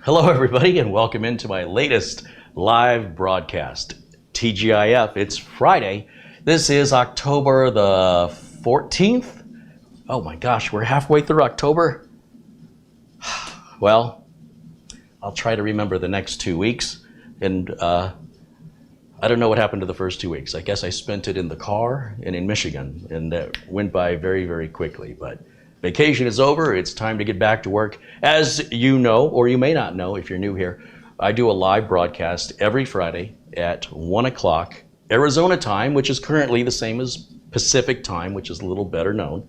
Hello everybody and welcome into my latest live broadcast. TGIF, it's Friday. This is October the 14th. Oh my gosh, we're halfway through October. Well, I'll try to remember the next 2 weeks. And I don't know what happened to the first 2 weeks. I guess I spent it in the car and in Michigan, and that went by very, very quickly. But vacation is over. It's time to get back to work. As you know, or you may not know if you're new here, I do a live broadcast every Friday at 1 o'clock Arizona time, which is currently the same as Pacific time, which is a little better known.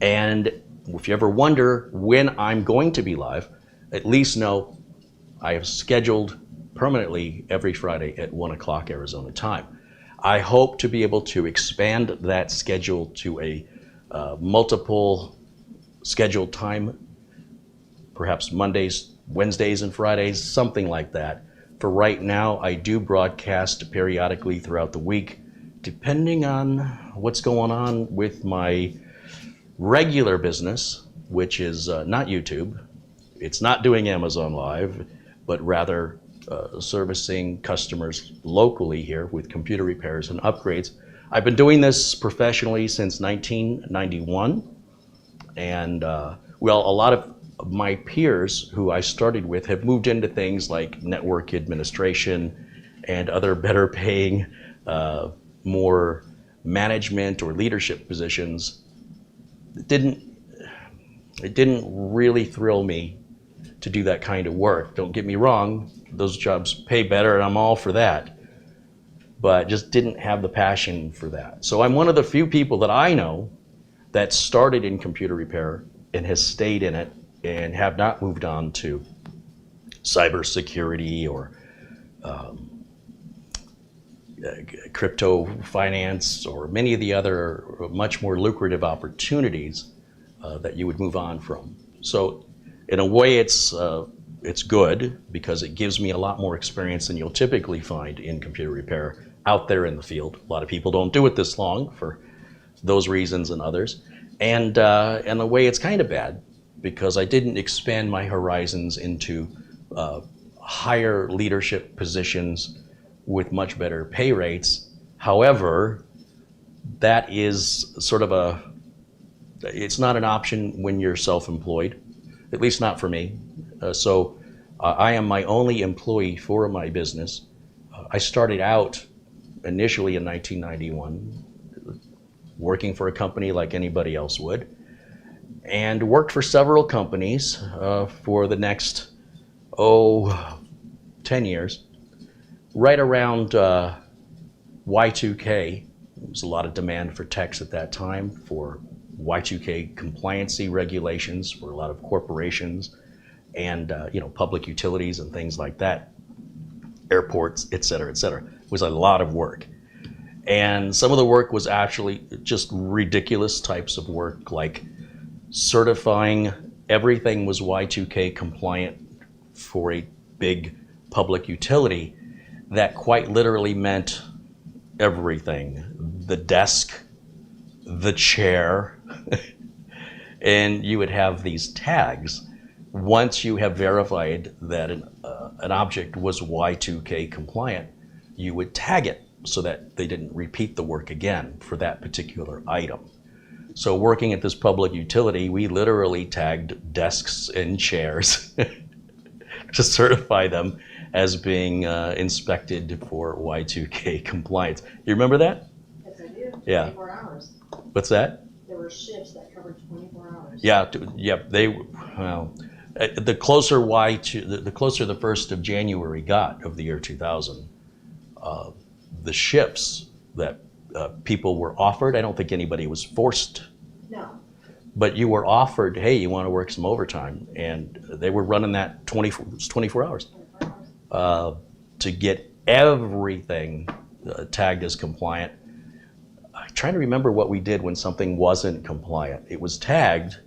And if you ever wonder when I'm going to be live, at least know I have scheduled permanently every Friday at 1 o'clock Arizona time. I hope to be able to expand that schedule to a multiple scheduled time, perhaps Mondays, Wednesdays, and Fridays, something like that. For right now, I do broadcast periodically throughout the week, depending on what's going on with my regular business, which is not YouTube. It's not doing Amazon Live, but rather servicing customers locally here with computer repairs and upgrades. I've been doing this professionally since 1991. And well, a lot of my peers who I started with have moved into things like network administration and other better paying, more management or leadership positions. It didn't really thrill me to do that kind of work. Don't get me wrong, those jobs pay better and I'm all for that, but just didn't have the passion for that. So I'm one of the few people that I know that started in computer repair and has stayed in it and have not moved on to cybersecurity or crypto finance or many of the other much more lucrative opportunities that you would move on from. So in a way it's good because it gives me a lot more experience than you'll typically find in computer repair out there in the field. A lot of people don't do it this long for those reasons and others. And in a way it's kind of bad because I didn't expand my horizons into higher leadership positions with much better pay rates. However, that is sort of it's not an option when you're self-employed, at least not for me. So I am my only employee for my business. I started out initially in 1991 working for a company like anybody else would, and worked for several companies for the next 10 years. Right around Y2K, there was a lot of demand for techs at that time for Y2K compliancy regulations for a lot of corporations and public utilities and things like that, airports, et cetera, et cetera. It was a lot of work. And some of the work was actually just ridiculous types of work, like certifying everything was Y2K compliant for a big public utility. That quite literally meant everything. The desk, the chair, and you would have these tags. Once you have verified that an object was Y2K compliant, you would tag it so that they didn't repeat the work again for that particular item. So working at this public utility, we literally tagged desks and chairs to certify them as being inspected for Y2K compliance. You remember that? Yes, I do. Yeah. 24 hours. What's that? There were shifts that covered 24 hours. Yeah, the closer the closer the 1st of January got of the year 2000, the shifts that people were offered, I don't think anybody was forced. No. But you were offered, hey, you want to work some overtime, and they were running that 24 hours to get everything tagged as compliant. I'm trying to remember what we did when something wasn't compliant. It was tagged,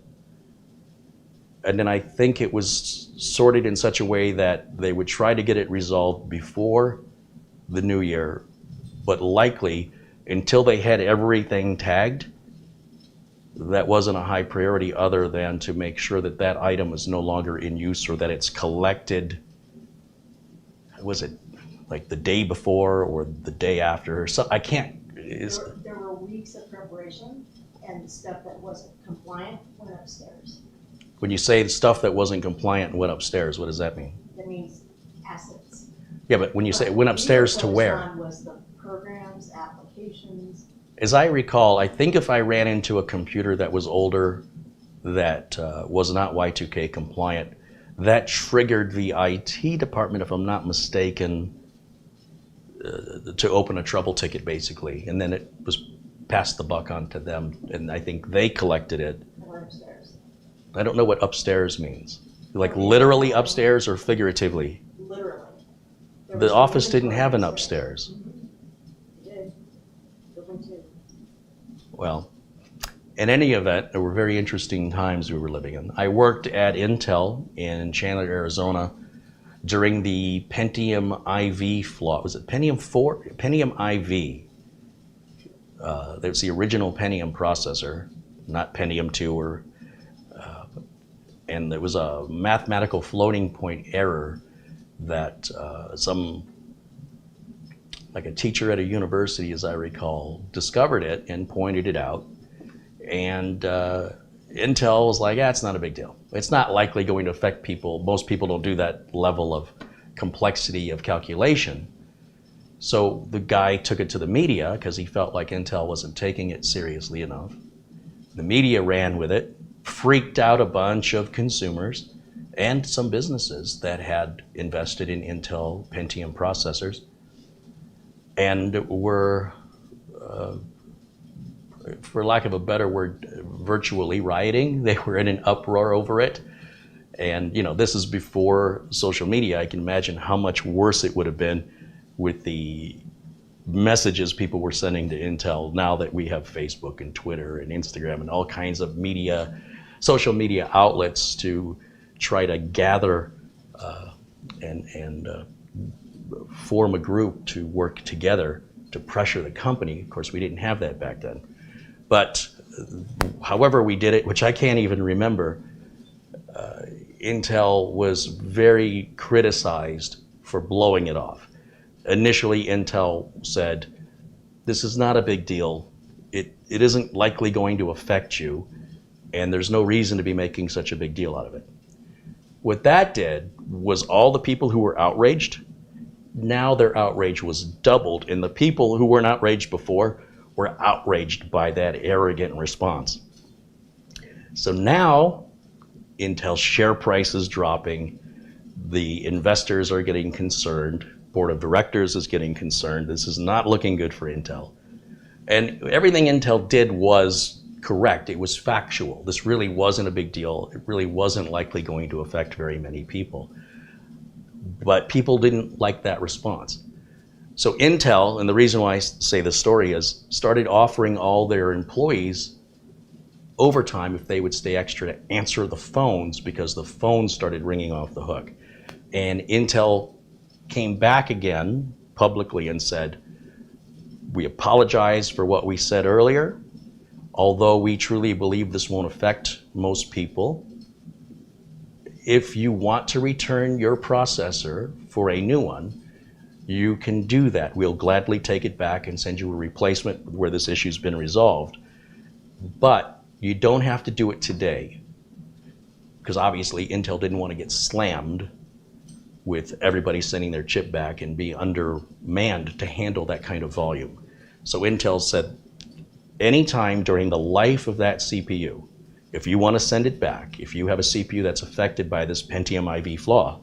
and then I think it was sorted in such a way that they would try to get it resolved before the new year, but likely until they had everything tagged, that wasn't a high priority other than to make sure that that item is no longer in use or that it's collected was it like the day before or the day after? So I can't. There were weeks of preparation, and the stuff that wasn't compliant went upstairs. When you say the stuff that wasn't compliant and went upstairs, what does that mean? That means assets. Yeah, but when you say it went upstairs to where? What was the programs, applications. As I recall, I think if I ran into a computer that was older that was not Y2K compliant, that triggered the IT department, if I'm not mistaken, to open a trouble ticket basically, and then it was passed the buck on to them, and I think they collected it. Went upstairs. I don't know what upstairs means. Like literally upstairs or figuratively? Literally. The office didn't have an upstairs. It did. Building 2. Well, in any event, there were very interesting times we were living in. I worked at Intel in Chandler, Arizona during the Pentium IV flaw. Was it Pentium IV? Pentium IV. That was the original Pentium processor, not Pentium II, and there was a mathematical floating point error that like a teacher at a university, as I recall, discovered it and pointed it out. And Intel was like, it's not a big deal. It's not likely going to affect people. Most people don't do that level of complexity of calculation. So the guy took it to the media because he felt like Intel wasn't taking it seriously enough. The media ran with it, freaked out a bunch of consumers and some businesses that had invested in Intel Pentium processors and were, for lack of a better word, virtually rioting. They were in an uproar over it. And this is before social media. I can imagine how much worse it would have been with the messages people were sending to Intel now that we have Facebook and Twitter and Instagram and all kinds of media, social media outlets to try to gather and form a group to work together to pressure the company. Of course, we didn't have that back then. But however we did it, which I can't even remember, Intel was very criticized for blowing it off. Initially, Intel said, this is not a big deal. It isn't likely going to affect you, and there's no reason to be making such a big deal out of it. What that did was all the people who were outraged, now their outrage was doubled, and the people who weren't outraged before were outraged by that arrogant response. So now, Intel's share price is dropping, the investors are getting concerned, board of directors is getting concerned. This is not looking good for Intel. And everything Intel did was correct. It was factual. This really wasn't a big deal. It really wasn't likely going to affect very many people. But people didn't like that response. So Intel, and the reason why I say this story is, started offering all their employees overtime if they would stay extra to answer the phones because the phones started ringing off the hook. And Intel came back again publicly and said, we apologize for what we said earlier. Although we truly believe this won't affect most people, if you want to return your processor for a new one, you can do that. We'll gladly take it back and send you a replacement where this issue's been resolved. But you don't have to do it today, because obviously Intel didn't want to get slammed with everybody sending their chip back and be undermanned to handle that kind of volume. So Intel said, anytime during the life of that CPU, if you want to send it back, if you have a CPU that's affected by this Pentium IV flaw,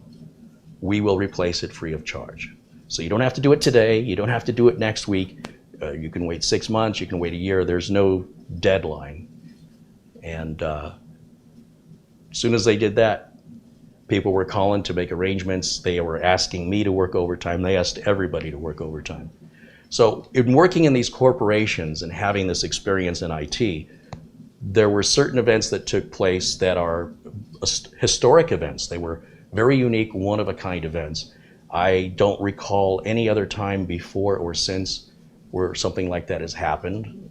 we will replace it free of charge. So you don't have to do it today, you don't have to do it next week, you can wait 6 months, you can wait a year, there's no deadline. And as soon as they did that, people were calling to make arrangements. They were asking me to work overtime. They asked everybody to work overtime. So in working in these corporations and having this experience in IT, there were certain events that took place that are historic events. They were very unique, one-of-a-kind events. I don't recall any other time before or since where something like that has happened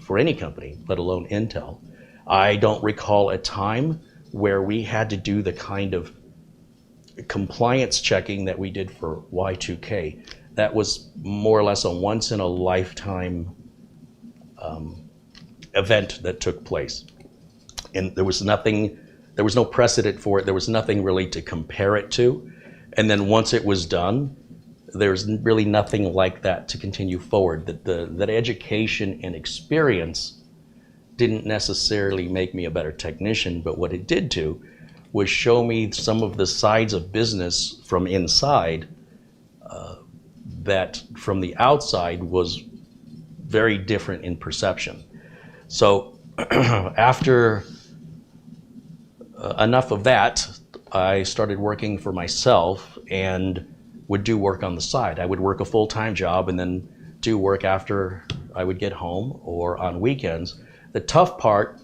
for any company, let alone Intel. I don't recall a time where we had to do the kind of compliance checking that we did for Y2K, that was more or less a once in a lifetime event that took place. And there was no precedent for it. There was nothing really to compare it to. And then once it was done, there's really nothing like that to continue forward. That education and experience didn't necessarily make me a better technician, but what it did do was show me some of the sides of business from inside that from the outside was very different in perception. So after enough of that, I started working for myself and would do work on the side. I would work a full-time job and then do work after I would get home or on weekends. The tough part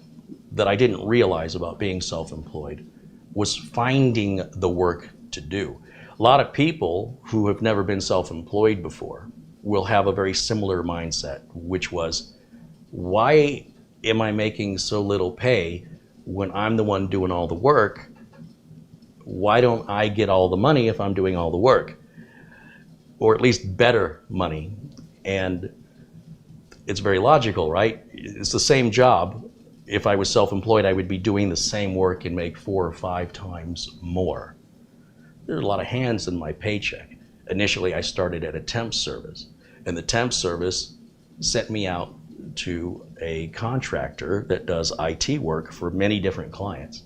that I didn't realize about being self-employed was finding the work to do. A lot of people who have never been self-employed before will have a very similar mindset, which was, why am I making so little pay when I'm the one doing all the work? Why don't I get all the money if I'm doing all the work? Or at least better money. And it's very logical, right? It's the same job. If I was self-employed, I would be doing the same work and make 4 or 5 times more. There's a lot of hands in my paycheck. Initially, I started at a temp service, and the temp service sent me out to a contractor that does IT work for many different clients.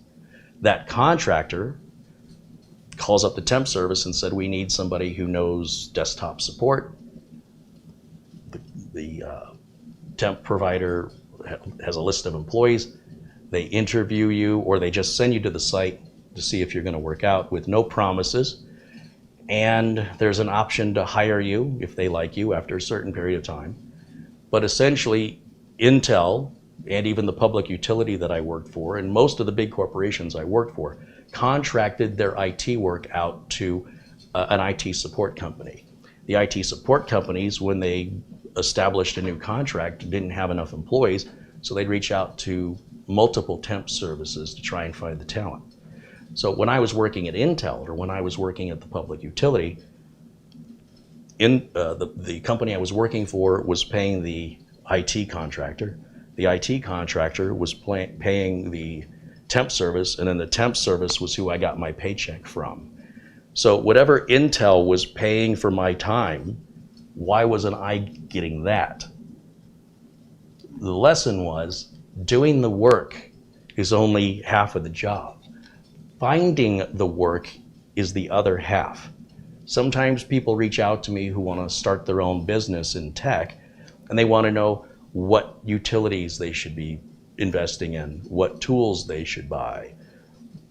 That contractor calls up the temp service and said, we need somebody who knows desktop support. The temp provider has a list of employees. They interview you, or they just send you to the site to see if you're going to work out with no promises. And there's an option to hire you if they like you after a certain period of time. But essentially, Intel and even the public utility that I worked for, and most of the big corporations I worked for, contracted their IT work out to an IT support company. The IT support companies, when they established a new contract, didn't have enough employees, so they'd reach out to multiple temp services to try and find the talent. So when I was working at Intel, or when I was working at the public utility, the company I was working for was paying the IT contractor. The IT contractor was paying the temp service, and then the temp service was who I got my paycheck from. So whatever Intel was paying for my time, why wasn't I getting that? The lesson was, doing the work is only half of the job. Finding the work is the other half. Sometimes people reach out to me who want to start their own business in tech, and they want to know what utilities they should be investing in, what tools they should buy,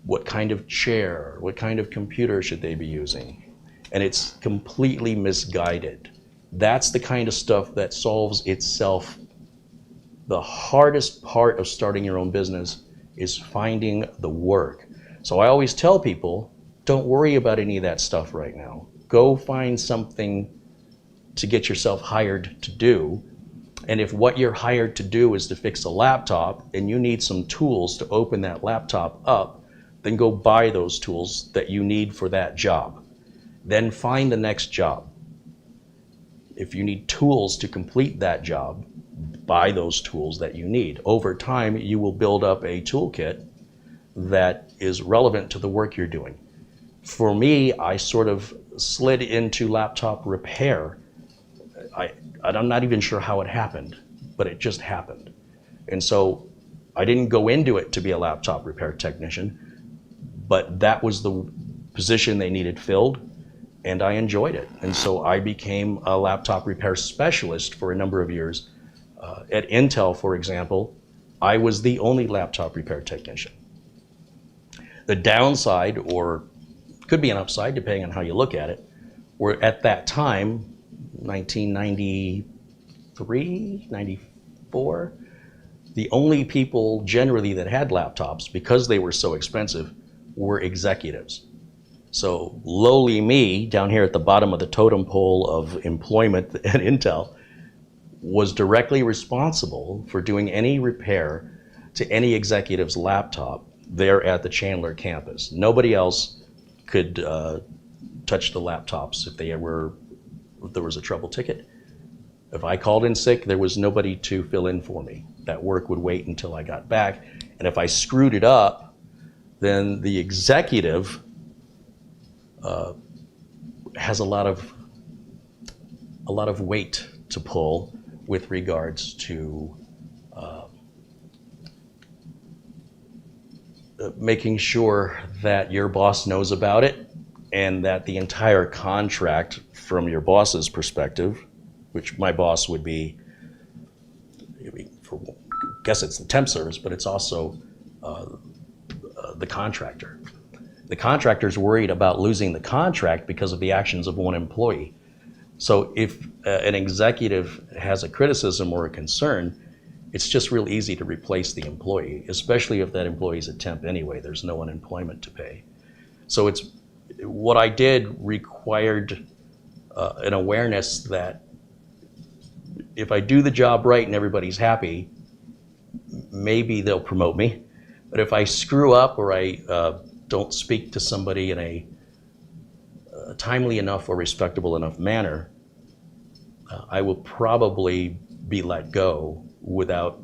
what kind of chair, what kind of computer should they be using. And it's completely misguided. That's the kind of stuff that solves itself. The hardest part of starting your own business is finding the work. So I always tell people, don't worry about any of that stuff right now. Go find something to get yourself hired to do. And if what you're hired to do is to fix a laptop and you need some tools to open that laptop up, then go buy those tools that you need for that job. Then find the next job. If you need tools to complete that job, buy those tools that you need. Over time, you will build up a toolkit that is relevant to the work you're doing. For me, I sort of slid into laptop repair. I'm not even sure how it happened, but it just happened. And so I didn't go into it to be a laptop repair technician, but that was the position they needed filled, and I enjoyed it. And so I became a laptop repair specialist for a number of years. At Intel, for example, I was the only laptop repair technician. The downside, or could be an upside depending on how you look at it, were at that time, 1993, 94, the only people generally that had laptops, because they were so expensive, were executives. So lowly me, down here at the bottom of the totem pole of employment at Intel, was directly responsible for doing any repair to any executive's laptop there at the Chandler campus. Nobody else could touch the laptops if there was a trouble ticket. If I called in sick, there was nobody to fill in for me. That work would wait until I got back. And if I screwed it up, then the executive has a lot of weight to pull with regards to making sure that your boss knows about it and that the entire contract from your boss's perspective, which my boss would be, I guess it's the temp service, but it's also the contractor. The contractor's worried about losing the contract because of the actions of one employee. So if an executive has a criticism or a concern, it's just real easy to replace the employee, especially if that employee's a temp anyway. There's no unemployment to pay. So what I did required an awareness that if I do the job right and everybody's happy, maybe they'll promote me. But if I screw up or I don't speak to somebody in a timely enough or respectable enough manner, I will probably be let go without,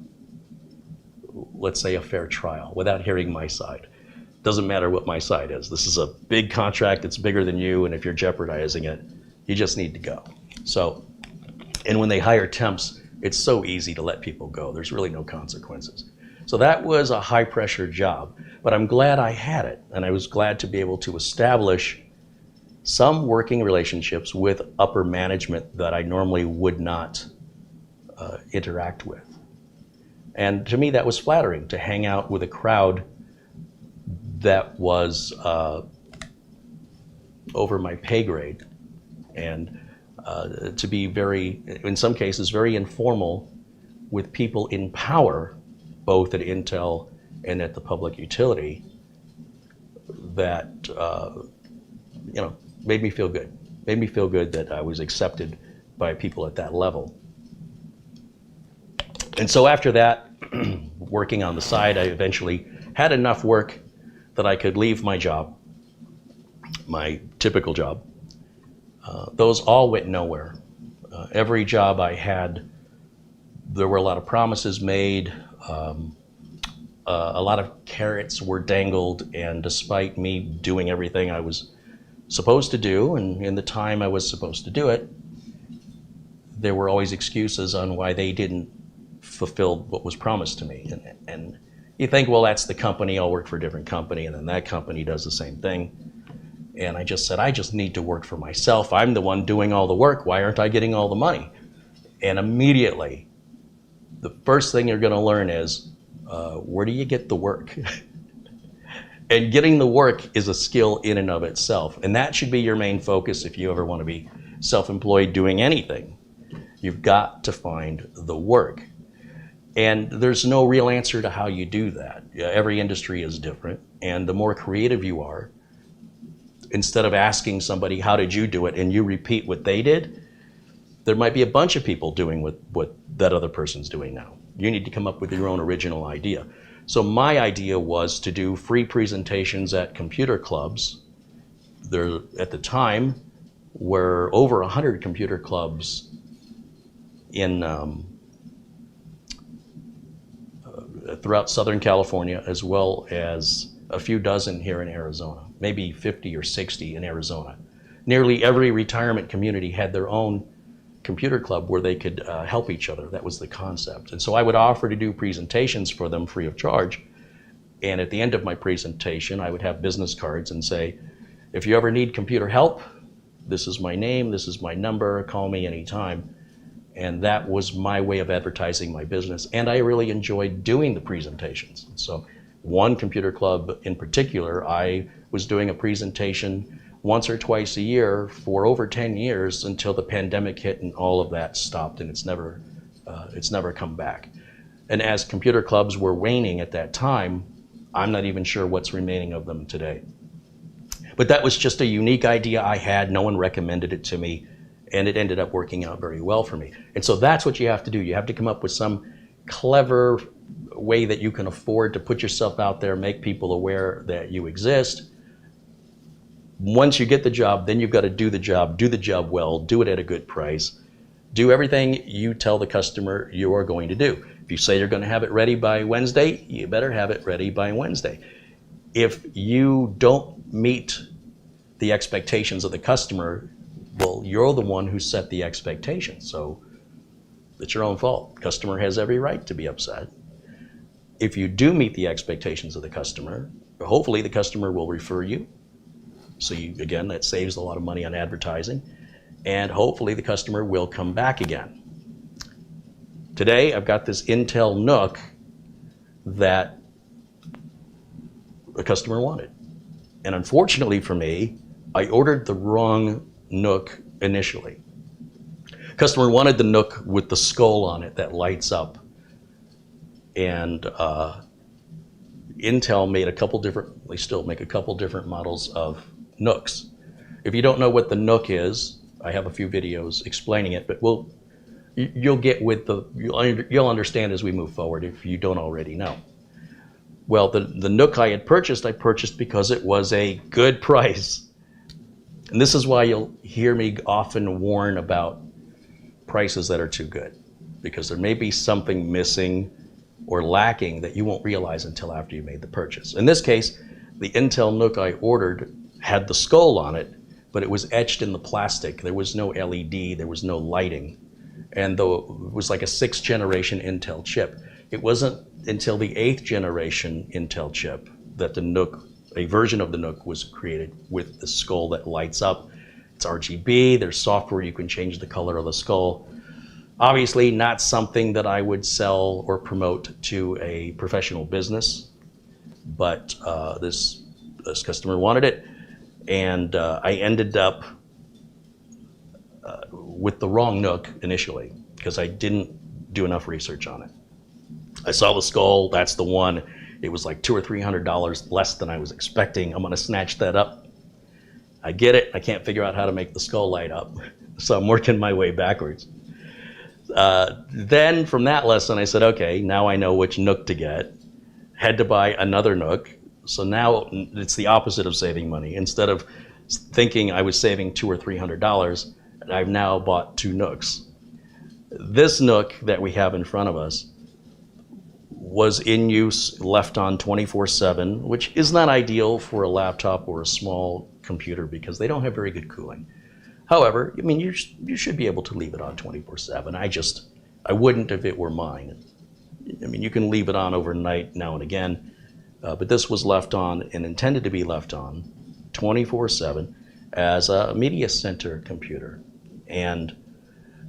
let's say, a fair trial, without hearing my side. Doesn't matter what my side is. This is a big contract, it's bigger than you, and if you're jeopardizing it, you just need to go. So, and when they hire temps, it's so easy to let people go. There's really no consequences. So that was a high pressure job, but I'm glad I had it, and I was glad to be able to establish some working relationships with upper management that I normally would not interact with. And to me, that was flattering, to hang out with a crowd that was over my pay grade, and to be very, in some cases, very informal with people in power, both at Intel and at the public utility, that made me feel good. Made me feel good that I was accepted by people at that level. And so after that, working on the side, I eventually had enough work that I could leave my job, my typical job. Those all went nowhere. Every job I had, there were a lot of promises made, a lot of carrots were dangled, and despite me doing everything I was supposed to do, and in the time I was supposed to do it, there were always excuses on why they didn't fulfill what was promised to me. And you think, well, that's the company, I'll work for a different company, and then that company does the same thing. And I just said, I just need to work for myself. I'm the one doing all the work. Why aren't I getting all the money? And immediately, the first thing you're going to learn is, where do you get the work? And getting the work is a skill in and of itself. And that should be your main focus if you ever want to be self-employed doing anything. You've got to find the work. And there's no real answer to how you do that. Every industry is different. And the more creative you are, instead of asking somebody, how did you do it, and you repeat what they did, there might be a bunch of people doing what that other person's doing now. You need to come up with your own original idea. So my idea was to do free presentations at computer clubs. There, at the time, were over 100 computer clubs in throughout Southern California, as well as a few dozen here in Arizona, maybe 50 or 60 in Arizona. Nearly every retirement community had their own computer club where they could help each other. That was the concept. And so I would offer to do presentations for them free of charge. And at the end of my presentation, I would have business cards and say, if you ever need computer help, this is my name, this is my number, call me anytime. And that was my way of advertising my business. And I really enjoyed doing the presentations. So one computer club in particular, I was doing a presentation once or twice a year for over 10 years until the pandemic hit and all of that stopped, and it's never come back. And as computer clubs were waning at that time, I'm not even sure what's remaining of them today. But that was just a unique idea I had. No one recommended it to me, and it ended up working out very well for me. And so that's what you have to do. You have to come up with some clever way that you can afford to put yourself out there, make people aware that you exist, once you get the job, then you've got to do the job well, do it at a good price, do everything you tell the customer you are going to do. If you say you're going to have it ready by Wednesday, you better have it ready by Wednesday. If you don't meet the expectations of the customer, well, you're the one who set the expectation. So it's your own fault. Customer has every right to be upset. If you do meet the expectations of the customer, hopefully the customer will refer you. So again, that saves a lot of money on advertising. And hopefully the customer will come back again. Today, I've got this Intel NUC that the customer wanted. And unfortunately for me, I ordered the wrong NUC initially. Customer wanted the NUC with the skull on it that lights up. And Intel made a couple different, they still make a couple different models of NUCs. If you don't know what the NUC is, I have a few videos explaining it, but you'll get with you'll understand as we move forward if you don't already know. Well, the NUC I purchased because it was a good price. And this is why you'll hear me often warn about prices that are too good, because there may be something missing or lacking that you won't realize until after you made the purchase. In this case, the Intel NUC I ordered had the skull on it, but it was etched in the plastic. There was no LED, there was no lighting. And though it was like a 6th generation Intel chip, it wasn't until the 8th generation Intel chip that the NUC, a version of the NUC was created with the skull that lights up. It's RGB, there's software you can change the color of the skull. Obviously not something that I would sell or promote to a professional business, but this customer wanted it, and I ended up with the wrong NUC initially because I didn't do enough research on it. I saw the skull, that's the one. It was like $200 or $300 less than I was expecting. I'm gonna snatch that up. I get it, I can't figure out how to make the skull light up. So I'm working my way backwards. Then from that lesson, I said, okay, now I know which NUC to get. Had to buy another NUC. So now it's the opposite of saving money. Instead of thinking I was saving $200 or $300, I've now bought 2 NUCs. This NUC that we have in front of us was in use, left on 24/7, which is not ideal for a laptop or a small computer because they don't have very good cooling. However, I mean, you should be able to leave it on 24/7. I wouldn't if it were mine. I mean, you can leave it on overnight now and again, but this was left on and intended to be left on 24/7 as a media center computer. And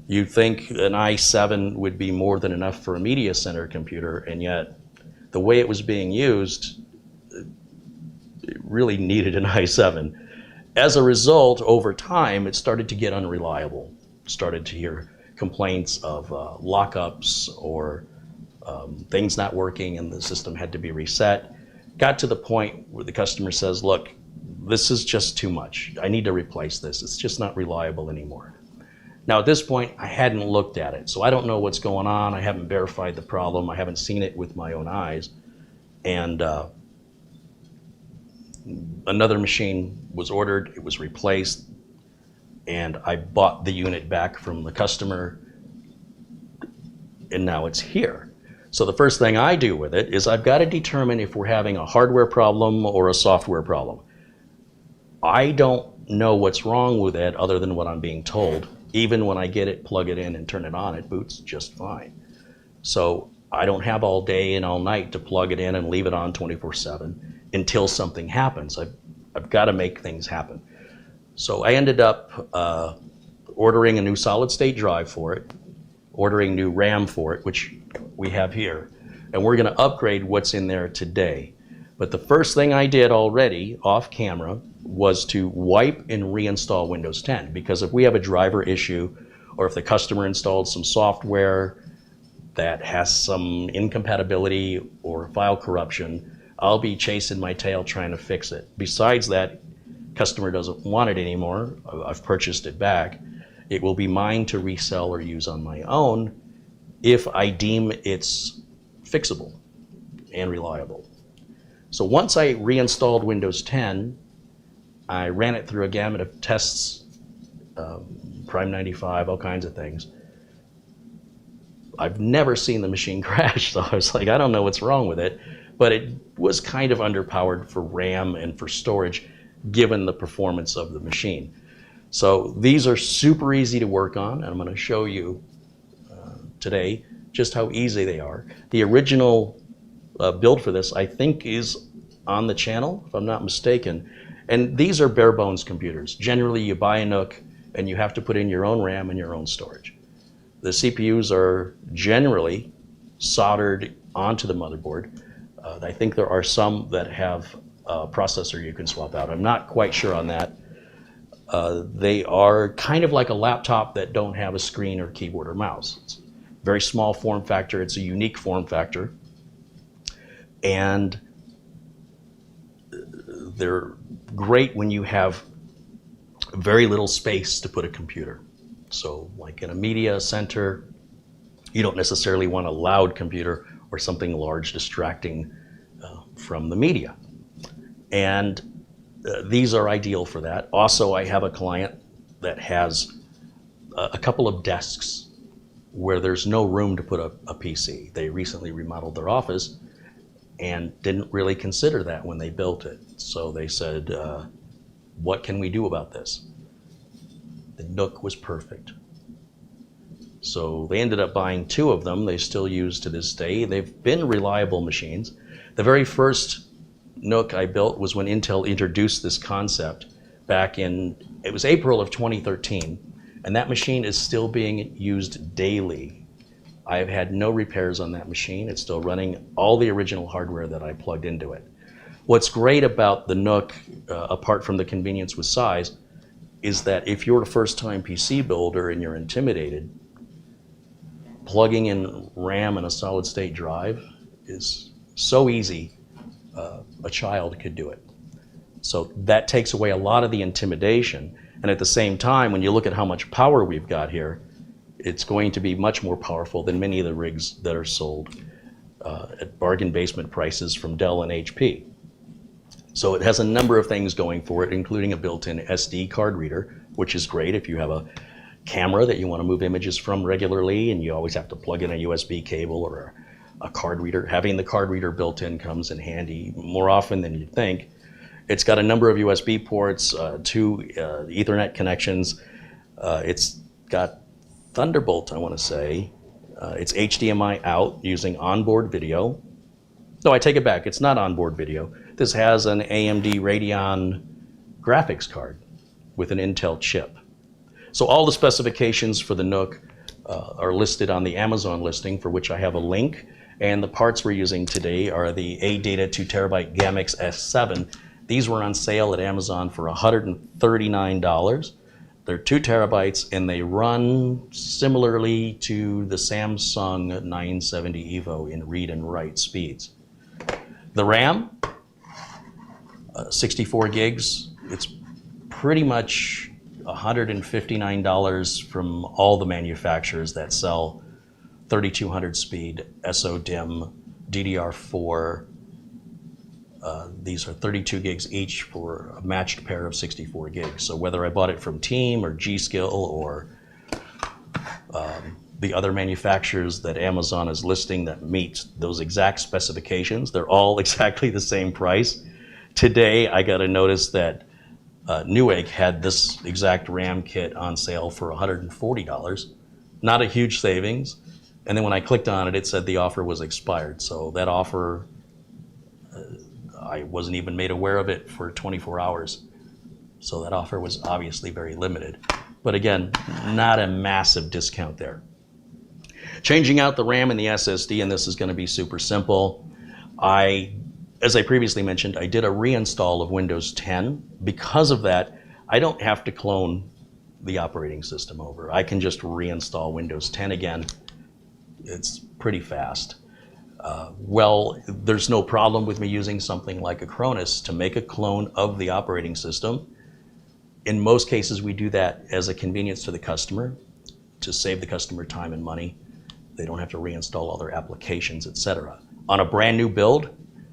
you'd think an i7 would be more than enough for a media center computer, and yet the way it was being used, it really needed an i7. As a result, over time, it started to get unreliable. Started to hear complaints of lockups or things not working and the system had to be reset. Got to the point where the customer says, look, this is just too much. I need to replace this. It's just not reliable anymore. Now at this point, I hadn't looked at it, so I don't know what's going on. I haven't verified the problem. I haven't seen it with my own eyes. And another machine was ordered, it was replaced, and I bought the unit back from the customer, and now it's here. So the first thing I do with it is I've got to determine if we're having a hardware problem or a software problem. I don't know what's wrong with it other than what I'm being told. Even when I get it, plug it in and turn it on, it boots just fine. So I don't have all day and all night to plug it in and leave it on 24/7 until something happens. I've got to make things happen. So I ended up ordering a new solid state drive for it, ordering new RAM for it, which we have here, and we're going to upgrade what's in there today. But the first thing I did already off camera was to wipe and reinstall Windows 10, because if we have a driver issue or if the customer installed some software that has some incompatibility or file corruption, I'll be chasing my tail trying to fix it. Besides that, customer doesn't want it anymore. I've purchased it back. It will be mine to resell or use on my own if I deem it's fixable and reliable. So once I reinstalled Windows 10, I ran it through a gamut of tests, Prime 95, all kinds of things. I've never seen the machine crash, so I was like, I don't know what's wrong with it, but it was kind of underpowered for RAM and for storage, given the performance of the machine. So these are super easy to work on, and I'm going to show you today just how easy they are. The original build for this, I think, is on the channel, if I'm not mistaken. And these are bare bones computers. Generally, you buy a NUC and you have to put in your own RAM and your own storage. The CPUs are generally soldered onto the motherboard. I think there are some that have a processor you can swap out. I'm not quite sure on that. They are kind of like a laptop that don't have a screen or keyboard or mouse. It's a very small form factor. It's a unique form factor. And they're great when you have very little space to put a computer. So like in a media center, you don't necessarily want a loud computer or something large distracting from the media. And these are ideal for that. Also, I have a client that has a couple of desks where there's no room to put a PC. They recently remodeled their office and didn't really consider that when they built it. So they said, what can we do about this? The NUC was perfect. So they ended up buying 2 of them. They still use to this day. They've been reliable machines. The very first NUC I built was when Intel introduced this concept back in, it was April of 2013, and that machine is still being used daily. I've had no repairs on that machine. It's still running all the original hardware that I plugged into it. What's great about the NUC, apart from the convenience with size, is that if you're a first-time PC builder and you're intimidated, plugging in RAM and a solid-state drive is so easy, a child could do it. So that takes away a lot of the intimidation. And at the same time, when you look at how much power we've got here, it's going to be much more powerful than many of the rigs that are sold at bargain basement prices from Dell and HP. So it has a number of things going for it, including a built-in SD card reader, which is great if you have a camera that you want to move images from regularly and you always have to plug in a USB cable or a card reader. Having the card reader built in comes in handy more often than you'd think. It's got a number of USB ports, 2 Ethernet connections. It's got Thunderbolt, I want to say. It's HDMI out using onboard video. No, I take it back. It's not onboard video. This has an AMD Radeon graphics card with an Intel chip. So all the specifications for the NUC are listed on the Amazon listing, for which I have a link. And the parts we're using today are the ADATA 2TB GAMX S7. These were on sale at Amazon for $139. They're 2 terabytes and they run similarly to the Samsung 970 EVO in read and write speeds. The RAM, 64 gigs. It's pretty much $159 from all the manufacturers that sell 3200 speed SO-DIMM DDR4. These are 32 gigs each for a matched pair of 64 gigs. So whether I bought it from Team or G.Skill or the other manufacturers that Amazon is listing that meet those exact specifications, they're all exactly the same price. Today, I got a notice that Newegg had this exact RAM kit on sale for $140. Not a huge savings. And then when I clicked on it, it said the offer was expired. So that offer, I wasn't even made aware of it for 24 hours. So that offer was obviously very limited. But again, not a massive discount there. Changing out the RAM and the SSD, and this is going to be super simple. As I previously mentioned, I did a reinstall of Windows 10. Because of that, I don't have to clone the operating system over. I can just reinstall Windows 10 again. It's pretty fast. Well, there's no problem with me using something like Acronis to make a clone of the operating system. In most cases, we do that as a convenience to the customer to save the customer time and money. They don't have to reinstall other applications, etc. On a brand new build,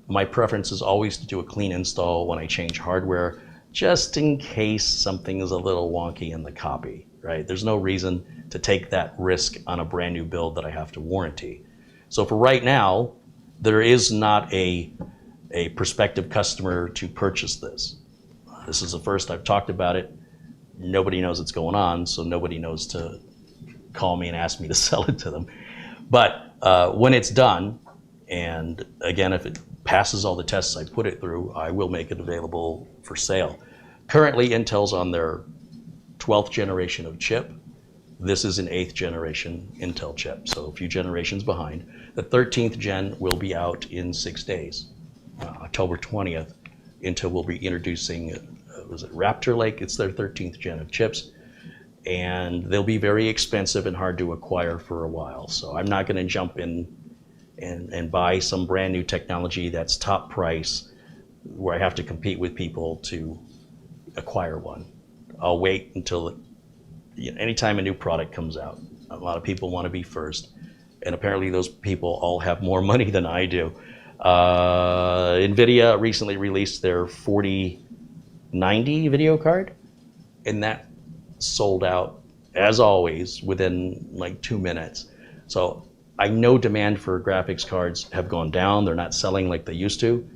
my preference is always to do a clean install when I change hardware. just in case something is a little wonky in the copy, right? There's no reason to take that risk on a brand new build that I have to warranty. So for right now, there is not a prospective customer to purchase this. This is the first I've talked about it. Nobody knows what's going on, so nobody knows to call me and ask me to sell it to them. But when it's done, and again, if it passes all the tests I put it through, I will make it available for sale. Currently, Intel's on their 12th generation of chip. This is an 8th generation Intel chip, so a few generations behind. The 13th gen will be out in 6 days. October 20th, Intel will be introducing, was it Raptor Lake? It's their 13th gen of chips. And they'll be very expensive and hard to acquire for a while. So I'm not gonna jump in and buy some brand new technology that's top price where I have to compete with people to acquire one. I'll wait until, anytime a new product comes out, a lot of people want to be first, and apparently those people all have more money than I do. NVIDIA recently released their 4090 video card, and that sold out, as always, within like 2 minutes. So I know demand for graphics cards have gone down. They're not selling like they used to,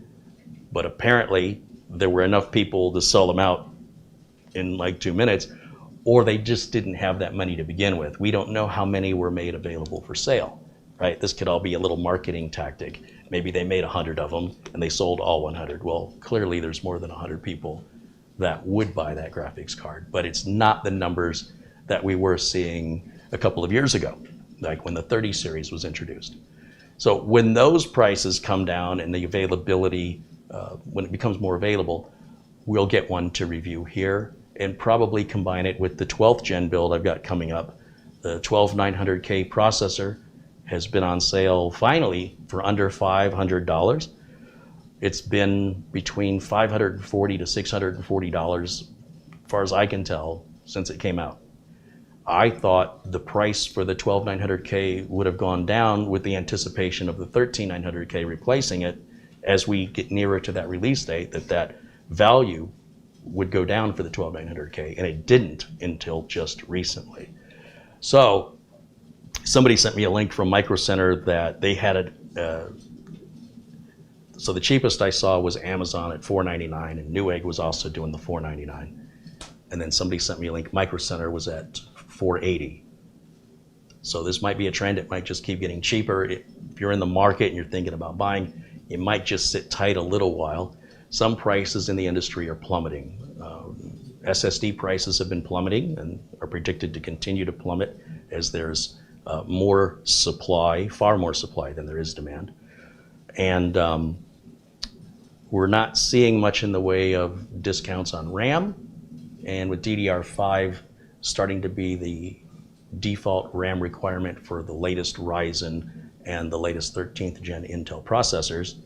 but apparently there were enough people to sell them out in like 2 minutes, or they just didn't have that money to begin with. We don't know how many were made available for sale, right? This could all be a little marketing tactic. Maybe they made 100 of them and they sold all 100. Well, clearly there's more than 100 people that would buy that graphics card, but it's not the numbers that we were seeing a couple of years ago, like when the 30 series was introduced. So when those prices come down and the availability, when it becomes more available, we'll get one to review here and probably combine it with the 12th gen build I've got coming up. The 12900K processor has been on sale finally for under $500. It's been between $540 to $640, as far as I can tell, since it came out. I thought the price for the 12900K would have gone down with the anticipation of the 13900K replacing it as we get nearer to that release date, that value would go down for the 12900K, and it didn't until just recently. So somebody sent me a link from Micro Center that they had it. So the cheapest I saw was Amazon at $499, and Newegg was also doing the $499. And then somebody sent me a link, Micro Center was at $480. So this might be a trend. It might just keep getting cheaper. If you're in the market and you're thinking about buying, it might just sit tight a little while. Some prices in the industry are plummeting. SSD prices have been plummeting and are predicted to continue to plummet as there's more supply, far more supply than there is demand. And we're not seeing much in the way of discounts on RAM, and with DDR5 starting to be the default RAM requirement for the latest Ryzen and the latest 13th gen Intel processors,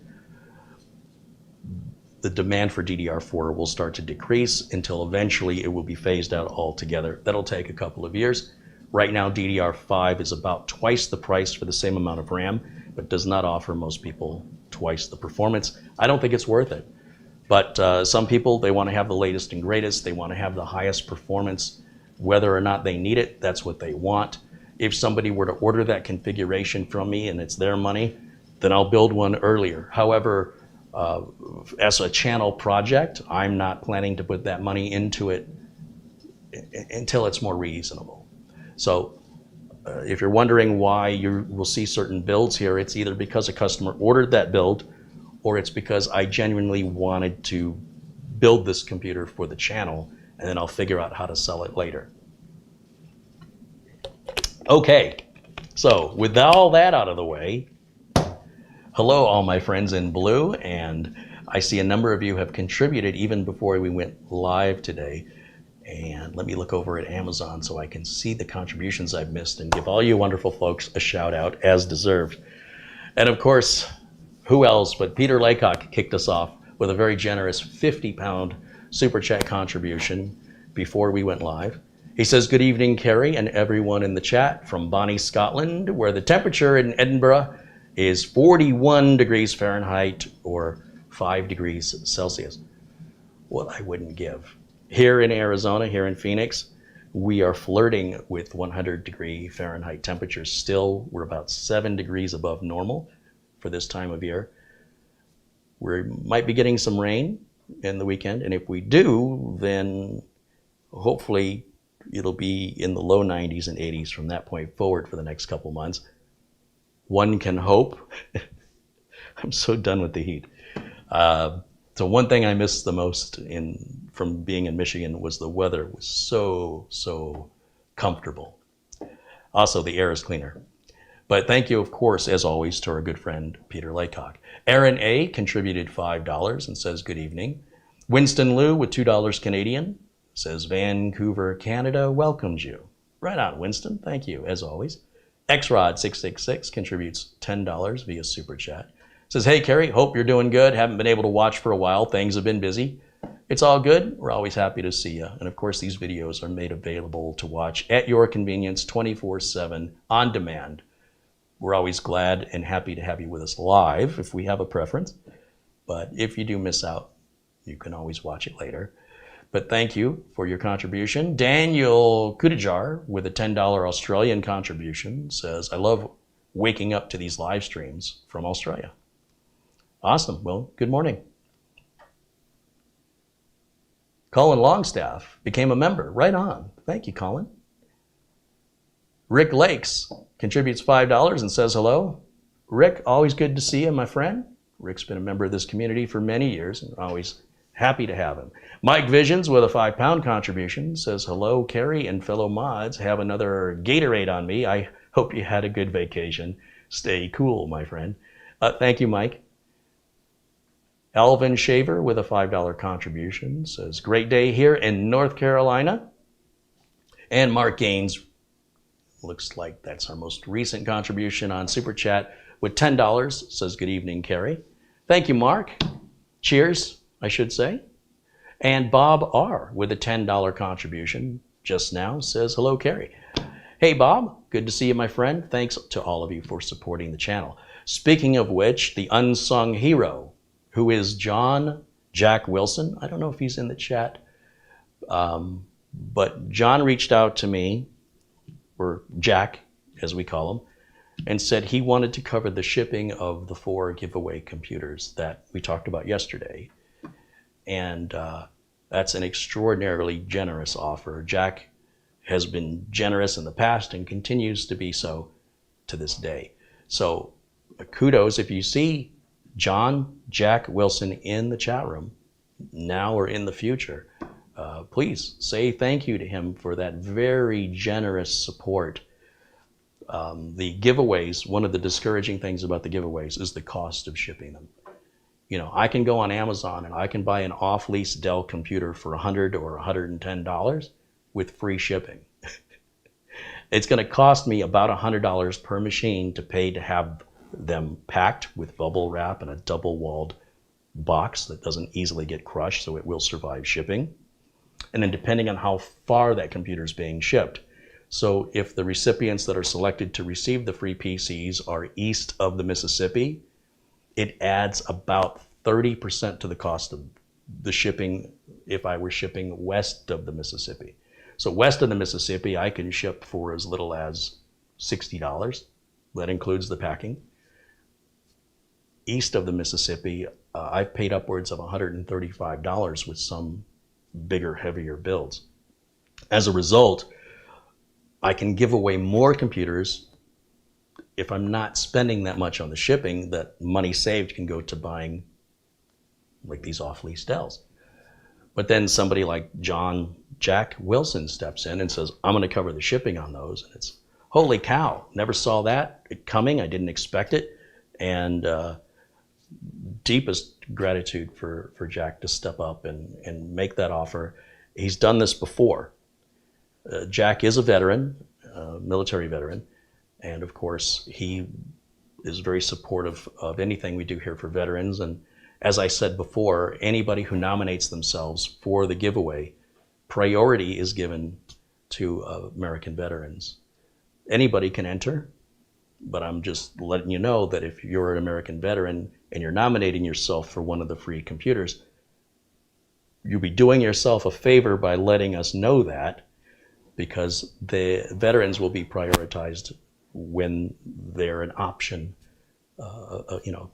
the demand for DDR4 will start to decrease until eventually it will be phased out altogether. That'll take a couple of years. Right now, DDR5 is about twice the price for the same amount of RAM, but does not offer most people twice the performance. I don't think it's worth it. But some people, they want to have the latest and greatest. They want to have the highest performance. Whether or not they need it, that's what they want. If somebody were to order that configuration from me and it's their money, then I'll build one earlier. However, as a channel project, I'm not planning to put that money into it until it's more reasonable. So if you're wondering why you will see certain builds here, it's either because a customer ordered that build, or it's because I genuinely wanted to build this computer for the channel, and then I'll figure out how to sell it later. Okay, so with all that out of the way, hello all my friends in blue, and I see a number of you have contributed even before we went live today. And let me look over at Amazon so I can see the contributions I've missed and give all you wonderful folks a shout out as deserved. And of course, who else but Peter Laycock kicked us off with a very generous 50-pound super chat contribution before we went live. He says, good evening, Kerry and everyone in the chat from Bonnie, Scotland, where the temperature in Edinburgh is 41 degrees Fahrenheit or 5 degrees Celsius. what I wouldn't give. Here in Arizona, here in Phoenix, we are flirting with 100-degree Fahrenheit temperatures still. We're about 7 degrees above normal for this time of year. We might be getting some rain in the weekend, and if we do, then hopefully it'll be in the low 90s and 80s from that point forward for the next couple months. One can hope. I'm so done with the heat. So one thing I missed the most from being in Michigan was the weather was so comfortable. Also, the air is cleaner. But thank you, of course, as always, to our good friend Peter Laycock. Aaron A. contributed $5 and says good evening. Winston Liu with $2 Canadian says Vancouver, Canada welcomes you. Right on, Winston. Thank you, as always. XRod666 contributes $10 via Super Chat. Says, hey, Kerry, hope you're doing good. Haven't been able to watch for a while. Things have been busy. It's all good. We're always happy to see you. And of course, these videos are made available to watch at your convenience 24/7 on demand. We're always glad and happy to have you with us live if we have a preference. But if you do miss out, you can always watch it later. But thank you for your contribution. Daniel Kudajar with a $10 Australian contribution says, I love waking up to these live streams from Australia. Awesome. Well, good morning. Colin Longstaff became a member. Right on. Thank you, Colin. Rick Lakes contributes $5 and says hello. Rick, always good to see you, my friend. Rick's been a member of this community for many years and always happy to have him. Mike Visions with a £5 contribution says hello, Kerry and fellow mods. Have another Gatorade on me. I hope you had a good vacation. Stay cool, my friend. Thank you, Mike. Alvin Shaver with a $5 contribution says, great day here in North Carolina. And Mark Gaines, looks like that's our most recent contribution on Super Chat with $10, says, good evening, Kerry. Thank you, Mark. Cheers, I should say. And Bob R. with a $10 contribution just now says, hello, Kerry. Hey, Bob, good to see you, my friend. Thanks to all of you for supporting the channel. Speaking of which, the unsung hero, who is Jack Wilson. I don't know if he's in the chat, but John reached out to me, or Jack, as we call him, and said he wanted to cover the shipping of the 4 giveaway computers that we talked about yesterday. And that's an extraordinarily generous offer. Jack has been generous in the past and continues to be so to this day. So kudos if you see Jack Wilson in the chat room now or in the future. Please say thank you to him for that very generous support. The giveaways, one of the discouraging things about the giveaways is the cost of shipping them. You know, I can go on Amazon and I can buy an off-lease Dell computer for $100 or $110 with free shipping. It's going to cost me about $100 per machine to pay to have them packed with bubble wrap and a double-walled box that doesn't easily get crushed, so it will survive shipping. And then depending on how far that computer is being shipped. So if the recipients that are selected to receive the free PCs are east of the Mississippi, it adds about 30% to the cost of the shipping if I were shipping west of the Mississippi. So west of the Mississippi, I can ship for as little as $60. That includes the packing. East of the Mississippi, I've paid upwards of $135 with some bigger, heavier builds. As a result, I can give away more computers if I'm not spending that much on the shipping. That money saved can go to buying like these off-lease Dells. But then somebody like Jack Wilson steps in and says, I'm going to cover the shipping on those. And it's, holy cow, never saw that coming. I didn't expect it. And deepest gratitude for Jack to step up and make that offer. He's done this before. Jack is a veteran, military veteran, and of course he is very supportive of anything we do here for veterans. And as I said before, anybody who nominates themselves for the giveaway, priority is given to American veterans. Anybody can enter, but I'm just letting you know that if you're an American veteran and you're nominating yourself for one of the free computers, you'll be doing yourself a favor by letting us know that, because the veterans will be prioritized when they're an option,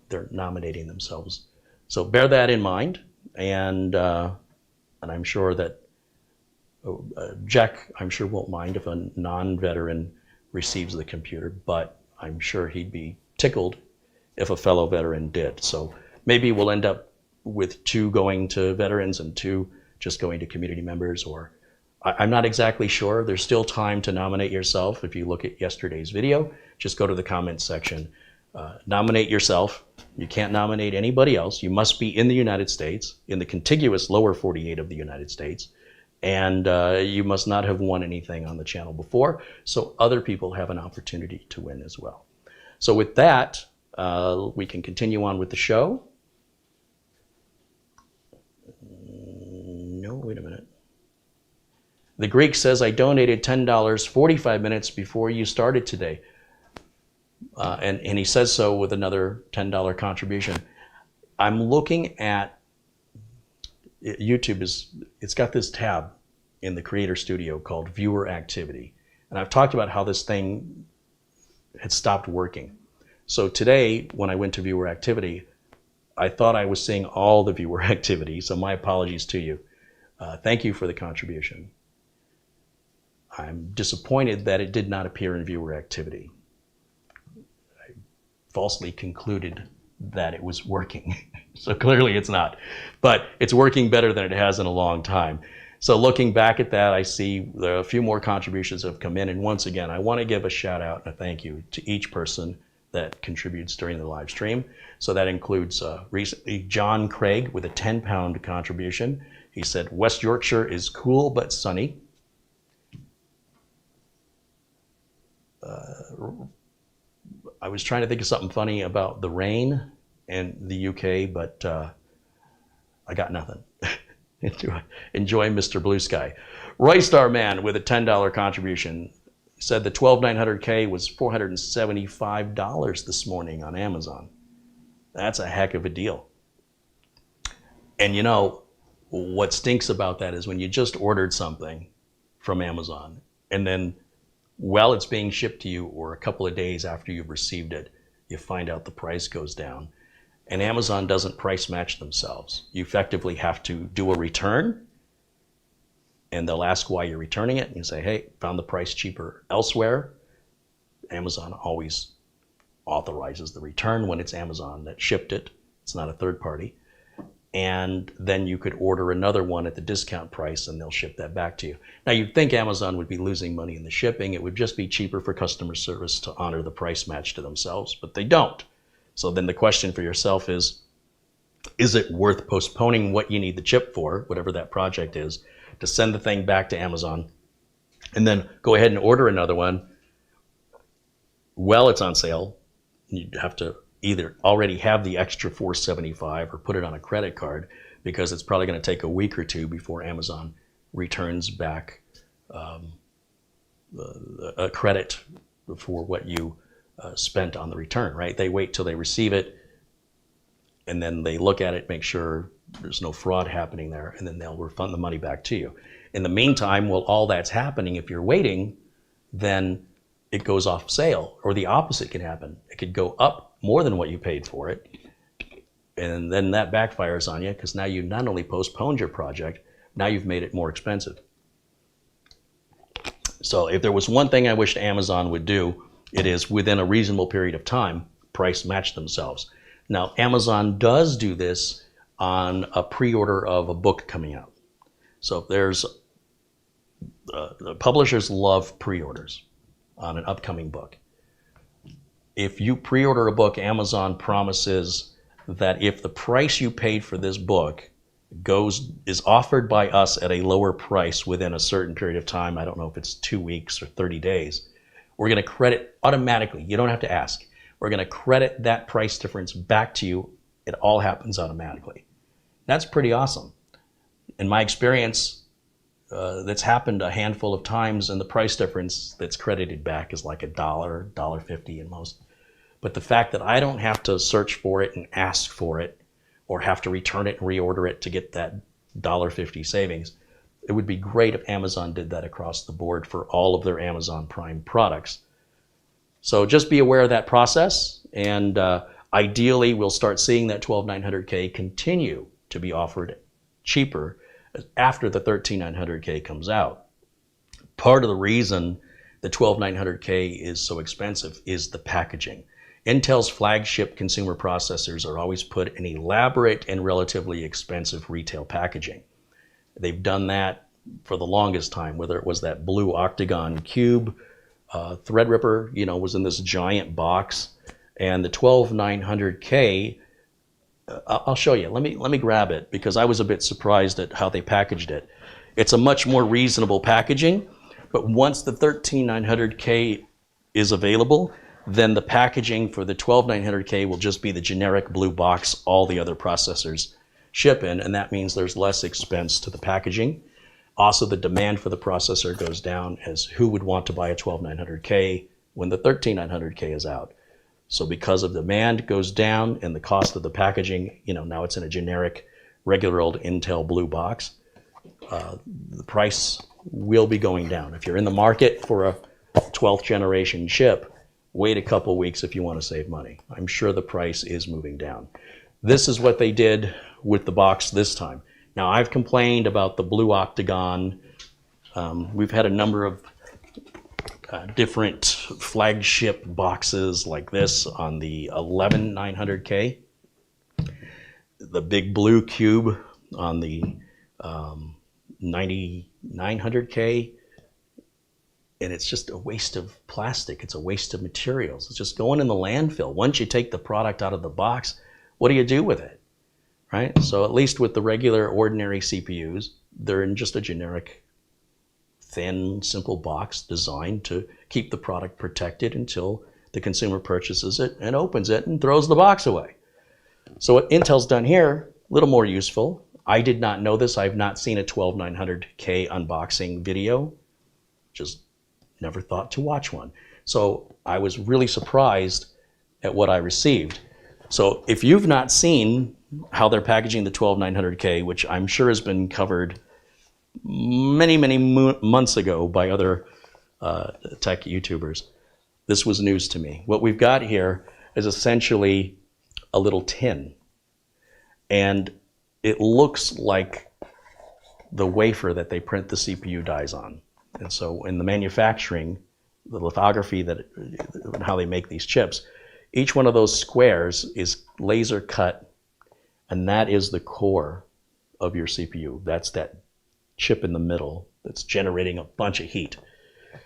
they're nominating themselves. So bear that in mind, and I'm sure that Jack, I'm sure, won't mind if a non-veteran receives the computer, but I'm sure he'd be tickled if a fellow veteran did. So maybe we'll end up with 2 going to veterans and 2 just going to community members, or I'm not exactly sure. There's still time to nominate yourself. If you look at yesterday's video, just go to the comments section, nominate yourself. You can't nominate anybody else. You must be in the United States, in the contiguous lower 48 of the United States, and you must not have won anything on the channel before, so other people have an opportunity to win as well. So with that, we can continue on with the show. No, wait a minute. The Greek says, I donated $10 45 minutes before you started today. And he says so with another $10 contribution. I'm looking at YouTube. It's got this tab in the Creator Studio called Viewer Activity. And I've talked about how this thing had stopped working. So today, when I went to Viewer Activity, I thought I was seeing all the viewer activity. So my apologies to you. Thank you for the contribution. I'm disappointed that it did not appear in viewer activity. I falsely concluded that it was working. So clearly it's not, but it's working better than it has in a long time. So looking back at that, I see there are a few more contributions have come in. And once again, I want to give a shout out and a thank you to each person that contributes during the live stream. So that includes recently John Craig with a 10-pound contribution. He said, West Yorkshire is cool but sunny. I was trying to think of something funny about the rain in the UK, but I got nothing. Enjoy Mr. Blue Sky. Roy Star Man with a $10 contribution said the 12900K was $475 this morning on Amazon. That's a heck of a deal. And you know, what stinks about that is when you just ordered something from Amazon and then while it's being shipped to you or a couple of days after you've received it, you find out the price goes down. And Amazon doesn't price match themselves. You effectively have to do a return and they'll ask why you're returning it. And you say, hey, found the price cheaper elsewhere. Amazon always authorizes the return when it's Amazon that shipped it. It's not a third party. And then you could order another one at the discount price and they'll ship that back to you. Now you'd think Amazon would be losing money in the shipping. It would just be cheaper for customer service to honor the price match to themselves, but they don't. So then the question for yourself is it worth postponing what you need the chip for, whatever that project is, to send the thing back to Amazon and then go ahead and order another one while it's on sale? You'd have to either already have the extra $475 or put it on a credit card, because it's probably going to take a week or two before Amazon returns back a credit for what you spent on the return, right? They wait till they receive it and then they look at it, make sure there's no fraud happening there, and then they'll refund the money back to you. In the meantime, while all that's happening, if you're waiting, then it goes off sale, or the opposite can happen. It could go up more than what you paid for it, and then that backfires on you, because now you not only postponed your project, now you've made it more expensive. So if there was one thing I wished Amazon would do, it is within a reasonable period of time, price match themselves. Now, Amazon does do this on a pre-order of a book coming out. So if there's, the publishers love pre-orders on an upcoming book. If you pre-order a book, Amazon promises that if the price you paid for this book is offered by us at a lower price within a certain period of time, I don't know if it's 2 weeks or 30 days, we're going to credit automatically. You don't have to ask. We're going to credit that price difference back to you. It all happens automatically. That's pretty awesome. In my experience, that's happened a handful of times, and the price difference that's credited back is like $1, $1.50 at most. But the fact that I don't have to search for it and ask for it, or have to return it and reorder it to get that $1.50 savings. It would be great if Amazon did that across the board for all of their Amazon Prime products. So just be aware of that process, and ideally we'll start seeing that 12900K continue to be offered cheaper after the 13900K comes out. Part of the reason the 12900K is so expensive is the packaging. Intel's flagship consumer processors are always put in elaborate and relatively expensive retail packaging. They've done that for the longest time, whether it was that blue octagon cube, Threadripper, was in this giant box, and the 12900K, I'll show you. Let me grab it because I was a bit surprised at how they packaged it. It's a much more reasonable packaging, but once the 13900K is available, then the packaging for the 12900K will just be the generic blue box all the other processors ship in, and that means there's less expense to the packaging. Also, the demand for the processor goes down, as who would want to buy a 12900K when the 13900K is out? So because of demand goes down and the cost of the packaging, now it's in a generic, regular old Intel blue box, the price will be going down. If you're in the market for a 12th generation chip, wait a couple weeks if you want to save money. I'm sure the price is moving down. This is what they did with the box this time. Now, I've complained about the blue octagon. We've had a number of different flagship boxes like this on the 11900K, the big blue cube on the 9900K, and it's just a waste of plastic. It's a waste of materials. It's just going in the landfill. Once you take the product out of the box, what do you do with it, right? So at least with the regular ordinary CPUs, they're in just a generic, thin, simple box designed to keep the product protected until the consumer purchases it and opens it and throws the box away. So what Intel's done here, a little more useful. I did not know this. I've not seen a 12900K unboxing video. Just never thought to watch one. So I was really surprised at what I received. So if you've not seen how they're packaging the 12900K, which I'm sure has been covered many, many months ago by other tech YouTubers, this was news to me. What we've got here is essentially a little tin, and it looks like the wafer that they print the CPU dies on. And so in the manufacturing, the lithography, how they make these chips, each one of those squares is laser cut, and that is the core of your CPU. That's that chip in the middle that's generating a bunch of heat.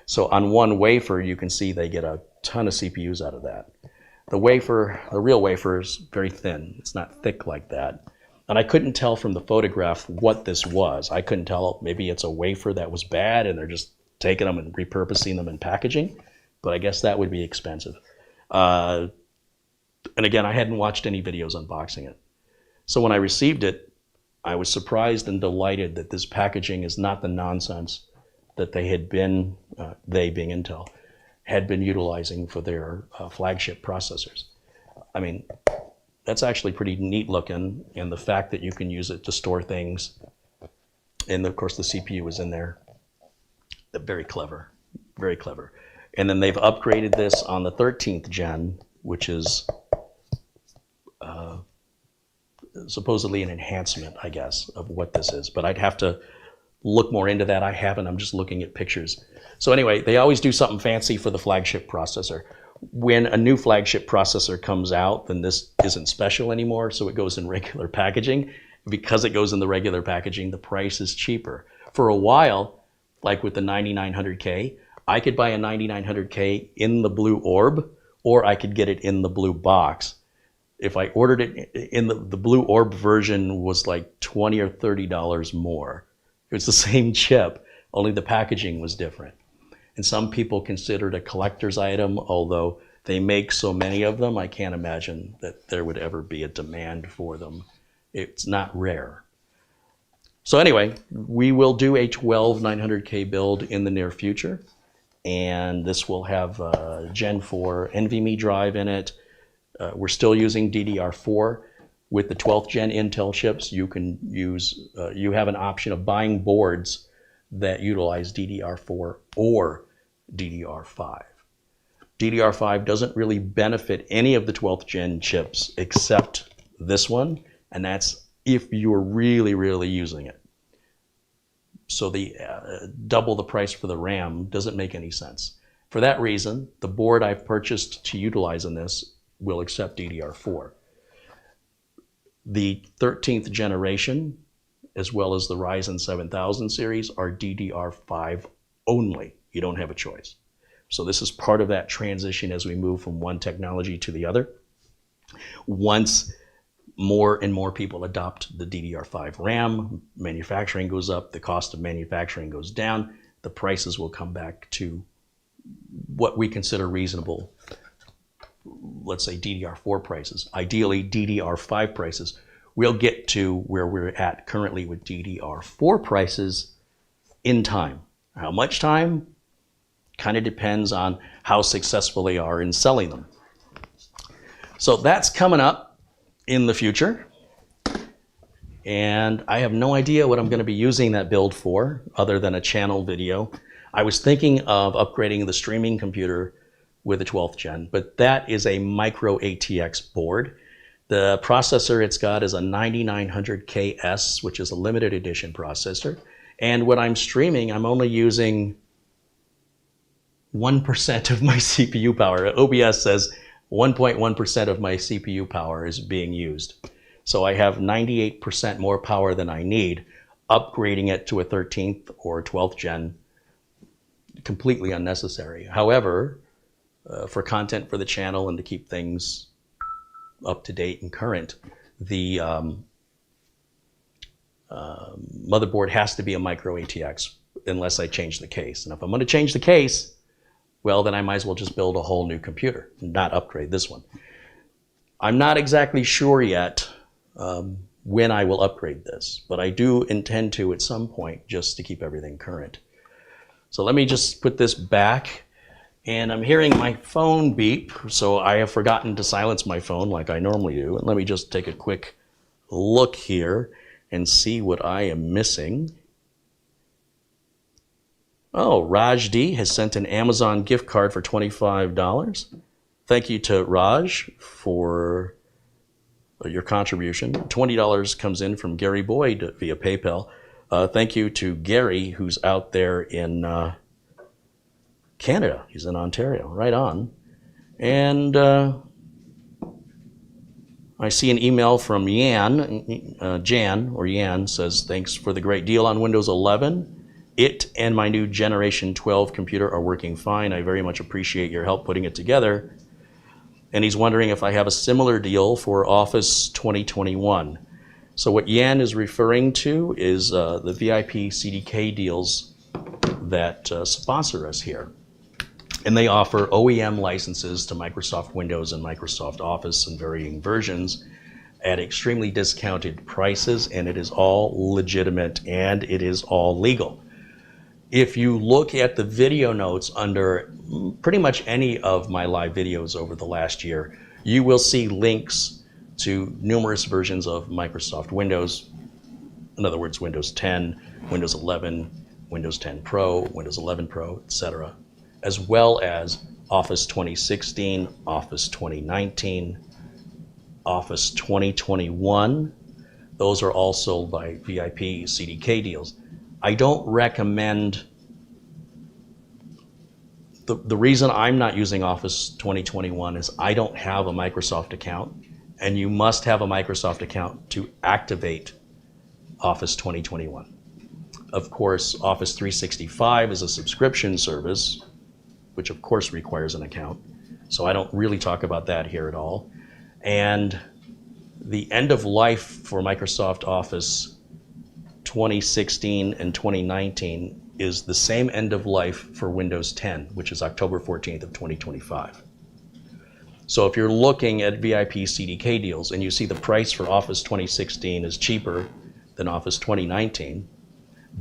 So on one wafer, you can see they get a ton of CPUs out of that. The real wafer is very thin. It's not thick like that. And I couldn't tell from the photograph what this was. I couldn't tell, maybe it's a wafer that was bad and they're just taking them and repurposing them in packaging, but I guess that would be expensive. And again, I hadn't watched any videos unboxing it. So when I received it, I was surprised and delighted that this packaging is not the nonsense that they had been, they being Intel, had been utilizing for their flagship processors. I mean, that's actually pretty neat looking, and the fact that you can use it to store things, and of course the CPU is in there, very clever, very clever. And then they've upgraded this on the 13th gen, which is supposedly an enhancement, I guess, of what this is. But I'd have to look more into that. I haven't, I'm just looking at pictures. So anyway, they always do something fancy for the flagship processor. When a new flagship processor comes out, then this isn't special anymore, so it goes in regular packaging. Because it goes in the regular packaging, the price is cheaper. For a while, like with the 9900K, I could buy a 9900K in the blue orb, or I could get it in the blue box. If I ordered it in the blue orb version was like $20 or $30 more. It was the same chip, only the packaging was different. And some people consider it a collector's item, although they make so many of them, I can't imagine that there would ever be a demand for them. It's not rare. So anyway, we will do a 12900K build in the near future, and this will have a Gen 4 NVMe drive in it. We're still using DDR4. With the 12th gen Intel chips, you can use, you have an option of buying boards that utilize DDR4 or DDR5. DDR5 doesn't really benefit any of the 12th gen chips except this one, and that's if you're really, really using it. So the double the price for the RAM doesn't make any sense. For that reason, the board I've purchased to utilize in this will accept DDR4. The 13th generation, as well as the Ryzen 7000 series, are DDR5 only. You don't have a choice. So this is part of that transition as we move from one technology to the other. Once more and more people adopt the DDR5 RAM, manufacturing goes up, the cost of manufacturing goes down, the prices will come back to what we consider reasonable, let's say DDR4 prices, ideally DDR5 prices. We'll get to where we're at currently with DDR4 prices in time. How much time? Kind of depends on how successful they are in selling them. So that's coming up in the future. And I have no idea what I'm going to be using that build for other than a channel video. I was thinking of upgrading the streaming computer with a 12th gen, but that is a micro ATX board. The processor it's got is a 9900KS, which is a limited edition processor. And when I'm streaming, I'm only using 1% of my CPU power. OBS says 1.1% of my CPU power is being used. So I have 98% more power than I need. Upgrading it to a 13th or 12th gen, completely unnecessary. However, for content for the channel and to keep things up to date and current, the motherboard has to be a micro ATX unless I change the case. And if I'm going to change the case, well, then I might as well just build a whole new computer and not upgrade this one. I'm not exactly sure yet when I will upgrade this, but I do intend to at some point just to keep everything current. So let me just put this back, and I'm hearing my phone beep, so I have forgotten to silence my phone like I normally do. And let me just take a quick look here and see what I am missing. Oh, Raj D has sent an Amazon gift card for $25. Thank you to Raj for your contribution. $20 comes in from Gary Boyd via PayPal. Thank you to Gary, who's out there in Canada. He's in Ontario, right on. And I see an email from Jan says, thanks for the great deal on Windows 11. It and my new Generation 12 computer are working fine. I very much appreciate your help putting it together. And he's wondering if I have a similar deal for Office 2021. So what Yan is referring to is the VIP CDK deals that sponsor us here. And they offer OEM licenses to Microsoft Windows and Microsoft Office in varying versions at extremely discounted prices, and it is all legitimate and it is all legal. If you look at the video notes under pretty much any of my live videos over the last year, you will see links to numerous versions of Microsoft Windows. In other words, Windows 10, Windows 11, Windows 10 Pro, Windows 11 Pro, etc., as well as Office 2016, Office 2019, Office 2021. Those are all sold by VIP CDK deals. I don't recommend, the reason I'm not using Office 2021 is I don't have a Microsoft account, and you must have a Microsoft account to activate Office 2021. Of course, Office 365 is a subscription service, which of course requires an account. So I don't really talk about that here at all. And the end of life for Microsoft Office 2016 and 2019 is the same end of life for Windows 10, which is October 14th of 2025. So if you're looking at VIP CDK deals and you see the price for Office 2016 is cheaper than Office 2019,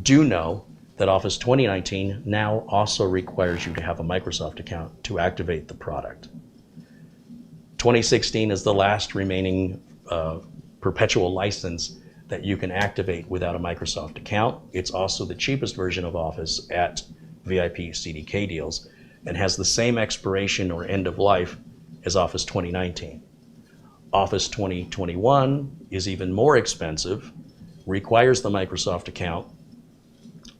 do know that Office 2019 now also requires you to have a Microsoft account to activate the product. 2016 is the last remaining perpetual license that you can activate without a Microsoft account. It's also the cheapest version of Office at VIP CDK deals and has the same expiration or end of life as Office 2019. Office 2021 is even more expensive, requires the Microsoft account.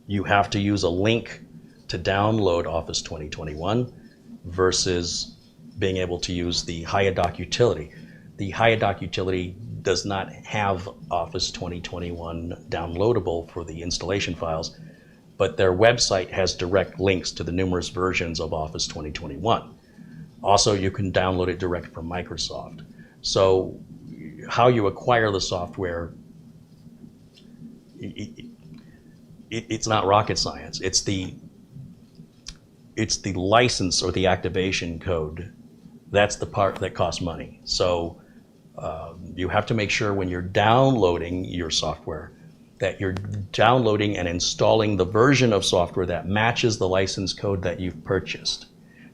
You have to use a link to download Office 2021 versus being able to use the HiaDoc utility. The HiaDoc utility does not have Office 2021 downloadable for the installation files, but their website has direct links to the numerous versions of Office 2021. Also, you can download it direct from Microsoft. So how you acquire the software, it's not rocket science. It's the license or the activation code. That's the part that costs money. So you have to make sure when you're downloading your software that you're downloading and installing the version of software that matches the license code that you've purchased.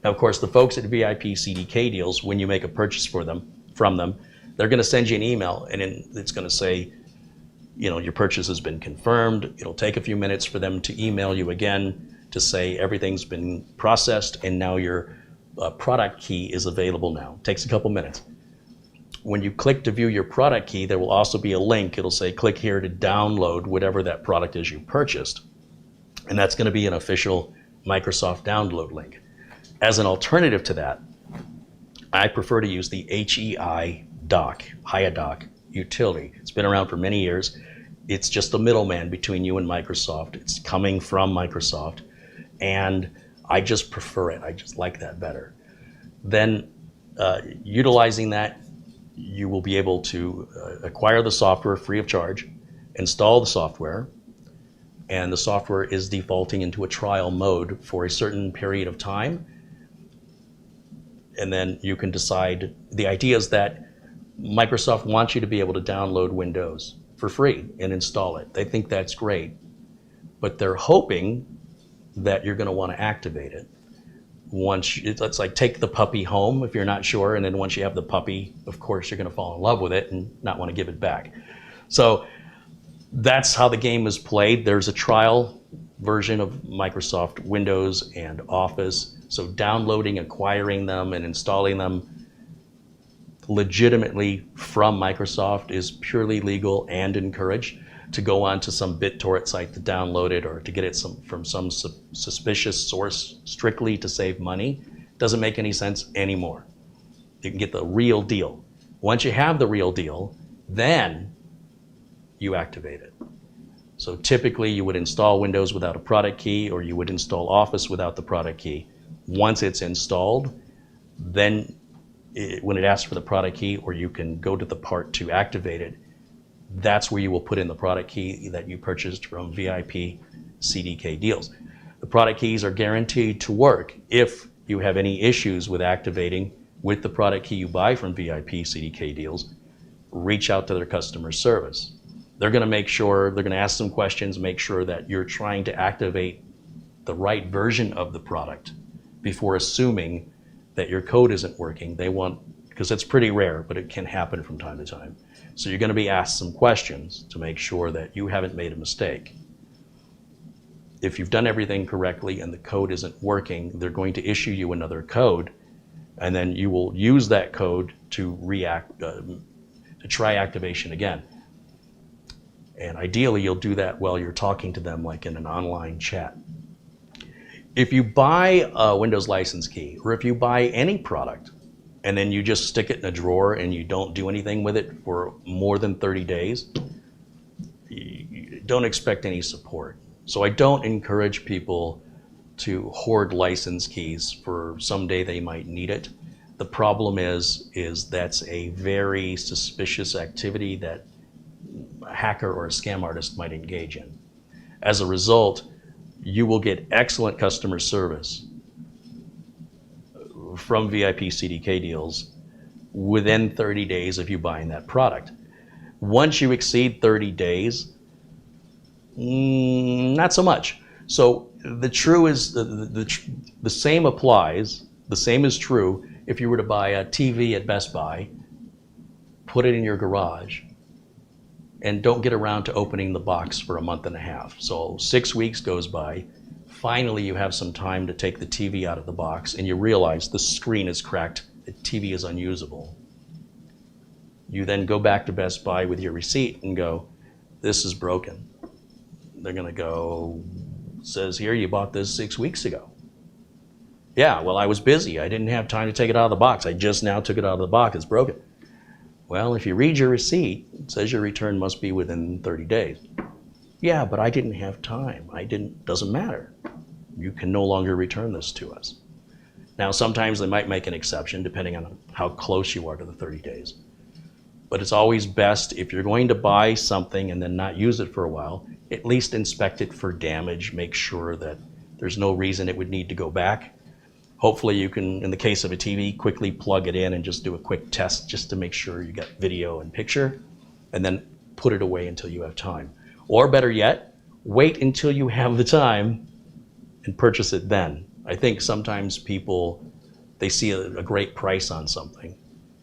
Now, of course, the folks at VIP CDK deals, when you make a purchase from them, they're going to send you an email, and it's going to say, you know, your purchase has been confirmed. It'll take a few minutes for them to email you again to say everything's been processed and now your product key is available now. It takes a couple minutes. When you click to view your product key, there will also be a link. It'll say click here to download whatever that product is you purchased. And that's going to be an official Microsoft download link. As an alternative to that, I prefer to use the HiaDoc utility. It's been around for many years. It's just a middleman between you and Microsoft. It's coming from Microsoft, and I just prefer it. I just like that better. Then utilizing that, you will be able to acquire the software free of charge, install the software, and the software is defaulting into a trial mode for a certain period of time. And then you can decide. The idea is that Microsoft wants you to be able to download Windows for free and install it. They think that's great, but they're hoping that you're going to want to activate it. It's like take the puppy home if you're not sure, and then once you have the puppy, of course, you're going to fall in love with it and not want to give it back. So that's how the game is played. There's a trial version of Microsoft Windows and Office. So downloading, acquiring them, and installing them legitimately from Microsoft is purely legal and encouraged. To go on to some BitTorrent site to download it or to get it from some suspicious source strictly to save money doesn't make any sense anymore. You can get the real deal. Once you have the real deal, then you activate it. So typically you would install Windows without a product key, or you would install Office without the product key. Once it's installed, then when it asks for the product key, or you can go to the part to activate it, that's where you will put in the product key that you purchased from VIP CDK deals. The product keys are guaranteed to work. If you have any issues with activating with the product key you buy from VIP CDK deals, reach out to their customer service. They're going to ask some questions, make sure that you're trying to activate the right version of the product before assuming that your code isn't working. Because it's pretty rare, but it can happen from time to time. So you're going to be asked some questions to make sure that you haven't made a mistake. If you've done everything correctly and the code isn't working, they're going to issue you another code, and then you will use that code to try activation again. And ideally, you'll do that while you're talking to them, like in an online chat. If you buy a Windows license key, or if you buy any product, and then you just stick it in a drawer and you don't do anything with it for more than 30 days, you don't expect any support. So I don't encourage people to hoard license keys for someday they might need it. The problem is that's a very suspicious activity that a hacker or a scam artist might engage in. As a result, you will get excellent customer service from VIP CDK deals within 30 days of you buying that product. Once you exceed 30 days, not so much. So the same applies, the same is true if you were to buy a TV at Best Buy, put it in your garage, and don't get around to opening the box for a month and a half. So 6 weeks goes by. Finally, you have some time to take the TV out of the box and you realize the screen is cracked, the TV is unusable. You then go back to Best Buy with your receipt and go, this is broken. They're gonna go, says here you bought this 6 weeks ago. Yeah, well, I was busy. I didn't have time to take it out of the box. I just now took it out of the box, it's broken. Well, if you read your receipt, it says your return must be within 30 days. Yeah, but I didn't have time. Doesn't matter. You can no longer return this to us. Now, sometimes they might make an exception depending on how close you are to the 30 days. But it's always best if you're going to buy something and then not use it for a while, at least inspect it for damage, make sure that there's no reason it would need to go back. Hopefully you can, in the case of a TV, quickly plug it in and just do a quick test just to make sure you got video and picture, and then put it away until you have time. Or better yet, wait until you have the time and purchase it then. I think sometimes people, they see a great price on something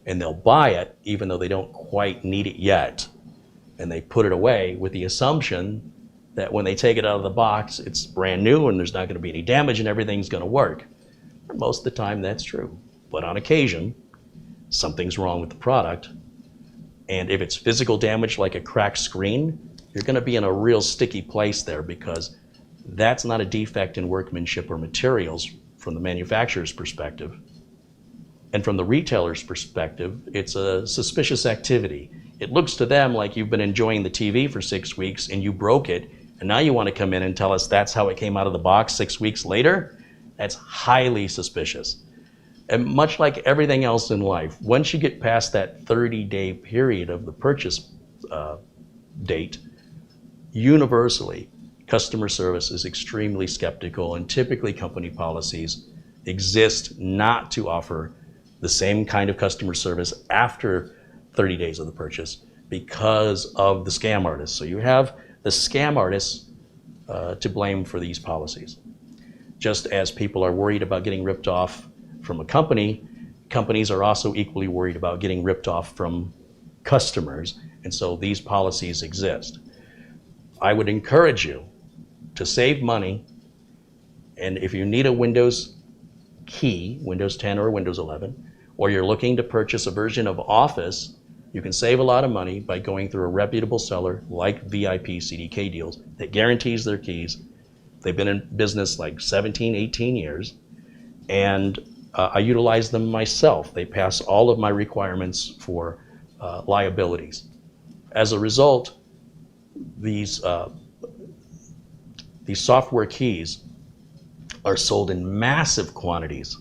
and they'll buy it even though they don't quite need it yet. And they put it away with the assumption that when they take it out of the box, it's brand new and there's not going to be any damage and everything's going to work. Most of the time that's true, but on occasion, something's wrong with the product. And if it's physical damage like a cracked screen, you're gonna be in a real sticky place there because that's not a defect in workmanship or materials from the manufacturer's perspective. And from the retailer's perspective, it's a suspicious activity. It looks to them like you've been enjoying the TV for 6 weeks and you broke it, and now you want to come in and tell us that's how it came out of the box 6 weeks later? That's highly suspicious. And much like everything else in life, once you get past that 30-day period of the purchase date, universally, customer service is extremely skeptical, and typically company policies exist not to offer the same kind of customer service after 30 days of the purchase because of the scam artists. So you have the scam artists to blame for these policies. Just as people are worried about getting ripped off from a company, companies are also equally worried about getting ripped off from customers, and so these policies exist. I would encourage you to save money, and if you need a Windows key, Windows 10 or Windows 11, or you're looking to purchase a version of Office, you can save a lot of money by going through a reputable seller like VIP CDK Deals that guarantees their keys. They've been in business like 17, 18 years, and I utilize them myself. They pass all of my requirements for liabilities. As a result, these software keys are sold in massive quantities.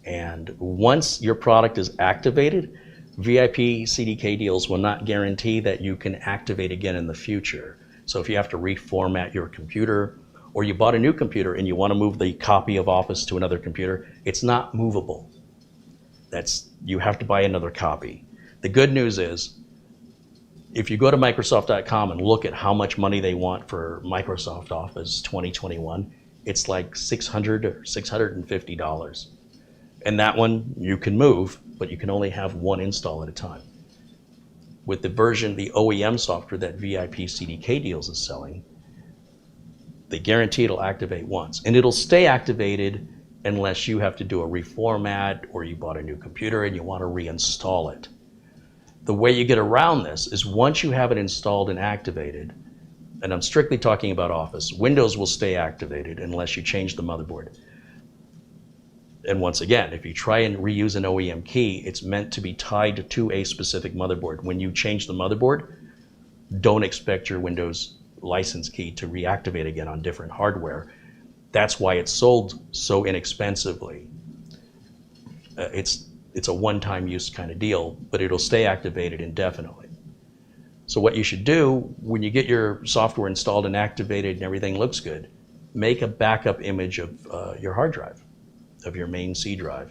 And once your product is activated, VIP CDK Deals will not guarantee that you can activate again in the future. So if you have to reformat your computer, or you bought a new computer and you want to move the copy of Office to another computer, it's not movable. You have to buy another copy. The good news is, if you go to Microsoft.com and look at how much money they want for Microsoft Office 2021, it's like $600 or $650. And that one you can move, but you can only have one install at a time. With the version, the OEM software that VIP CDK Deals is selling, they guarantee it'll activate once, and it'll stay activated unless you have to do a reformat or you bought a new computer and you want to reinstall it. The way you get around this is once you have it installed and activated, and I'm strictly talking about Office, Windows will stay activated unless you change the motherboard. And once again, if you try and reuse an OEM key, it's meant to be tied to a specific motherboard. When you change the motherboard, don't expect your Windows license key to reactivate again on different hardware. That's why it's sold so inexpensively. It's a one-time use kind of deal, but it'll stay activated indefinitely. So what you should do when you get your software installed and activated and everything looks good, make a backup image of your hard drive, of your main C drive.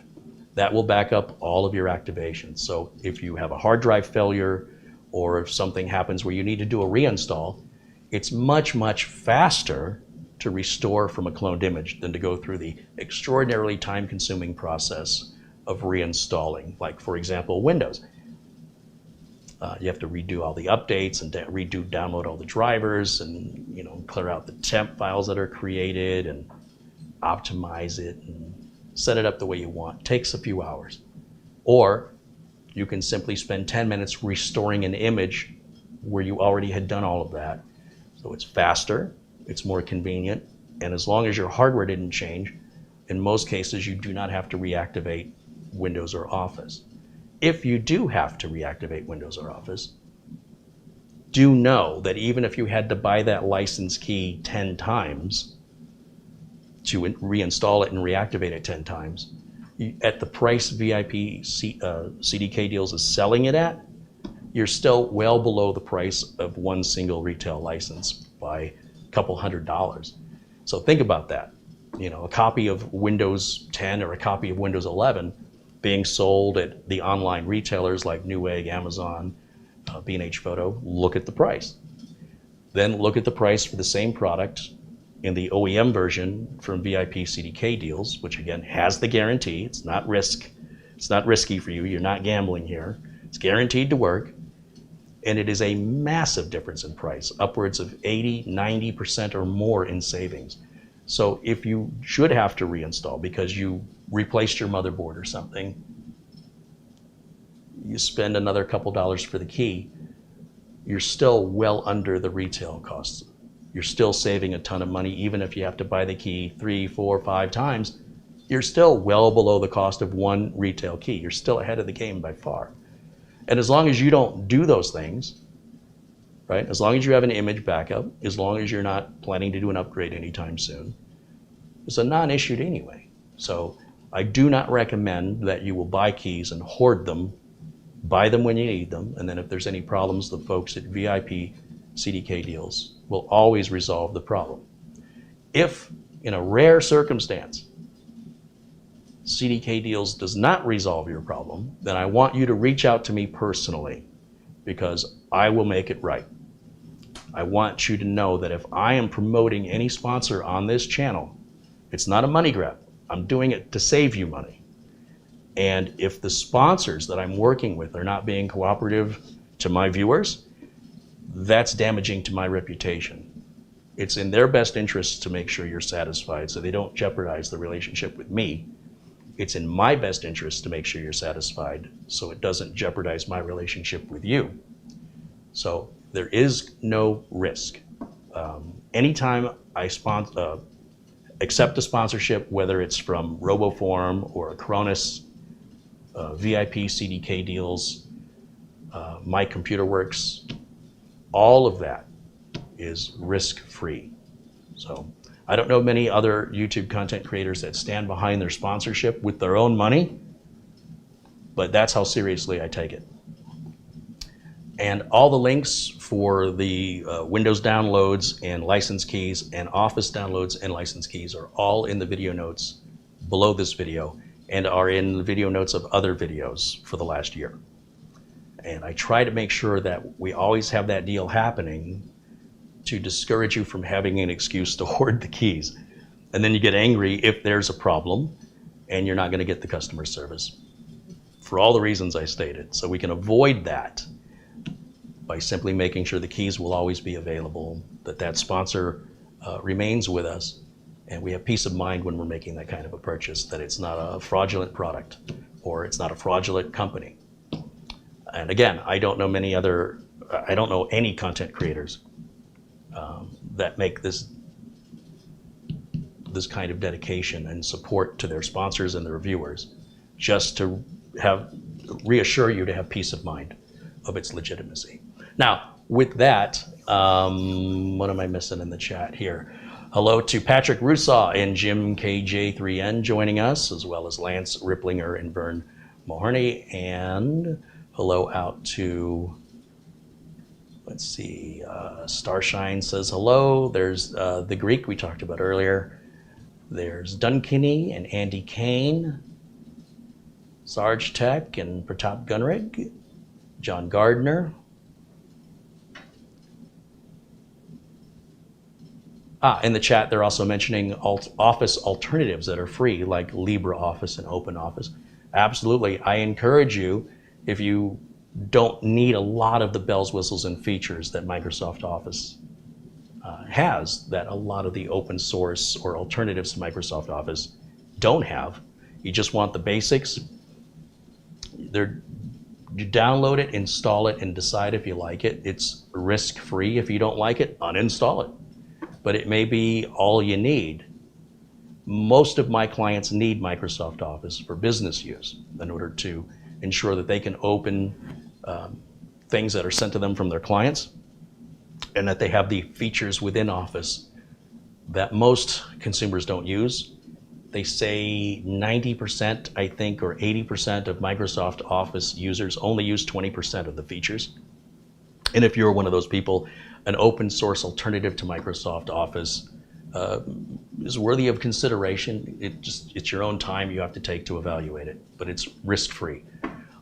That will back up all of your activations. So if you have a hard drive failure, or if something happens where you need to do a reinstall, it's much, much faster to restore from a cloned image than to go through the extraordinarily time-consuming process of reinstalling. Like, for example, Windows. You have to redo all the updates and download all the drivers and clear out the temp files that are created and optimize it and set it up the way you want. It takes a few hours. Or you can simply spend 10 minutes restoring an image where you already had done all of that. So it's faster, it's more convenient, and as long as your hardware didn't change, in most cases you do not have to reactivate Windows or Office. If you do have to reactivate Windows or Office, do know that even if you had to buy that license key 10 times to reinstall it and reactivate it 10 times, at the price VIP CDK Deals is selling it at, you're still well below the price of one single retail license by a couple $100. So think about that. A copy of Windows 10 or a copy of Windows 11 being sold at the online retailers like Newegg, Amazon, B&H Photo, look at the price. Then look at the price for the same product in the OEM version from VIP CDK Deals, which again has the guarantee. It's not risky for you. You're not gambling here. It's guaranteed to work. And it is a massive difference in price, upwards of 80, 90% or more in savings. So if you should have to reinstall because you replaced your motherboard or something, you spend another couple dollars for the key, you're still well under the retail costs. You're still saving a ton of money. Even if you have to buy the key 3, 4, 5 times, you're still well below the cost of one retail key. You're still ahead of the game by far. And as long as you don't do those things, right? As long as you have an image backup, as long as you're not planning to do an upgrade anytime soon, it's a non-issue anyway. So I do not recommend that you will buy keys and hoard them, buy them when you need them, and then if there's any problems, the folks at VIP CDK Deals will always resolve the problem. If, in a rare circumstance, CDK Deals does not resolve your problem, then I want you to reach out to me personally because I will make it right. I want you to know that if I am promoting any sponsor on this channel, it's not a money grab. I'm doing it to save you money. And if the sponsors that I'm working with are not being cooperative to my viewers, that's damaging to my reputation. It's in their best interest to make sure you're satisfied so they don't jeopardize the relationship with me. It's in my best interest to make sure you're satisfied so it doesn't jeopardize my relationship with you. So there is no risk. Anytime I accept a sponsorship, whether it's from RoboForm or Acronis, VIP CDK Deals, My Computer Works, all of that is risk-free. So I don't know many other YouTube content creators that stand behind their sponsorship with their own money, but that's how seriously I take it. And all the links for the Windows downloads and license keys and Office downloads and license keys are all in the video notes below this video and are in the video notes of other videos for the last year. And I try to make sure that we always have that deal happening to discourage you from having an excuse to hoard the keys. And then you get angry if there's a problem and you're not going to get the customer service for all the reasons I stated. So we can avoid that by simply making sure the keys will always be available, that sponsor remains with us, and we have peace of mind when we're making that kind of a purchase, that it's not a fraudulent product or it's not a fraudulent company. And again, I don't know any content creators that make this kind of dedication and support to their sponsors and their viewers, just to reassure you to have peace of mind of its legitimacy. Now, with that, what am I missing in the chat here? Hello to Patrick Rusaw and Jim KJ3N joining us, as well as Lance Ripplinger and Vern Mahoney, and hello out to, let's see, Starshine says hello. There's the Greek we talked about earlier. There's Dunkinney and Andy Kane, Sarge Tech and Pratap Gunrig, John Gardner. In the chat, they're also mentioning Office alternatives that are free, like LibreOffice and OpenOffice. Absolutely, I encourage you, if you don't need a lot of the bells, whistles, and features that Microsoft Office has, that a lot of the open source or alternatives to Microsoft Office don't have. You just want the basics. You download it, install it, and decide if you like it. It's risk-free. If you don't like it, uninstall it. But it may be all you need. Most of my clients need Microsoft Office for business use in order to ensure that they can open things that are sent to them from their clients, and that they have the features within Office that most consumers don't use. They say 90%, I think, or 80% of Microsoft Office users only use 20% of the features. And if you're one of those people, an open source alternative to Microsoft Office is worthy of consideration. It's your own time you have to take to evaluate it, but it's risk-free.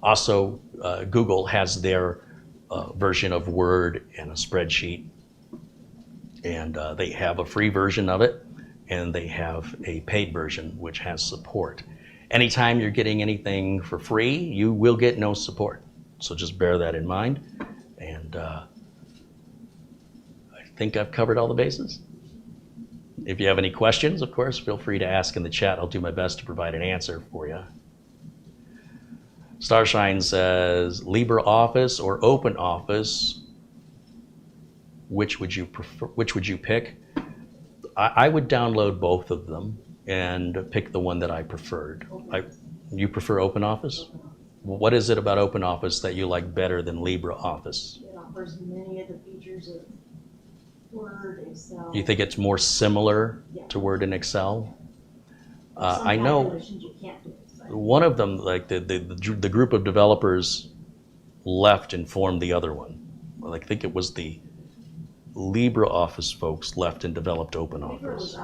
Also, Google has their version of Word and a spreadsheet, and they have a free version of it, and they have a paid version which has support. Anytime you're getting anything for free, you will get no support. So just bear that in mind. And I think I've covered all the bases. If you have any questions, of course, feel free to ask in the chat. I'll do my best to provide an answer for you. Starshine says, LibreOffice or OpenOffice, which would you prefer? Which would you pick? I would download both of them and pick the one that I preferred. You prefer OpenOffice? What is it about OpenOffice that you like better than LibreOffice? It offers many of the features of Word, Excel. You think it's more similar to Word and Excel? I know you can't do it, one of them, like the group of developers left and formed the other one. Well, I think it was the LibreOffice folks left and developed OpenOffice.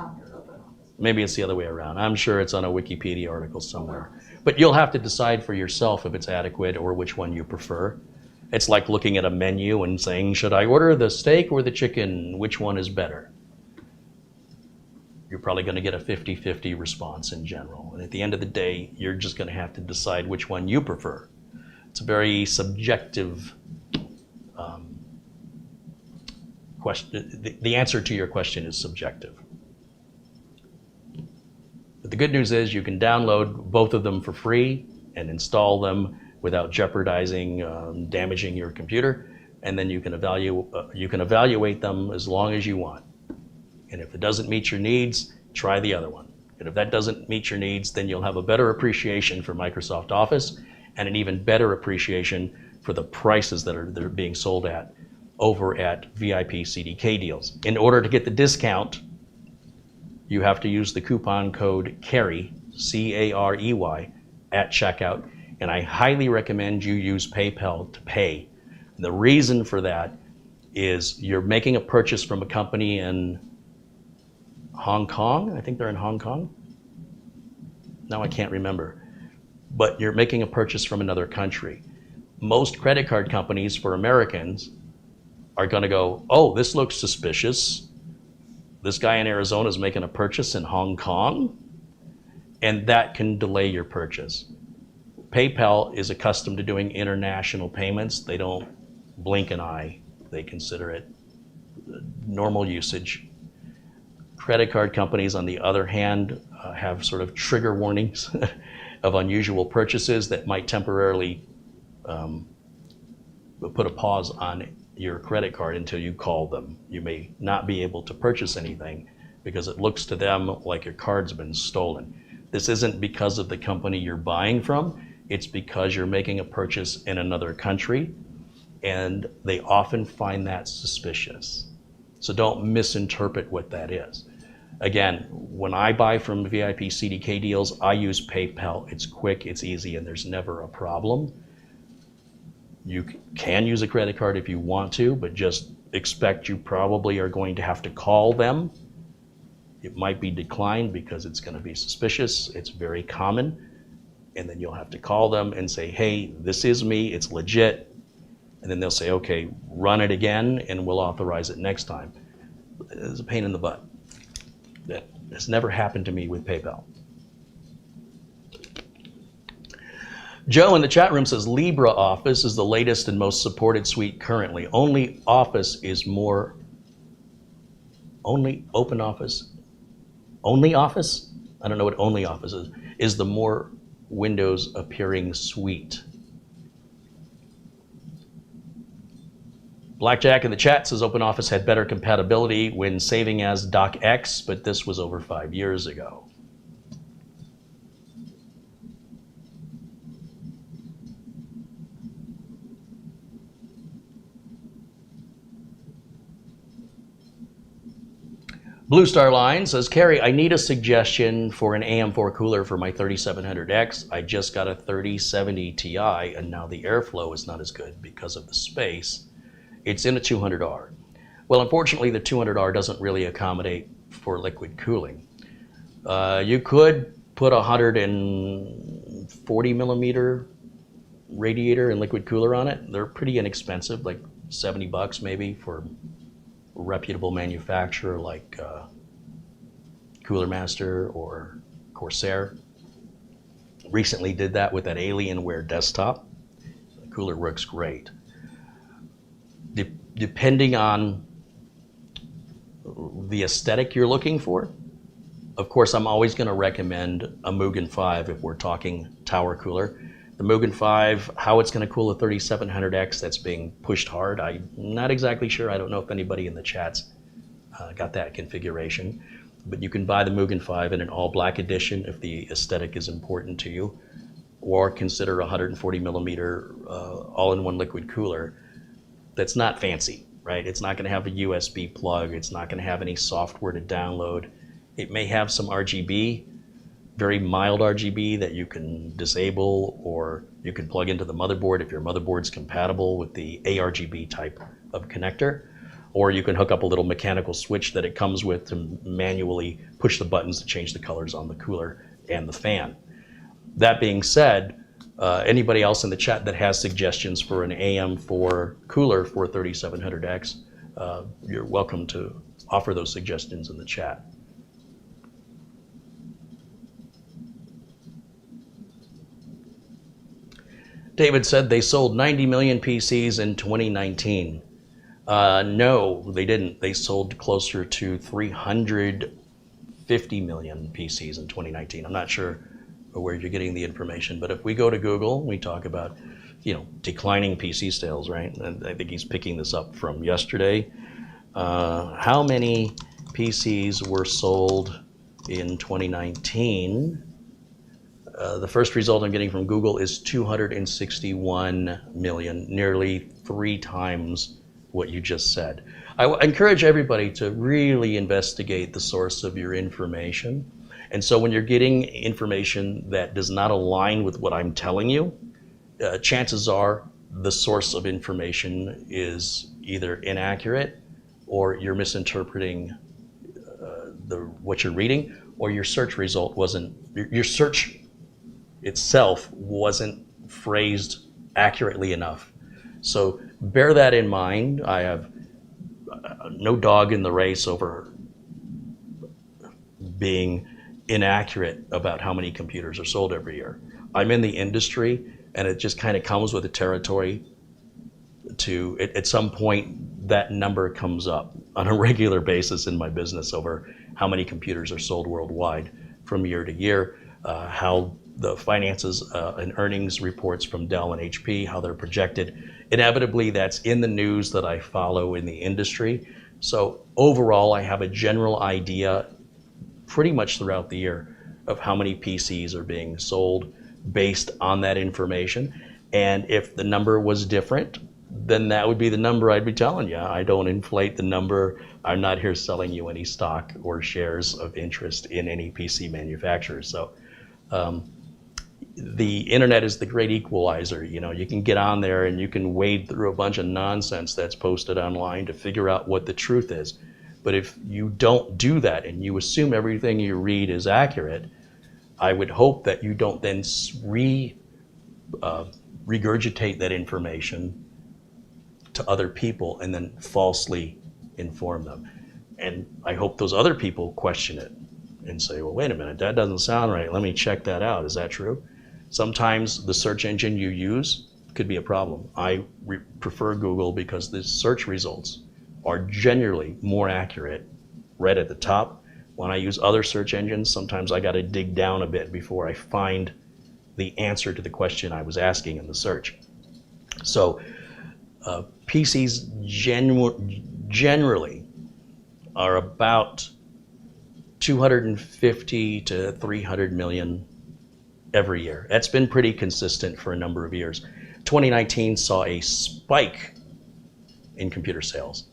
Maybe it's the other way around. I'm sure it's on a Wikipedia article somewhere. But you'll have to decide for yourself if it's adequate or which one you prefer. It's like looking at a menu and saying, should I order the steak or the chicken? Which one is better? You're probably going to get a 50-50 response in general. And at the end of the day, you're just going to have to decide which one you prefer. It's a very subjective question. The answer to your question is subjective. But the good news is you can download both of them for free and install them without jeopardizing, damaging your computer, and then you can evaluate them as long as you want. And if it doesn't meet your needs, try the other one. And if that doesn't meet your needs, then you'll have a better appreciation for Microsoft Office and an even better appreciation for the prices that are being sold at over at VIP CDK deals. In order to get the discount, you have to use the coupon code CAREY, C-A-R-E-Y, at checkout. And I highly recommend you use PayPal to pay. And the reason for that is you're making a purchase from a company in Hong Kong. I think they're in Hong Kong. Now I can't remember. But you're making a purchase from another country. Most credit card companies for Americans are going to go, oh, this looks suspicious. This guy in Arizona is making a purchase in Hong Kong, and that can delay your purchase. PayPal is accustomed to doing international payments. They don't blink an eye. They consider it normal usage. Credit card companies, on the other hand, have sort of trigger warnings of unusual purchases that might temporarily put a pause on your credit card until you call them. You may not be able to purchase anything because it looks to them like your card's been stolen. This isn't because of the company you're buying from. It's because you're making a purchase in another country, and they often find that suspicious. So don't misinterpret what that is. Again, when I buy from VIP CDK deals, I use PayPal. It's quick, it's easy, and there's never a problem. You can use a credit card if you want to, but just expect you probably are going to have to call them. It might be declined because it's going to be suspicious. It's very common. And then you'll have to call them and say, hey, this is me, it's legit. And then they'll say, okay, run it again and we'll authorize it next time. It's a pain in the butt. That has never happened to me with PayPal. Joe in the chat room says LibreOffice is the latest and most supported suite currently. Only Office is more, only OpenOffice, only Office? I don't know what only Office is the more Windows appearing suite. Blackjack in the chat says OpenOffice had better compatibility when saving as docx, but this was over 5 years ago. Blue Star Line says, Carrie, I need a suggestion for an AM4 cooler for my 3700X. I just got a 3070 Ti, and now the airflow is not as good because of the space. It's in a 200R. Well, unfortunately, the 200R doesn't really accommodate for liquid cooling. You could put a 140 millimeter radiator and liquid cooler on it. They're pretty inexpensive, like $70 maybe for a reputable manufacturer like Cooler Master or Corsair. Recently did that with that Alienware desktop. The cooler works great. Depending on the aesthetic you're looking for, of course, I'm always going to recommend a Mugen 5 if we're talking tower cooler. The Mugen 5, how it's going to cool a 3700X that's being pushed hard, I'm not exactly sure. I don't know if anybody in the chats got that configuration. But you can buy the Mugen 5 in an all-black edition if the aesthetic is important to you, or consider a 140 millimeter all-in-one liquid cooler that's not fancy, right? It's not going to have a USB plug. It's not going to have any software to download. It may have some RGB, very mild RGB that you can disable, or you can plug into the motherboard if your motherboard's compatible with the ARGB type of connector, or you can hook up a little mechanical switch that it comes with to manually push the buttons to change the colors on the cooler and the fan. That being said, anybody else in the chat that has suggestions for an AM4 cooler for 3700X, you're welcome to offer those suggestions in the chat. David said they sold 90 million PCs in 2019. No, they didn't. They sold closer to 350 million PCs in 2019. I'm not sure where you're getting the information, but if we go to Google, we talk about, declining PC sales, right? And I think he's picking this up from yesterday. How many PCs were sold in 2019? The first result I'm getting from Google is 261 million, nearly 3 times what you just said. I encourage everybody to really investigate the source of your information. And so when you're getting information that does not align with what I'm telling you, chances are the source of information is either inaccurate, or you're misinterpreting what you're reading, or your search result wasn't, your search itself wasn't phrased accurately enough. So bear that in mind. I have no dog in the race over being inaccurate about how many computers are sold every year. I'm in the industry, and it just kind of comes with the territory to, at some point, that number comes up on a regular basis in my business over how many computers are sold worldwide from year to year, how the finances and earnings reports from Dell and HP, how they're projected. Inevitably, that's in the news that I follow in the industry. So overall, I have a general idea pretty much throughout the year of how many PCs are being sold based on that information. And if the number was different, then that would be the number I'd be telling you. I don't inflate the number. I'm not here selling you any stock or shares of interest in any PC manufacturer. So the internet is the great equalizer. You can get on there and you can wade through a bunch of nonsense that's posted online to figure out what the truth is. But if you don't do that and you assume everything you read is accurate, I would hope that you don't then regurgitate that information to other people and then falsely inform them. And I hope those other people question it and say, well, wait a minute, that doesn't sound right. Let me check that out. Is that true? Sometimes the search engine you use could be a problem. I prefer Google because the search results are generally more accurate right at the top. When I use other search engines, sometimes I got to dig down a bit before I find the answer to the question I was asking in the search. So PCs generally are about 250 to 300 million every year. That's been pretty consistent for a number of years. 2019 saw a spike in computer sales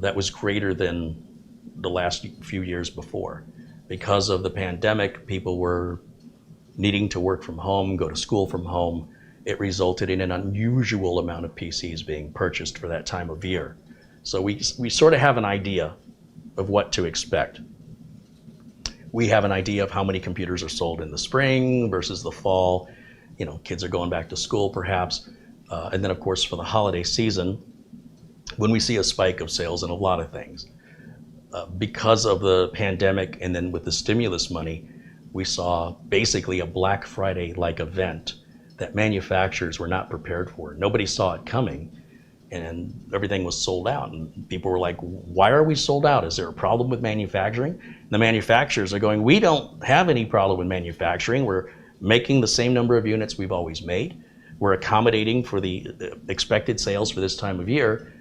that was greater than the last few years before. Because of the pandemic, people were needing to work from home, go to school from home. It resulted in an unusual amount of PCs being purchased for that time of year. So we sort of have an idea of what to expect. We have an idea of how many computers are sold in the spring versus the fall. You know, kids are going back to school perhaps. And then of course for the holiday season, when we see a spike of sales in a lot of things. Because of the pandemic and then with the stimulus money, we saw basically a Black Friday-like event that manufacturers were not prepared for. Nobody saw it coming, and everything was sold out. And people were like, why are we sold out? Is there a problem with manufacturing? And the manufacturers are going, we don't have any problem with manufacturing. We're making the same number of units we've always made. We're accommodating for the expected sales for this time of year.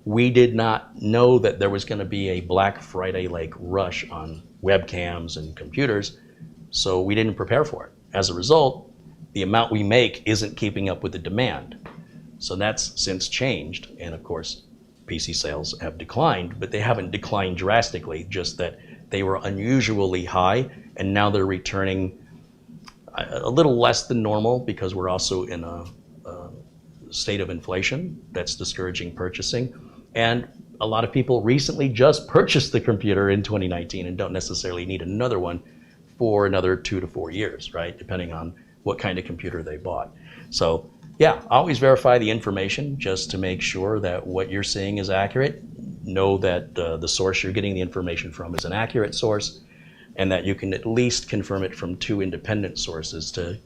We did not know that there was going to be a Black Friday-like rush on webcams and computers, so we didn't prepare for it. As a result, the amount we make isn't keeping up with the demand. So that's since changed, and of course, PC sales have declined, but they haven't declined drastically, just that they were unusually high, and now they're returning a little less than normal because we're also in a state of inflation that's discouraging purchasing. And a lot of people recently just purchased the computer in 2019 and don't necessarily need another one for another 2 to 4 years, right? Depending on what kind of computer they bought. So yeah, always verify the information just to make sure that what you're seeing is accurate. Know that the source you're getting the information from is an accurate source, and that you can at least confirm it from 2 independent sources to,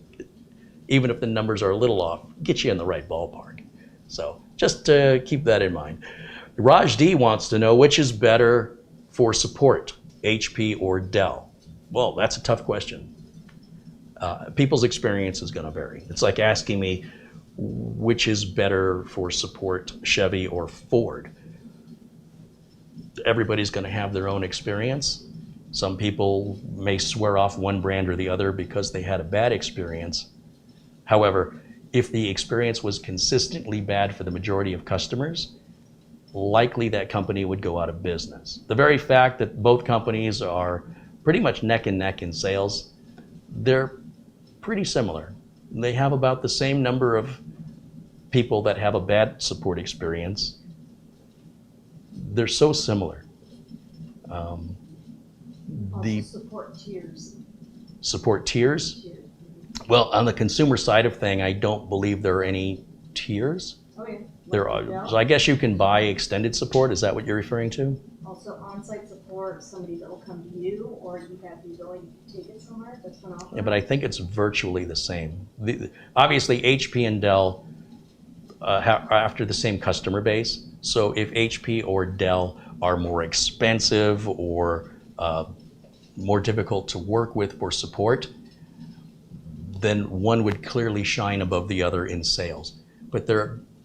even if the numbers are a little off, get you in the right ballpark. So just keep that in mind. Raj D wants to know which is better for support, HP or Dell? Well, that's a tough question. People's experience is going to vary. It's like asking me which is better for support, Chevy or Ford. Everybody's going to have their own experience. Some people may swear off one brand or the other because they had a bad experience. However, if the experience was consistently bad for the majority of customers, likely that company would go out of business. The very fact that both companies are pretty much neck and neck in sales, they're pretty similar. They have about the same number of people that have a bad support experience. They're so similar. The support tiers. Support tiers? Well, on the consumer side of thing, I don't believe there are any tiers. Okay. There are, so I guess you can buy extended support. Is that what you're referring to? Also on-site support, somebody that will come to you, or you have the ability to take it somewhere. That's one option. Yeah, but I think it's virtually the same. Obviously, HP and Dell are after the same customer base. So if HP or Dell are more expensive or more difficult to work with for support, then one would clearly shine above the other in sales. But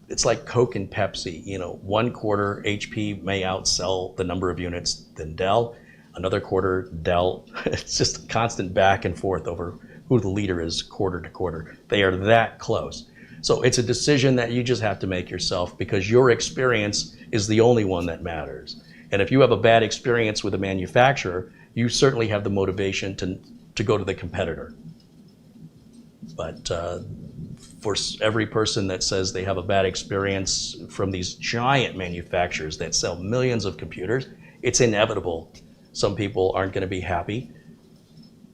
it's like Coke and Pepsi. You know, one quarter HP may outsell the number of units than Dell. Another quarter, Dell. It's just constant back and forth over who the leader is quarter to quarter. They are that close. So it's a decision that you just have to make yourself, because your experience is the only one that matters. And if you have a bad experience with a manufacturer, you certainly have the motivation to go to the competitor. But for every person that says they have a bad experience from these giant manufacturers that sell millions of computers, it's inevitable. Some people aren't going to be happy.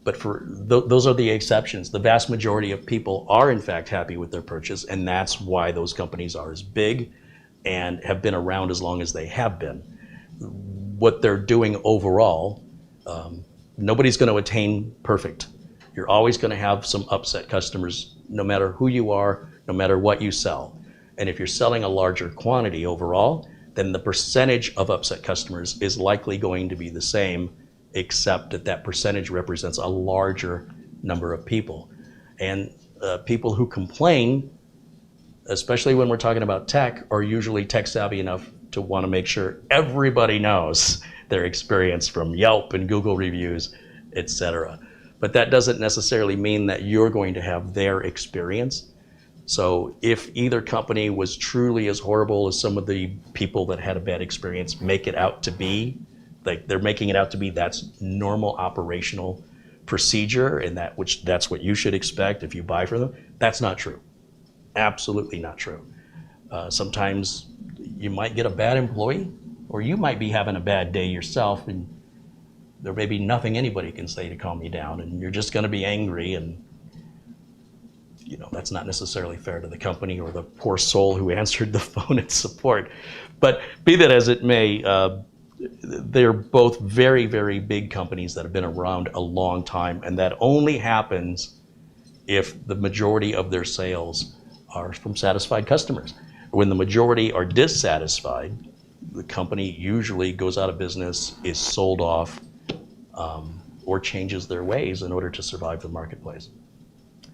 But for those are the exceptions. The vast majority of people are in fact happy with their purchase, and that's why those companies are as big and have been around as long as they have been. What they're doing overall, nobody's going to attain perfect. You're always going to have some upset customers, no matter who you are, no matter what you sell. And if you're selling a larger quantity overall, then the percentage of upset customers is likely going to be the same, except that that percentage represents a larger number of people. And people who complain, especially when we're talking about tech, are usually tech savvy enough to want to make sure everybody knows their experience from Yelp and Google reviews, etc. But that doesn't necessarily mean that you're going to have their experience. So if either company was truly as horrible as some of the people that had a bad experience make it out to be, like they're making it out to be, that's normal operational procedure, and that's what you should expect if you buy from them, that's not true. Absolutely not true. Sometimes you might get a bad employee, or you might be having a bad day yourself, and there may be nothing anybody can say to calm you down, and you're just going to be angry, and that's not necessarily fair to the company or the poor soul who answered the phone in support. But be that as it may, they're both very, very big companies that have been around a long time, and that only happens if the majority of their sales are from satisfied customers. When the majority are dissatisfied, the company usually goes out of business, is sold off, or changes their ways in order to survive the marketplace.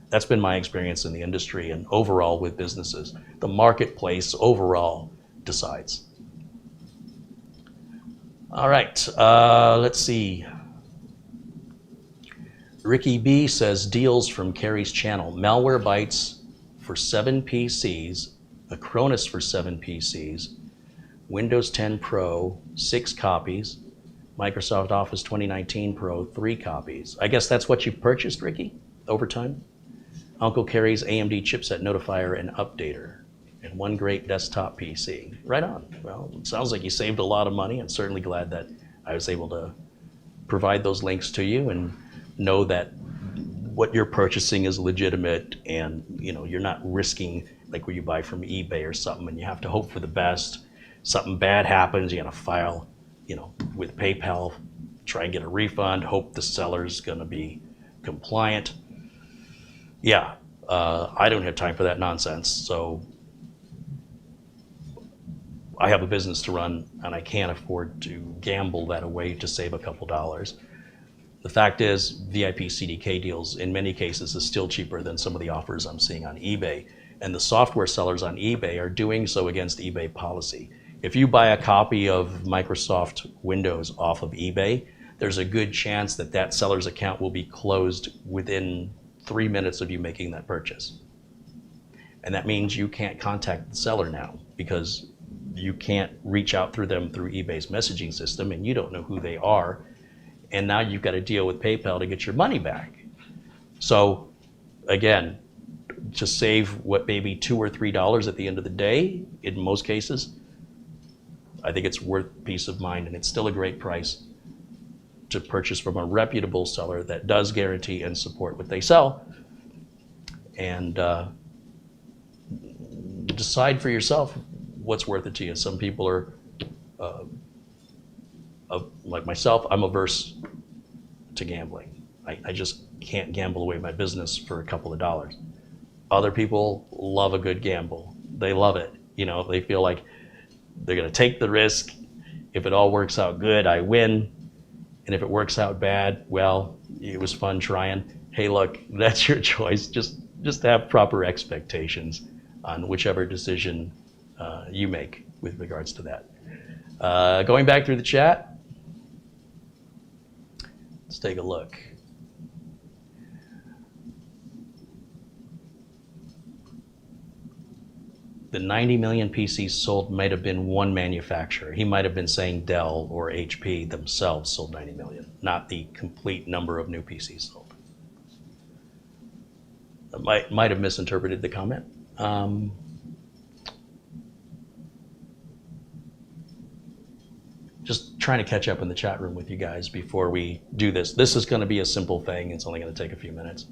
That's been my experience in the industry and overall with businesses. The marketplace overall decides. All right, let's see. Ricky B says, deals from Carrie's channel. Malwarebytes for 7 PCs, Acronis for 7 PCs, Windows 10 Pro, 6 copies, Microsoft Office 2019 Pro, 3 copies. I guess that's what you purchased, Ricky, over time? Uncle Carrie's AMD chipset notifier and updater, and 1 great desktop PC. Right on. Well, it sounds like you saved a lot of money. I'm certainly glad that I was able to provide those links to you and know that what you're purchasing is legitimate, and you're not risking like where you buy from eBay or something and you have to hope for the best. Something bad happens, you gotta file, with PayPal, try and get a refund, hope the seller's gonna be compliant. Yeah, I don't have time for that nonsense. So I have a business to run, and I can't afford to gamble that away to save a couple dollars. The fact is, VIP CDK deals in many cases is still cheaper than some of the offers I'm seeing on eBay. And the software sellers on eBay are doing so against eBay policy. If you buy a copy of Microsoft Windows off of eBay, there's a good chance that that seller's account will be closed within 3 minutes of you making that purchase. And that means you can't contact the seller now because you can't reach out through them through eBay's messaging system, and you don't know who they are. And now you've got to deal with PayPal to get your money back. So again, to save what, maybe $2 or $3 at the end of the day, in most cases, I think it's worth peace of mind, and it's still a great price to purchase from a reputable seller that does guarantee and support what they sell. And decide for yourself what's worth it to you. Some people are, like myself, I'm averse to gambling. I just can't gamble away my business for a couple of dollars. Other people love a good gamble. They love it. They feel like they're gonna take the risk. If it all works out good, I win. And if it works out bad, well, it was fun trying. Hey, look, that's your choice. Just have proper expectations on whichever decision you make with regards to that. Going back through the chat, let's take a look. The 90 million PCs sold might have been one manufacturer. He might have been saying Dell or HP themselves sold 90 million, not the complete number of new PCs sold. I might have misinterpreted the comment. Just trying to catch up in the chat room with you guys before we do this. This is going to be a simple thing. It's only going to take a few minutes.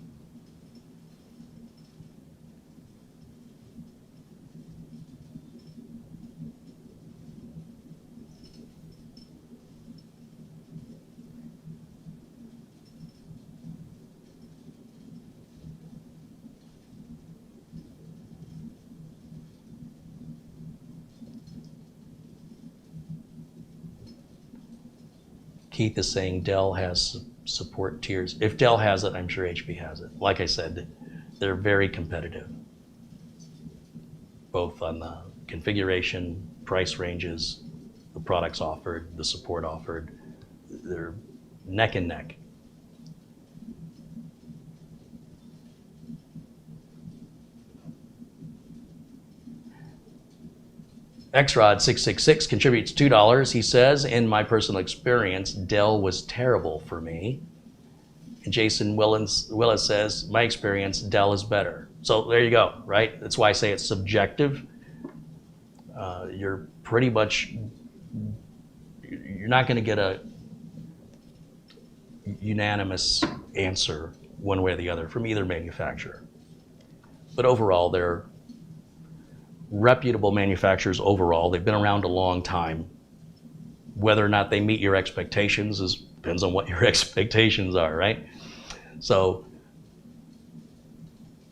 Keith is saying Dell has support tiers. If Dell has it, I'm sure HP has it. Like I said, they're very competitive, both on the configuration, price ranges, the products offered, the support offered. They're neck and neck. XRod666 contributes $2. He says, in my personal experience, Dell was terrible for me. And Jason Willis says, my experience, Dell is better. So there you go, right? That's why I say it's subjective. You're pretty much, you're not going to get a unanimous answer one way or the other from either manufacturer. But overall, they're reputable manufacturers overall. They've been around a long time. Whether or not they meet your expectations depends on what your expectations are, right? So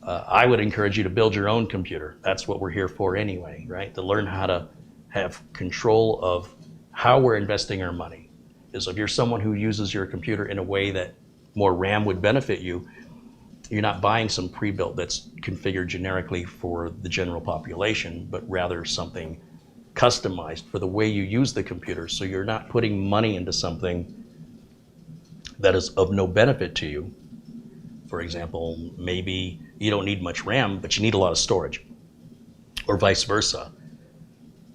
I would encourage you to build your own computer. That's what we're here for anyway, right? To learn how to have control of how we're investing our money. So if you're someone who uses your computer in a way that more RAM would benefit you, you're not buying some pre-built that's configured generically for the general population, but rather something customized for the way you use the computer. So you're not putting money into something that is of no benefit to you. For example, maybe you don't need much RAM, but you need a lot of storage, or vice versa.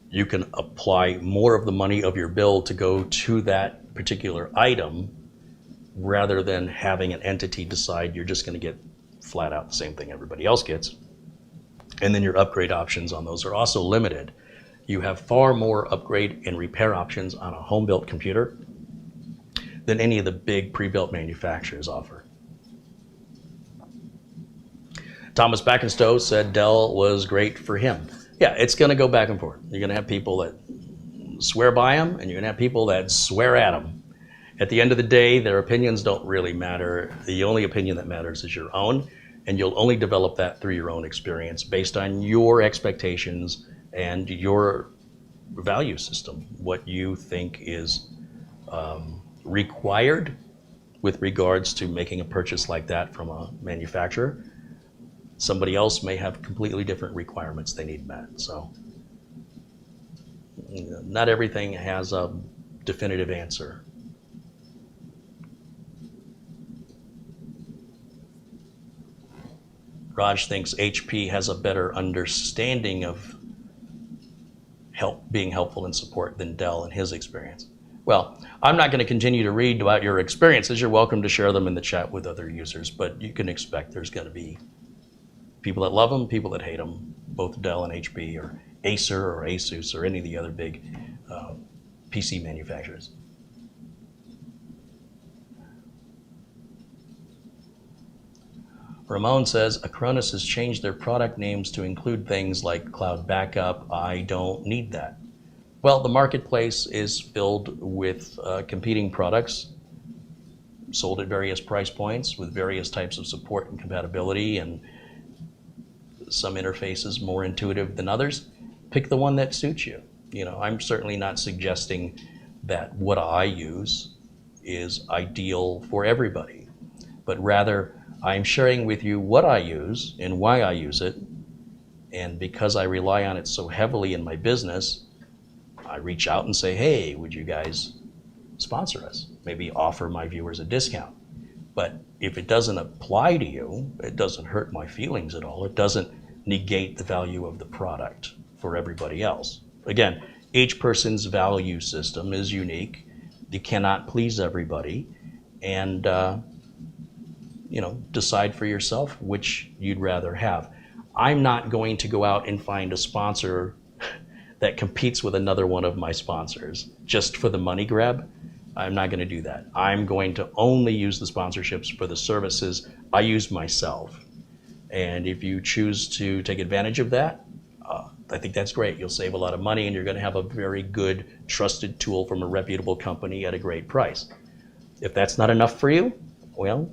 You can apply more of the money of your bill to go to that particular item rather than having an entity decide you're just going to get flat out the same thing everybody else gets. And then your upgrade options on those are also limited. You have far more upgrade and repair options on a home-built computer than any of the big pre-built manufacturers offer. Thomas Backenstow said Dell was great for him. Yeah, it's going to go back and forth. You're going to have people that swear by them, and you're going to have people that swear at them. At the end of the day, their opinions don't really matter. The only opinion that matters is your own, and you'll only develop that through your own experience based on your expectations and your value system, what you think is required with regards to making a purchase like that from a manufacturer. Somebody else may have completely different requirements they need met. So not everything has a definitive answer. Raj thinks HP has a better understanding of being helpful and support than Dell in his experience. Well, I'm not going to continue to read about your experiences. You're welcome to share them in the chat with other users, but you can expect there's going to be people that love them, people that hate them, both Dell and HP or Acer or Asus or any of the other big PC manufacturers. Ramon says, Acronis has changed their product names to include things like cloud backup. I don't need that. Well, the marketplace is filled with competing products sold at various price points with various types of support and compatibility, and some interfaces more intuitive than others. Pick the one that suits you. I'm certainly not suggesting that what I use is ideal for everybody, but rather I'm sharing with you what I use and why I use it. And because I rely on it so heavily in my business, I reach out and say, hey, would you guys sponsor us? Maybe offer my viewers a discount. But if it doesn't apply to you, it doesn't hurt my feelings at all. It doesn't negate the value of the product for everybody else. Again, each person's value system is unique. You cannot please everybody. And decide for yourself which you'd rather have. I'm not going to go out and find a sponsor that competes with another one of my sponsors just for the money grab. I'm not going to do that. I'm going to only use the sponsorships for the services I use myself. And if you choose to take advantage of that, I think that's great. You'll save a lot of money and you're going to have a very good, trusted tool from a reputable company at a great price. If that's not enough for you, well,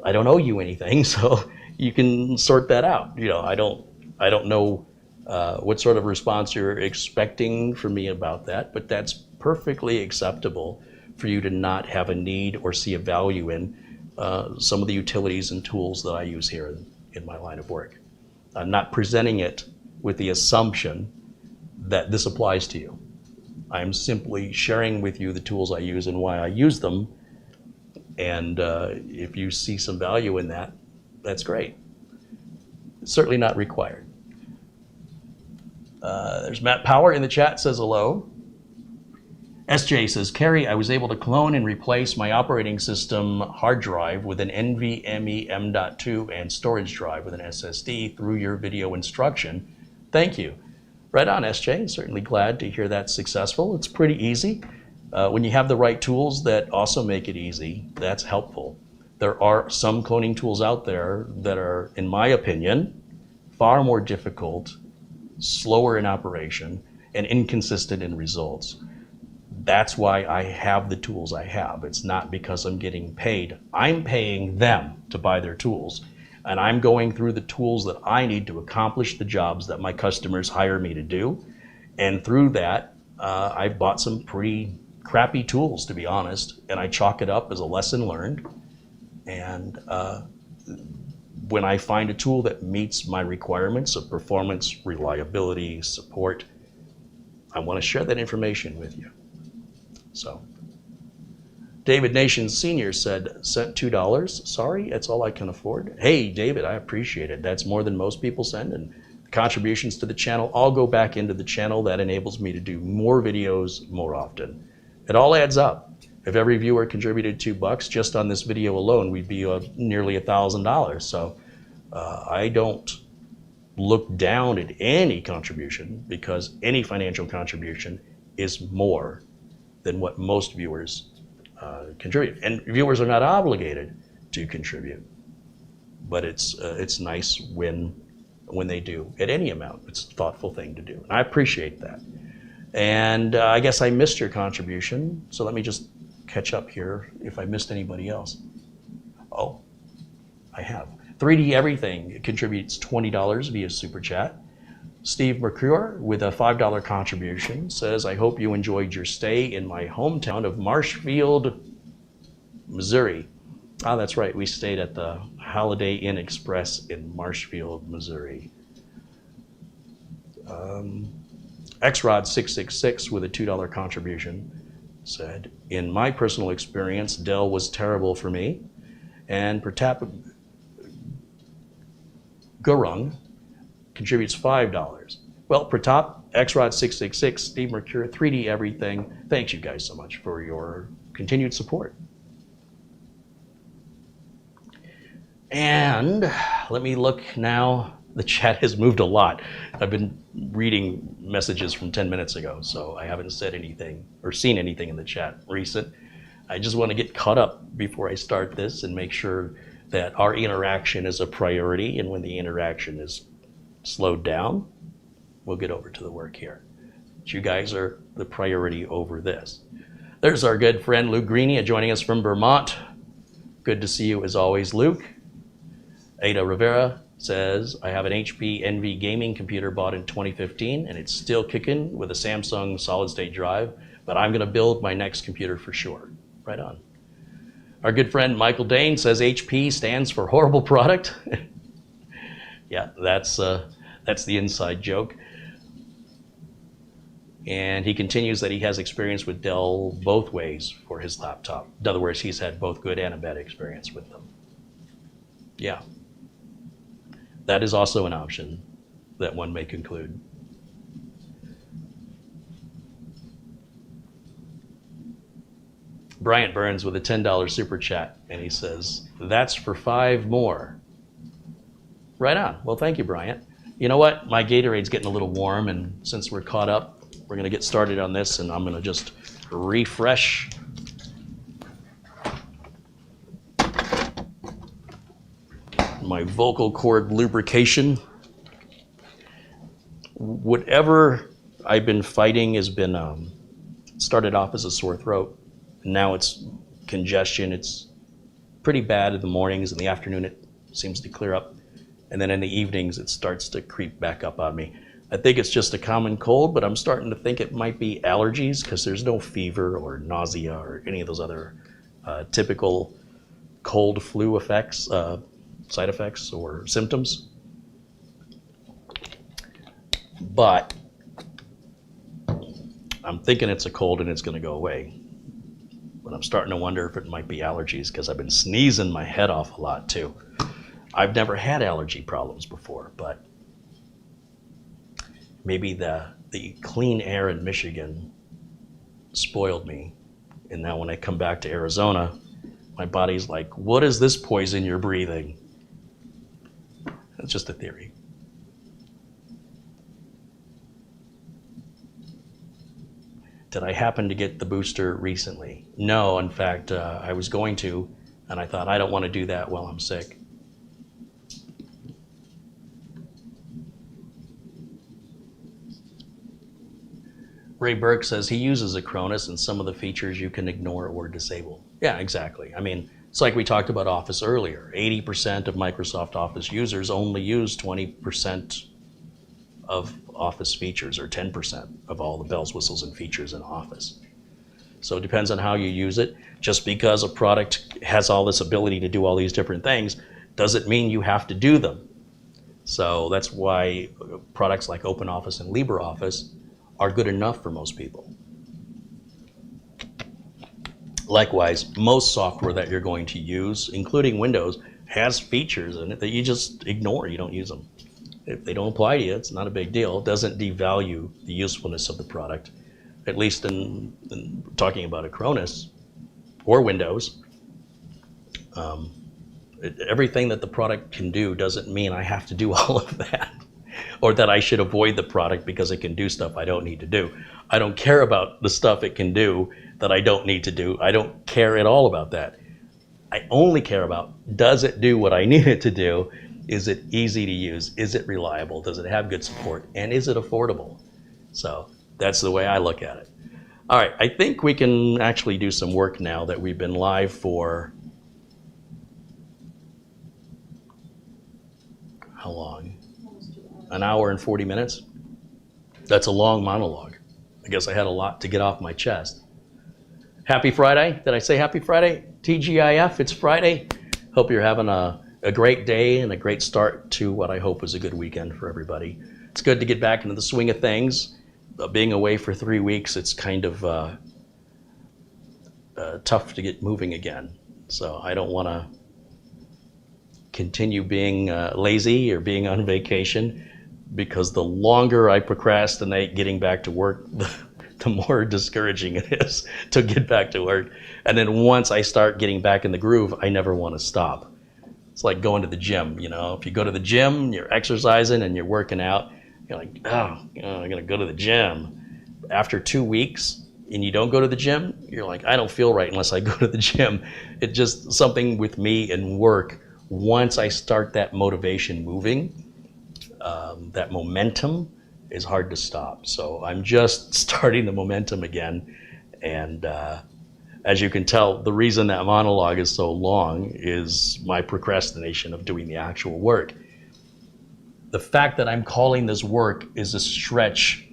I don't owe you anything, so you can sort that out. I don't know what sort of response you're expecting from me about that, but that's perfectly acceptable for you to not have a need or see a value in some of the utilities and tools that I use here in my line of work. I'm not presenting it with the assumption that this applies to you. I'm simply sharing with you the tools I use and why I use them. And if you see some value in that, that's great. It's certainly not required. There's Matt Power in the chat, says hello. SJ says, Kerry, I was able to clone and replace my operating system hard drive with an NVMe M.2 and storage drive with an SSD through your video instruction. Thank you. Right on, SJ. Certainly glad to hear that's successful. It's pretty easy. When you have the right tools that also make it easy, that's helpful. There are some cloning tools out there that are, in my opinion, far more difficult, slower in operation, and inconsistent in results. That's why I have the tools I have. It's not because I'm getting paid. I'm paying them to buy their tools, and I'm going through the tools that I need to accomplish the jobs that my customers hire me to do. And through that, I've bought some pretty crappy tools, to be honest, and I chalk it up as a lesson learned. And when I find a tool that meets my requirements of performance, reliability, support, I want to share that information with you. So, David Nation Sr. said, sent $2. Sorry, that's all I can afford. Hey, David, I appreciate it. That's more than most people send, and the contributions to the channel all go back into the channel. That enables me to do more videos more often. It all adds up. If every viewer contributed $2 just on this video alone, we'd be nearly $1,000. So I don't look down at any contribution, because any financial contribution is more than what most viewers contribute. And viewers are not obligated to contribute, but it's nice when they do at any amount. It's a thoughtful thing to do, and I appreciate that. And I guess I missed your contribution, so let me just catch up here if I missed anybody else. Oh, I have. 3D Everything contributes $20 via Super Chat. Steve Mercure with a $5 contribution says, I hope you enjoyed your stay in my hometown of Marshfield, Missouri. Ah, that's right, we stayed at the Holiday Inn Express in Marshfield, Missouri. XRod666 with a $2 contribution said, in my personal experience, Dell was terrible for me. And Pratap Gurung contributes $5. Well, Pratap, XRod666, Steve Mercure, 3D Everything, thanks you guys so much for your continued support. And let me look now. The chat has moved a lot. I've been reading messages from 10 minutes ago, so I haven't said anything or seen anything in the chat recent. I just want to get caught up before I start this and make sure that our interaction is a priority, and when the interaction is slowed down, we'll get over to the work here. But you guys are the priority over this. There's our good friend Luke Greenia joining us from Vermont. Good to see you as always, Luke. Ada Rivera says, I have an HP Envy gaming computer bought in 2015, and it's still kicking with a Samsung solid-state drive, but I'm going to build my next computer for sure. Right on. Our good friend Michael Dane says HP stands for horrible product. Yeah, that's the inside joke. And he continues that he has experience with Dell both ways for his laptop. In other words, he's had both good and a bad experience with them. Yeah. That is also an option that one may conclude. Bryant Burns with a $10 super chat, and he says, that's for 5 more. Right on. Well, thank you, Bryant. You know what? My Gatorade's getting a little warm, and since we're caught up, we're going to get started on this, and I'm going to just refresh my vocal cord lubrication. Whatever I've been fighting has been started off as a sore throat. Now it's congestion. It's pretty bad in the mornings. In the afternoon, it seems to clear up. And then in the evenings, it starts to creep back up on me. I think it's just a common cold, but I'm starting to think it might be allergies because there's no fever or nausea or any of those other typical cold flu effects, side effects or symptoms. But I'm thinking it's a cold and it's going to go away. But I'm starting to wonder if it might be allergies because I've been sneezing my head off a lot too. I've never had allergy problems before, but maybe the clean air in Michigan spoiled me. And now when I come back to Arizona, my body's like, what is this poison you're breathing? It's just a theory. Did I happen to get the booster recently? No, in fact, I was going to, and I thought I don't want to do that while I'm sick. Ray Burke says he uses Acronis and some of the features you can ignore or disable. Yeah, exactly. I mean, it's like we talked about Office earlier. 80% of Microsoft Office users only use 20% of Office features, or 10% of all the bells, whistles, and features in Office. So it depends on how you use it. Just because a product has all this ability to do all these different things doesn't mean you have to do them. So that's why products like OpenOffice and LibreOffice are good enough for most people. Likewise, most software that you're going to use, including Windows, has features in it that you just ignore, you don't use them. If they don't apply to you, it's not a big deal. It doesn't devalue the usefulness of the product, at least in talking about Acronis or Windows. Everything that the product can do doesn't mean I have to do all of that, or that I should avoid the product because it can do stuff I don't need to do. I don't care about the stuff it can do that I don't need to do. I don't care at all about that. I only care about, does it do what I need it to do? Is it easy to use? Is it reliable? Does it have good support? And is it affordable? So that's the way I look at it. All right, I think we can actually do some work now that we've been live for, how long? An hour and 40 minutes? That's a long monologue. I guess I had a lot to get off my chest. Happy Friday. Did I say happy Friday? TGIF, it's Friday. Hope you're having a great day and a great start to what I hope is a good weekend for everybody. It's good to get back into the swing of things. Being away for 3 weeks, it's kind of tough to get moving again. So I don't want to continue being lazy or being on vacation, because the longer I procrastinate getting back to work, the more discouraging it is to get back to work. And then once I start getting back in the groove, I never want to stop. It's like going to the gym, you know. If you go to the gym, you're exercising and you're working out, you're like, oh, I'm gonna go to the gym. After 2 weeks and you don't go to the gym, you're like, I don't feel right unless I go to the gym. It's just something with me and work. Once I start that motivation moving, that momentum is hard to stop. So I'm just starting the momentum again. And as you can tell, the reason that monologue is so long is my procrastination of doing the actual work. The fact that I'm calling this work is a stretch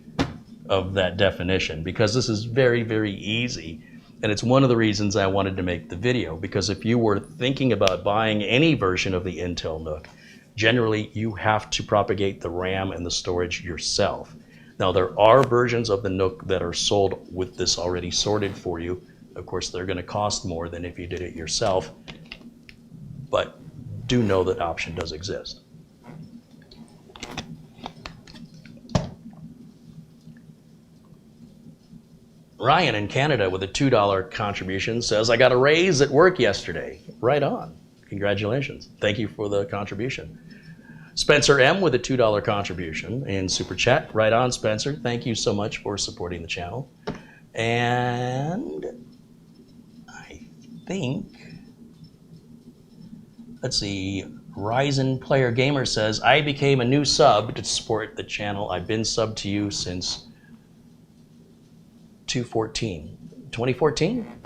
of that definition, because this is very, very easy. And it's one of the reasons I wanted to make the video, because if you were thinking about buying any version of the Intel NUC, generally you have to propagate the RAM and the storage yourself. Now there are versions of the NUC that are sold with this already sorted for you. Of course, they're going to cost more than if you did it yourself, but do know that option does exist. Ryan in Canada with a $2 contribution says, I got a raise at work yesterday. Right on. Congratulations. Thank you for the contribution. Spencer M with a $2 contribution in Super Chat. Right on, Spencer. Thank you so much for supporting the channel. And I think, let's see, Ryzen Player Gamer says, I became a new sub to support the channel. I've been sub to you since 2014.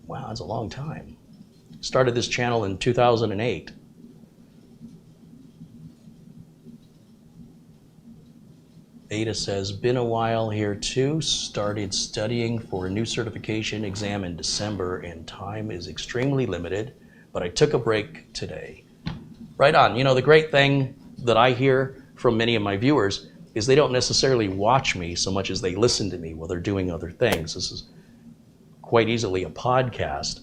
Wow, that's a long time. Started this channel in 2008. Ada says, been a while here too. Started studying for a new certification exam in December and time is extremely limited, but I took a break today. Right on. You know, the great thing that I hear from many of my viewers is they don't necessarily watch me so much as they listen to me while they're doing other things. This is quite easily a podcast,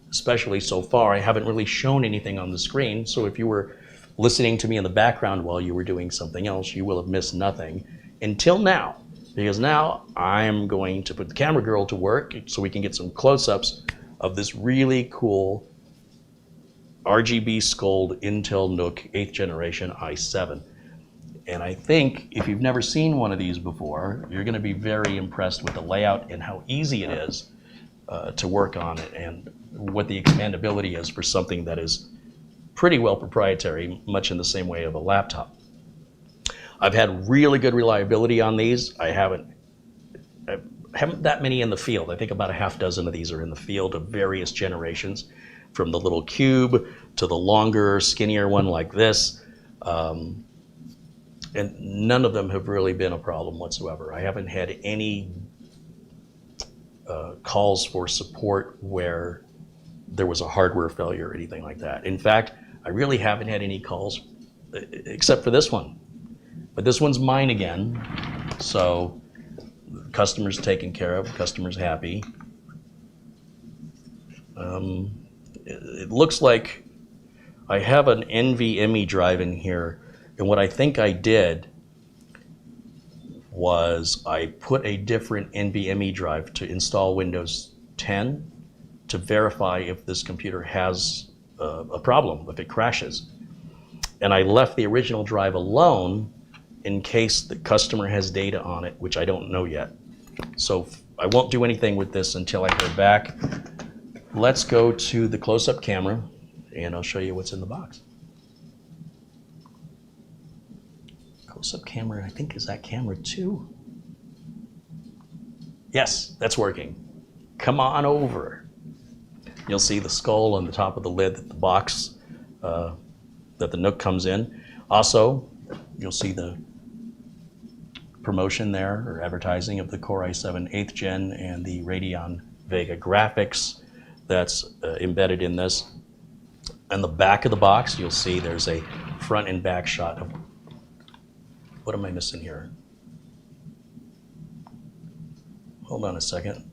especially so far. I haven't really shown anything on the screen, so if you were listening to me in the background while you were doing something else, you will have missed nothing until now, because now I'm going to put the camera girl to work so we can get some close-ups of this really cool RGB sculled Intel NUC 8th generation i7. And I think if you've never seen one of these before, you're going to be very impressed with the layout and how easy it is to work on it, and what the expandability is for something that is pretty well proprietary, much in the same way of a laptop. I've had really good reliability on these. I haven't that many in the field. I think about a half dozen of these are in the field of various generations, from the little cube to the longer, skinnier one like this. And none of them have really been a problem whatsoever. I haven't had any calls for support where there was a hardware failure or anything like that. In fact, I really haven't had any calls except for this one. But this one's mine again, so customer's taken care of, customer's happy. It looks like I have an NVMe drive in here, and what I think I did was I put a different NVMe drive to install Windows 10 to verify if this computer has a problem, if it crashes. And I left the original drive alone in case the customer has data on it, which I don't know yet. So I won't do anything with this until I hear back. Let's go to the close-up camera and I'll show you what's in the box. Close-up camera, I think, is that camera 2? Yes, that's working. Come on over. You'll see the skull on the top of the lid that the box, that the NUC comes in. Also, you'll see the promotion there, or advertising, of the Core i7 8th Gen and the Radeon Vega graphics that's embedded in this. On the back of the box, you'll see there's a front and back shot of, what am I missing here? Hold on a second,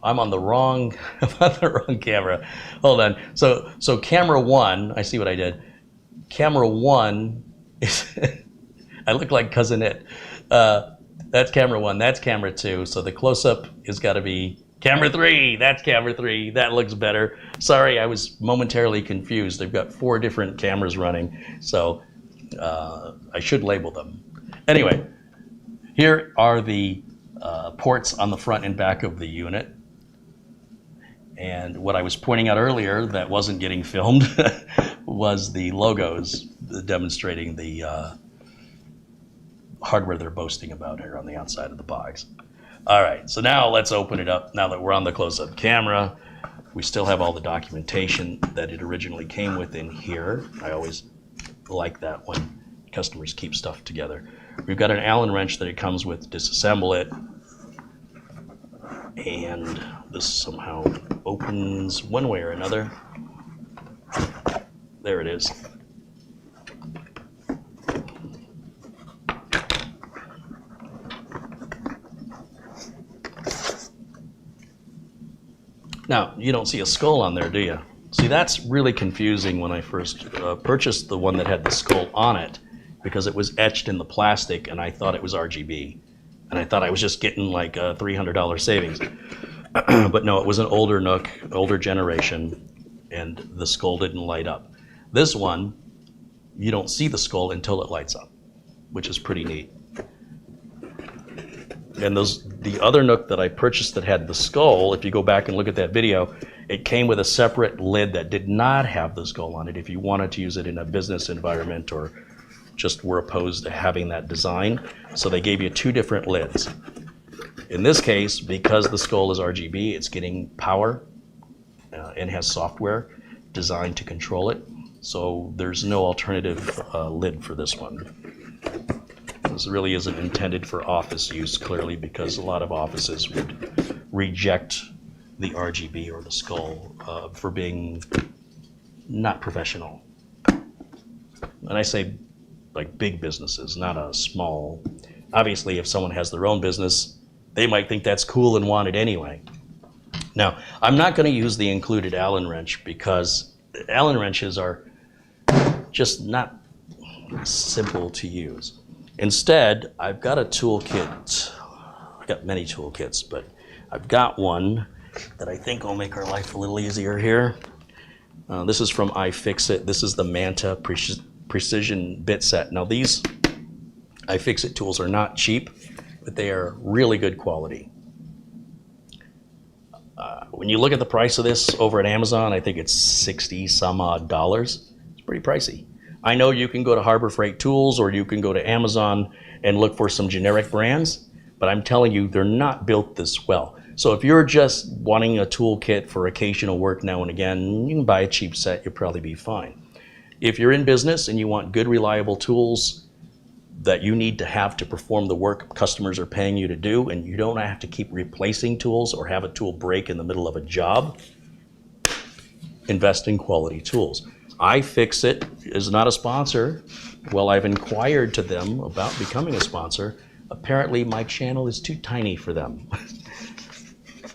I'm on the wrong camera. Hold on. So camera 1, I see what I did. Camera 1 is, I look like Cousin It. That's camera 1, that's camera 2. So the close-up has got to be camera 3. That's camera 3. That looks better. Sorry, I was momentarily confused. I've got 4 different cameras running, so I should label them. Anyway, here are the ports on the front and back of the unit. And what I was pointing out earlier that wasn't getting filmed was the logos demonstrating the hardware they're boasting about here on the outside of the box. All right, so now let's open it up. Now that we're on the close-up camera, we still have all the documentation that it originally came with in here. I always like that when customers keep stuff together. We've got an Allen wrench that it comes with. Disassemble it. And this somehow opens one way or another. There it is. Now, you don't see a skull on there, do you? See, that's really confusing when I first purchased the one that had the skull on it, because it was etched in the plastic and I thought it was RGB. And I thought I was just getting like a $300 savings. But no, it was an older NUC, older generation, and the skull didn't light up. This one, you don't see the skull until it lights up, which is pretty neat. And the other NUC that I purchased that had the skull, if you go back and look at that video, it came with a separate lid that did not have the skull on it if you wanted to use it in a business environment or just were opposed to having that design. So they gave you 2 different lids. In this case, because the skull is RGB, it's getting power and has software designed to control it. So there's no alternative lid for this one. This really isn't intended for office use, clearly, because a lot of offices would reject the RGB or the skull for being not professional. And I say like big businesses, not a small. Obviously, if someone has their own business, they might think that's cool and want it anyway. Now, I'm not going to use the included Allen wrench because Allen wrenches are just not simple to use. Instead, I've got a toolkit. I've got many toolkits, but I've got one that I think will make our life a little easier here. This is from iFixit. This is the Manta Precision Bit Set. Now these iFixit tools are not cheap, but they are really good quality. When you look at the price of this over at Amazon, I think it's 60 some odd dollars. It's pretty pricey. I know you can go to Harbor Freight Tools or you can go to Amazon and look for some generic brands, but I'm telling you, they're not built this well. So if you're just wanting a toolkit for occasional work now and again, you can buy a cheap set, you'll probably be fine. If you're in business and you want good, reliable tools that you need to have to perform the work customers are paying you to do, and you don't have to keep replacing tools or have a tool break in the middle of a job, invest in quality tools. iFixit is not a sponsor. Well, I've inquired to them about becoming a sponsor. Apparently my channel is too tiny for them.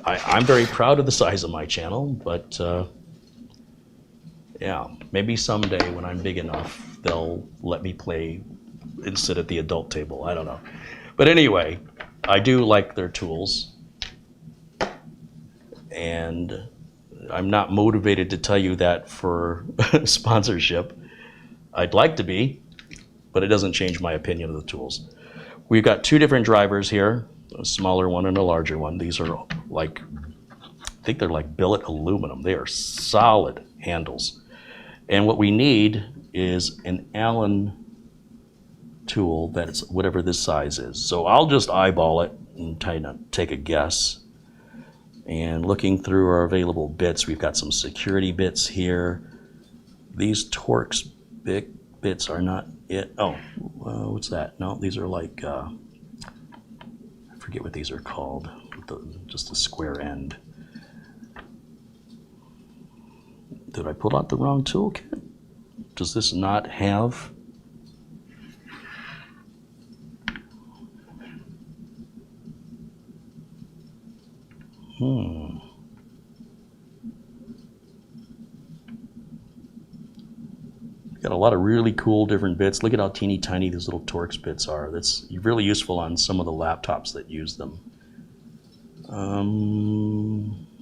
I'm very proud of the size of my channel, but yeah, maybe someday when I'm big enough, they'll let me play and sit at the adult table. I don't know. But anyway, I do like their tools. And I'm not motivated to tell you that for sponsorship. I'd like to be, but it doesn't change my opinion of the tools. We've got two different drivers here, a smaller one and a larger one. These are like, I think they're like billet aluminum. They are solid handles. And what we need is an Allen tool that's whatever this size is. So I'll just eyeball it and take a guess. And looking through our available bits, we've got some security bits here. These Torx bits are not it. Oh, what's that? No, these are like, I forget what these are called. Just a square end. Did I pull out the wrong toolkit? Does this not have? Got a lot of really cool different bits. Look at how teeny tiny these little Torx bits are. That's really useful on some of the laptops that use them.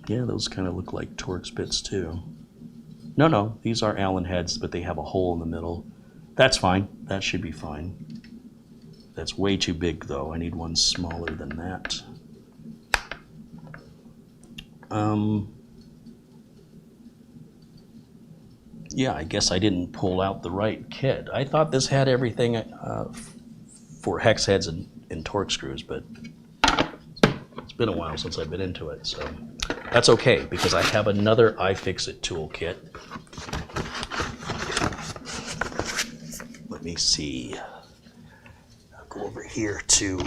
Yeah, those kind of look like Torx bits too. No, these are Allen heads, but they have a hole in the middle. That's fine. That should be fine. That's way too big though. I need one smaller than that. Yeah, I guess I didn't pull out the right kit. I thought this had everything for hex heads and Torx screws, but it's been a while since I've been into it, so that's okay because I have another iFixit toolkit. Let me see. I'll go over here to.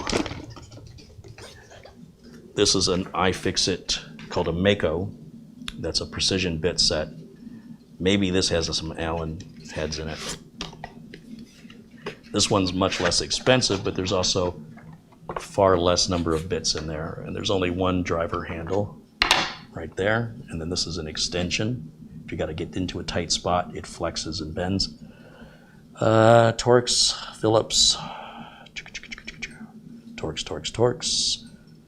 This is an iFixit called a Mako. That's a precision bit set. Maybe this has some Allen heads in it. This one's much less expensive, but there's also far less number of bits in there. And there's only one driver handle right there. And then this is an extension. If you got to get into a tight spot, it flexes and bends. Torx, Phillips, Torx,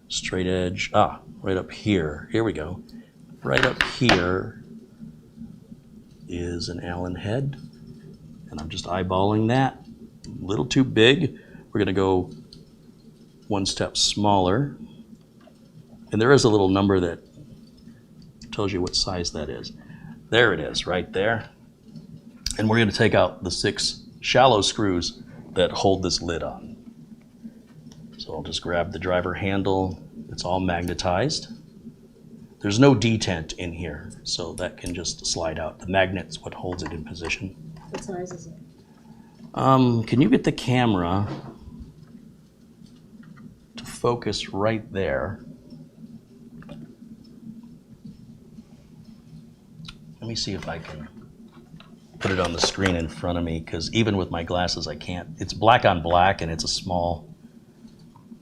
straight edge. Right up here. Here we go. Right up here is an Allen head, and I'm just eyeballing that. A little too big. We're going to go one step smaller, and there is a little number that tells you what size that is. There it is, right there. And we're going to take out the 6 shallow screws that hold this lid on. So I'll just grab the driver handle. It's all magnetized. There's no detent in here, so that can just slide out. The magnet's what holds it in position. What size is it? Can you get the camera focus right there. Let me see if I can put it on the screen in front of me, because even with my glasses I can't. It's black on black and it's a small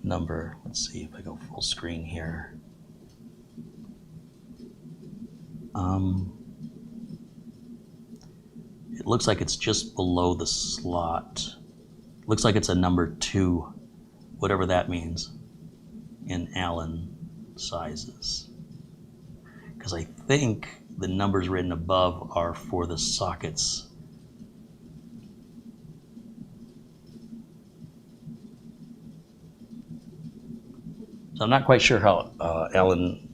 number. Let's see if I go full screen here. It looks like it's just below the slot. Looks like it's a number 2, whatever that means, in Allen sizes. Because I think the numbers written above are for the sockets. So I'm not quite sure how Allen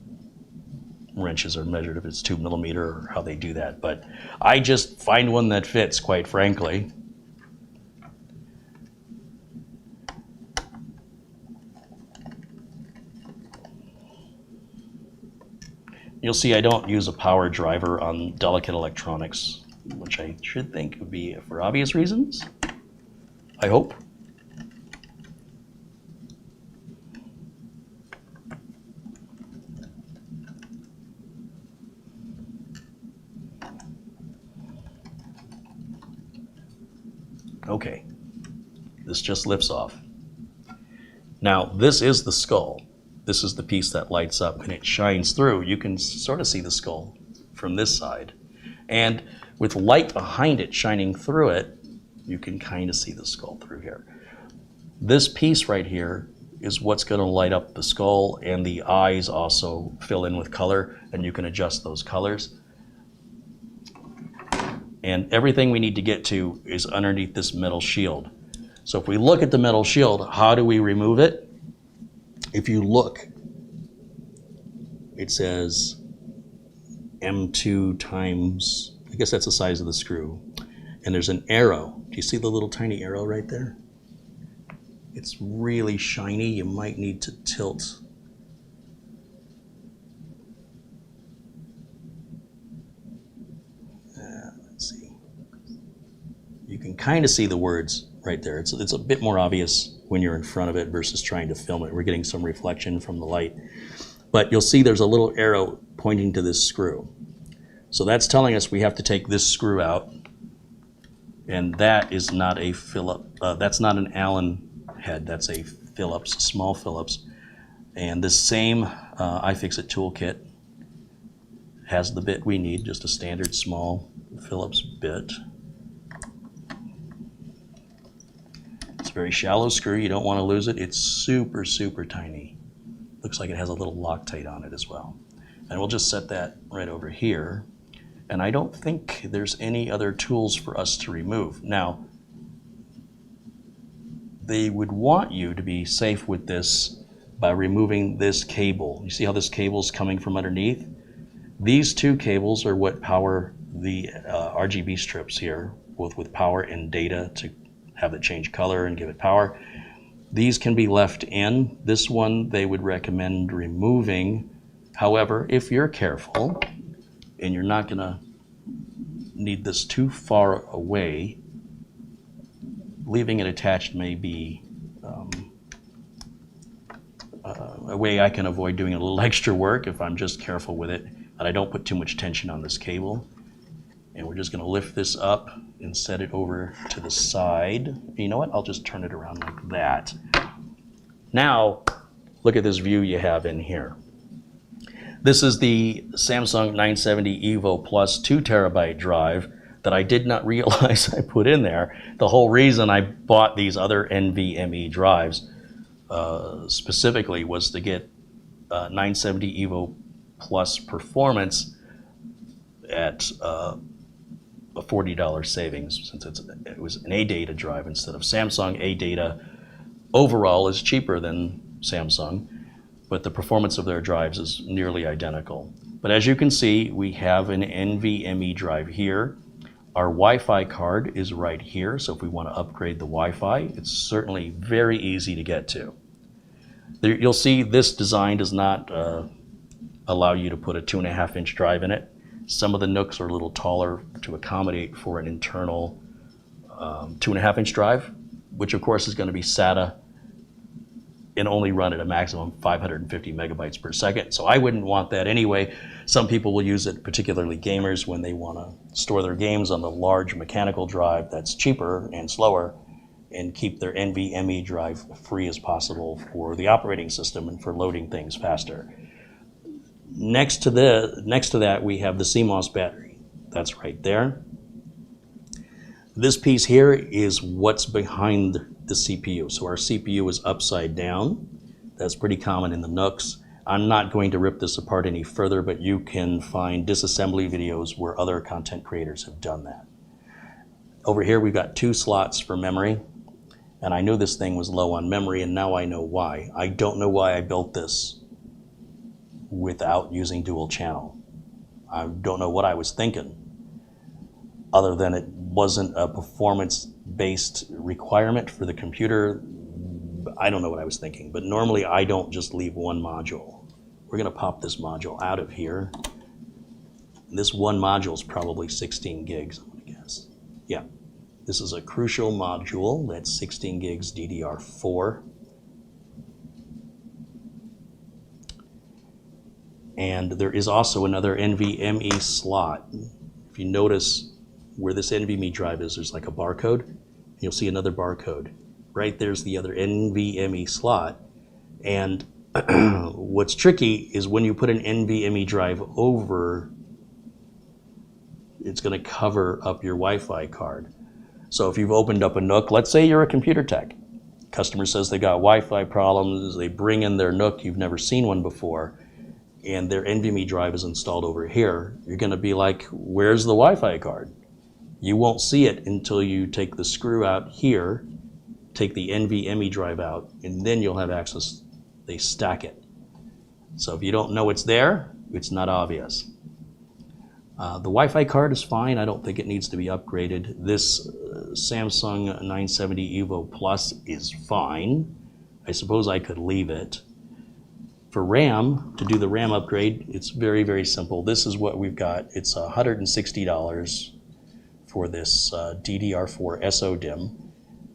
wrenches are measured, if it's 2mm or how they do that, but I just find one that fits, quite frankly. You'll see I don't use a power driver on delicate electronics, which I should think would be for obvious reasons, I hope. Okay, this just lifts off. Now, this is the skull. This is the piece that lights up and it shines through. You can sort of see the skull from this side. And with light behind it shining through it, you can kind of see the skull through here. This piece right here is what's going to light up the skull, and the eyes also fill in with color, and you can adjust those colors. And everything we need to get to is underneath this metal shield. So if we look at the metal shield, how do we remove it? If you look, it says M2 times, I guess that's the size of the screw. And there's an arrow. Do you see the little tiny arrow right there? It's really shiny. You might need to tilt. Let's see. You can kind of see the words right there. It's a bit more obvious when you're in front of it versus trying to film it. We're getting some reflection from the light. But you'll see there's a little arrow pointing to this screw. So that's telling us we have to take this screw out. And that is not a that's not an Allen head. That's a Phillips, small Phillips. And this same iFixit toolkit has the bit we need, just a standard small Phillips bit. It's a very shallow screw. You don't want to lose it. It's super, super tiny. Looks like it has a little Loctite on it as well. And we'll just set that right over here. And I don't think there's any other tools for us to remove. Now, they would want you to be safe with this by removing this cable. You see how this cable's coming from underneath? These two cables are what power the RGB strips here, both with power and data to have it change color and give it power. These can be left in. This one they would recommend removing. However, if you're careful and you're not gonna need this too far away, leaving it attached may be a way I can avoid doing a little extra work if I'm just careful with it, and I don't put too much tension on this cable. And we're just gonna lift this up and set it over to the side. You know what? I'll just turn it around like that. Now, look at this view you have in here. This is the Samsung 970 EVO Plus 2 terabyte drive that I did not realize I put in there. The whole reason I bought these other NVMe drives specifically was to get 970 EVO Plus performance at a $40 savings, since it was an ADATA drive instead of Samsung. ADATA overall is cheaper than Samsung, but the performance of their drives is nearly identical. But as you can see, we have an NVMe drive here. Our Wi-Fi card is right here, so if we want to upgrade the Wi-Fi, it's certainly very easy to get to. You'll see this design does not allow you to put a 2.5-inch drive in it. Some of the NUCs are a little taller to accommodate for an internal 2.5-inch drive, which of course is going to be SATA and only run at a maximum 550 megabytes per second. So I wouldn't want that anyway. Some people will use it, particularly gamers, when they want to store their games on the large mechanical drive that's cheaper and slower, and keep their NVMe drive free as possible for the operating system and for loading things faster. Next to that, we have the CMOS battery. That's right there. This piece here is what's behind the CPU. So our CPU is upside down. That's pretty common in the NUCs. I'm not going to rip this apart any further, but you can find disassembly videos where other content creators have done that. Over here, we've got 2 slots for memory. And I knew this thing was low on memory, and now I know why. I don't know why I built this without using dual channel. I don't know what I was thinking, other than it wasn't a performance-based requirement for the computer. I don't know what I was thinking, but normally I don't just leave one module. We're gonna pop this module out of here. This one module is probably 16 gigs, I'm gonna guess. Yeah. This is a crucial module. That's 16 gigs DDR4. And there is also another NVMe slot. If you notice where this NVMe drive is, there's like a barcode. You'll see another barcode. Right there's the other NVMe slot. And what's tricky is when you put an NVMe drive over, it's gonna cover up your Wi-Fi card. So if you've opened up a NUC, let's say you're a computer tech. Customer says they got Wi-Fi problems, they bring in their NUC, you've never seen one before, and their NVMe drive is installed over here. You're gonna be like, where's the Wi-Fi card? You won't see it until you take the screw out here, take the NVMe drive out, and then you'll have access. They stack it. So if you don't know it's there, it's not obvious. The Wi-Fi card is fine. I don't think it needs to be upgraded. This Samsung 970 EVO Plus is fine. I suppose I could leave it. For RAM, to do the RAM upgrade, it's very, very simple. This is what we've got. It's $160 for this DDR4 SO-DIMM.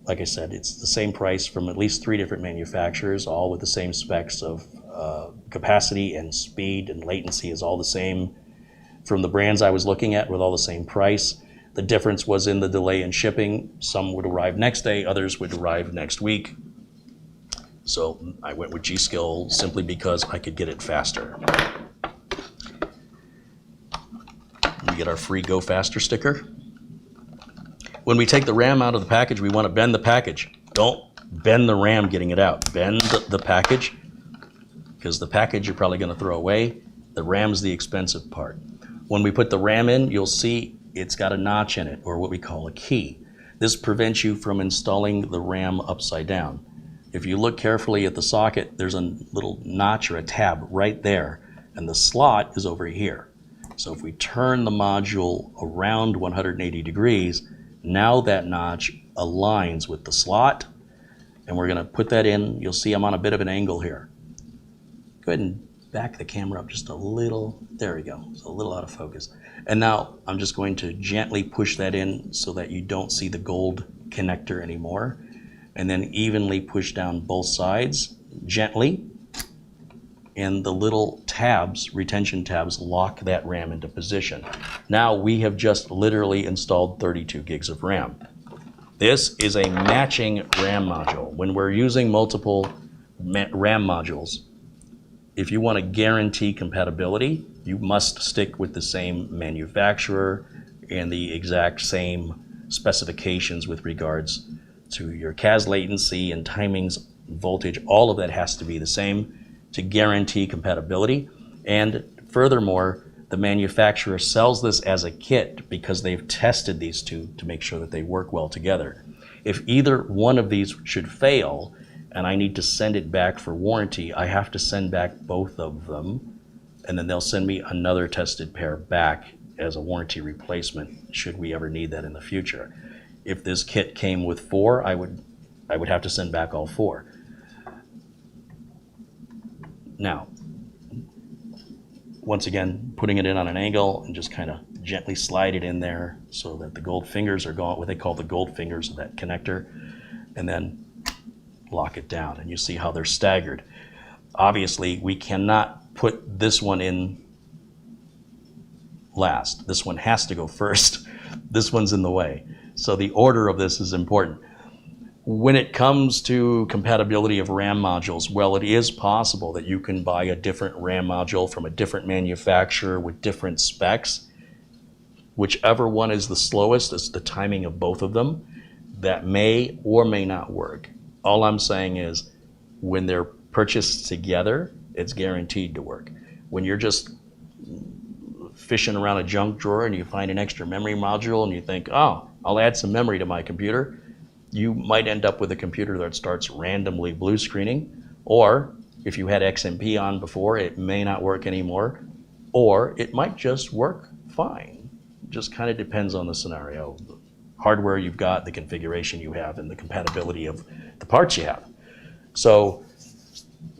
Like I said, it's the same price from at least 3 different manufacturers, all with the same specs of capacity and speed and latency is all the same from the brands I was looking at, with all the same price. The difference was in the delay in shipping. Some would arrive next day, others would arrive next week. So I went with G.Skill simply because I could get it faster. We get our free Go Faster sticker. When we take the RAM out of the package, we want to bend the package. Don't bend the RAM getting it out. Bend the package, because the package you're probably going to throw away. The RAM's the expensive part. When we put the RAM in, you'll see it's got a notch in it, or what we call a key. This prevents you from installing the RAM upside down. If you look carefully at the socket, there's a little notch or a tab right there, and the slot is over here. So if we turn the module around 180 degrees, now that notch aligns with the slot, and we're gonna put that in. You'll see I'm on a bit of an angle here. Go ahead and back the camera up just a little. There we go, it's a little out of focus. And now I'm just going to gently push that in so that you don't see the gold connector anymore. And then evenly push down both sides, gently. And the little tabs, retention tabs, lock that RAM into position. Now we have just literally installed 32 gigs of RAM. This is a matching RAM module. When we're using multiple RAM modules, if you want to guarantee compatibility, you must stick with the same manufacturer and the exact same specifications with regards to your CAS latency and timings, voltage. All of that has to be the same to guarantee compatibility. And furthermore, the manufacturer sells this as a kit because they've tested these two to make sure that they work well together. If either one of these should fail and I need to send it back for warranty, I have to send back both of them, and then they'll send me another tested pair back as a warranty replacement should we ever need that in the future. If this kit came with 4, I would have to send back all 4. Now, once again, putting it in on an angle and just kind of gently slide it in there so that the gold fingers are gone, what they call the gold fingers of that connector. And then lock it down. And you see how they're staggered. Obviously, we cannot put this one in last. This one has to go first. This one's in the way. So the order of this is important. When it comes to compatibility of RAM modules, well, it is possible that you can buy a different RAM module from a different manufacturer with different specs. Whichever one is the slowest, it's the timing of both of them. That may or may not work. All I'm saying is when they're purchased together, it's guaranteed to work. When you're just fishing around a junk drawer and you find an extra memory module and you think, oh, I'll add some memory to my computer, you might end up with a computer that starts randomly blue screening, or if you had XMP on before, it may not work anymore, or it might just work fine. It just kind of depends on the scenario, the hardware you've got, the configuration you have, and the compatibility of the parts you have. So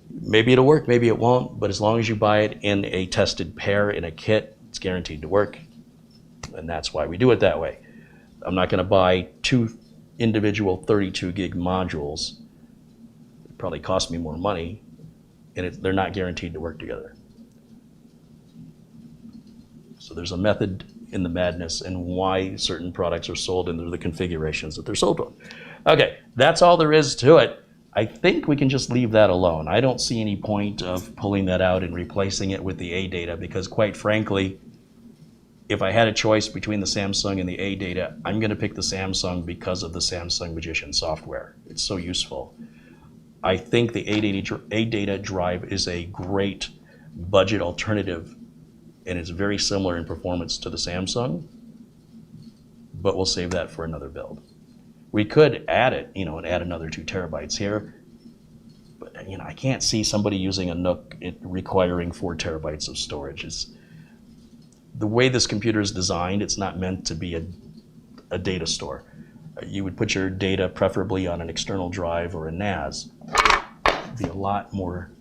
maybe it'll work, maybe it won't, but as long as you buy it in a tested pair in a kit, it's guaranteed to work, and that's why we do it that way. I'm not going to buy 2 individual 32 gig modules. It probably cost me more money, and they're not guaranteed to work together. So there's a method in the madness and why certain products are sold and the configurations that they're sold on. Okay, that's all there is to it. I think we can just leave that alone. I don't see any point of pulling that out and replacing it with the ADATA because quite frankly, if I had a choice between the Samsung and the ADATA, I'm going to pick the Samsung because of the Samsung Magician software. It's so useful. I think the ADATA drive is a great budget alternative, and it's very similar in performance to the Samsung, but we'll save that for another build. We could add it, and add another 2 terabytes here, but I can't see somebody using a Nook requiring 4 terabytes of storage. The way this computer is designed, it's not meant to be a data store. You would put your data preferably on an external drive or a NAS. It'd be a lot more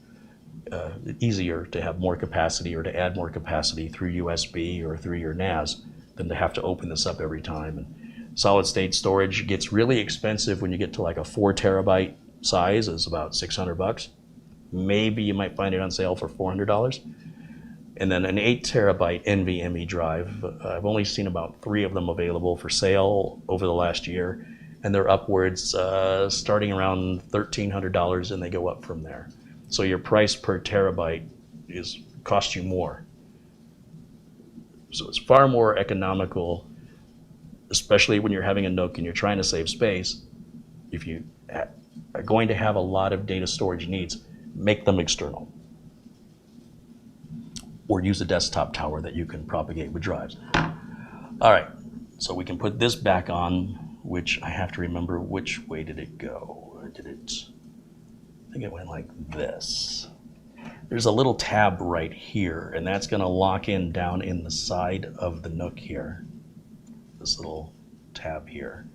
easier to have more capacity or to add more capacity through USB or through your NAS than to have to open this up every time. And solid state storage gets really expensive when you get to like a 4 terabyte size. It's about $600. Maybe you might find it on sale for $400. And then an 8 terabyte NVMe drive. I've only seen about 3 of them available for sale over the last year, and they're upwards starting around $1,300, and they go up from there. So your price per terabyte costs you more. So it's far more economical, especially when you're having a Nook and you're trying to save space. If you are going to have a lot of data storage needs, make them external. Or use a desktop tower that you can propagate with drives. All right, so we can put this back on, which I have to remember which way did it go? Or did it, I think it went like this. There's a little tab right here, and that's gonna lock in down in the side of the Nook here. This little tab here.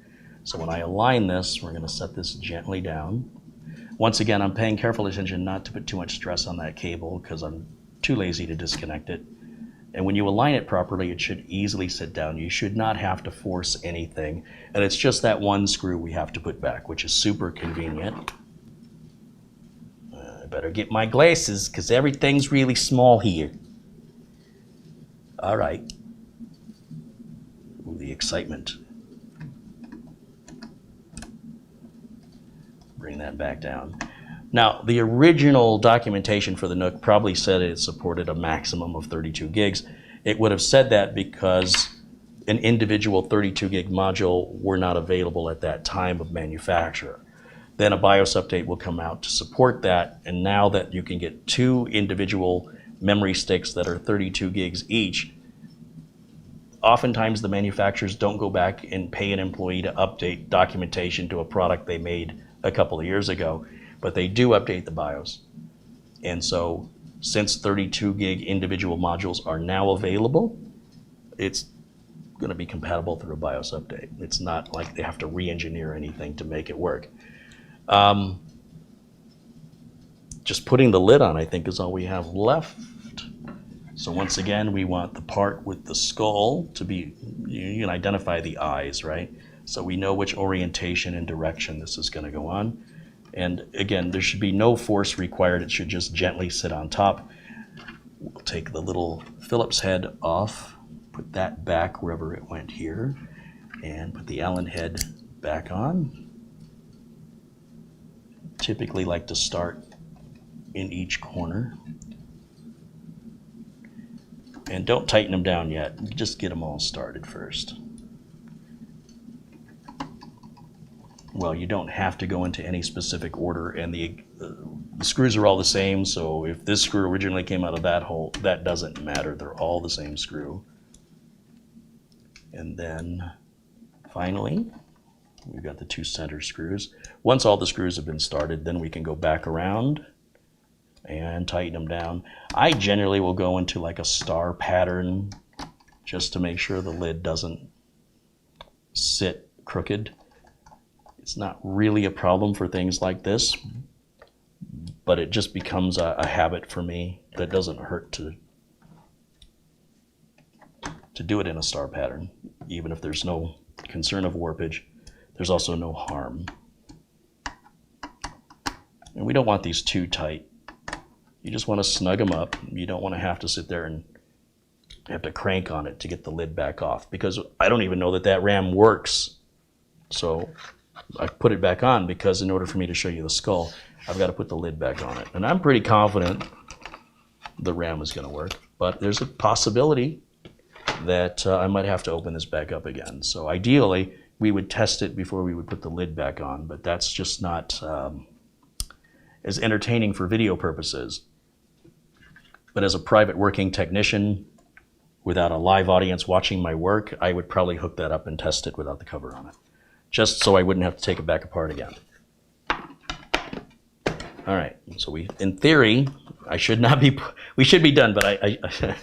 So when I align this, we're gonna set this gently down. Once again, I'm paying careful attention not to put too much stress on that cable because I'm too lazy to disconnect it. And when you align it properly, it should easily sit down. You should not have to force anything. And it's just that one screw we have to put back, which is super convenient. I better get my glasses because everything's really small here. All right. Ooh, the excitement. Bring that back down. Now, the original documentation for the Nook probably said it supported a maximum of 32 gigs. It would have said that because an individual 32 gig module were not available at that time of manufacture. Then a BIOS update will come out to support that, and now that you can get 2 individual memory sticks that are 32 gigs each, oftentimes the manufacturers don't go back and pay an employee to update documentation to a product they made a couple of years ago. But they do update the BIOS. And so since 32 gig individual modules are now available, it's going to be compatible through a BIOS update. It's not like they have to re-engineer anything to make it work. Just putting the lid on, I think, is all we have left. So once again, we want the part with the skull to be, you can identify the eyes, right? So we know which orientation and direction this is going to go on. And again, there should be no force required. It should just gently sit on top. We'll take the little Phillips head off, put that back wherever it went here, and put the Allen head back on. Typically like to start in each corner. And don't tighten them down yet. Just get them all started first. Well, you don't have to go into any specific order, and the screws are all the same, so if this screw originally came out of that hole, that doesn't matter. They're all the same screw. And then finally, we've got the 2 center screws. Once all the screws have been started, then we can go back around and tighten them down. I generally will go into like a star pattern just to make sure the lid doesn't sit crooked. It's not really a problem for things like this, but it just becomes a habit for me that doesn't hurt to do it in a star pattern. Even if there's no concern of warpage, there's also no harm. And we don't want these too tight. You just want to snug them up. You don't want to have to sit there and have to crank on it to get the lid back off, because I don't even know that that RAM works. So I put it back on because in order for me to show you the skull, I've got to put the lid back on it. And I'm pretty confident the RAM is going to work, but there's a possibility that I might have to open this back up again. So ideally, we would test it before we would put the lid back on, but that's just not as entertaining for video purposes. But as a private working technician, without a live audience watching my work, I would probably hook that up and test it without the cover on it, just so I wouldn't have to take it back apart again. All right, so in theory, we should be done, but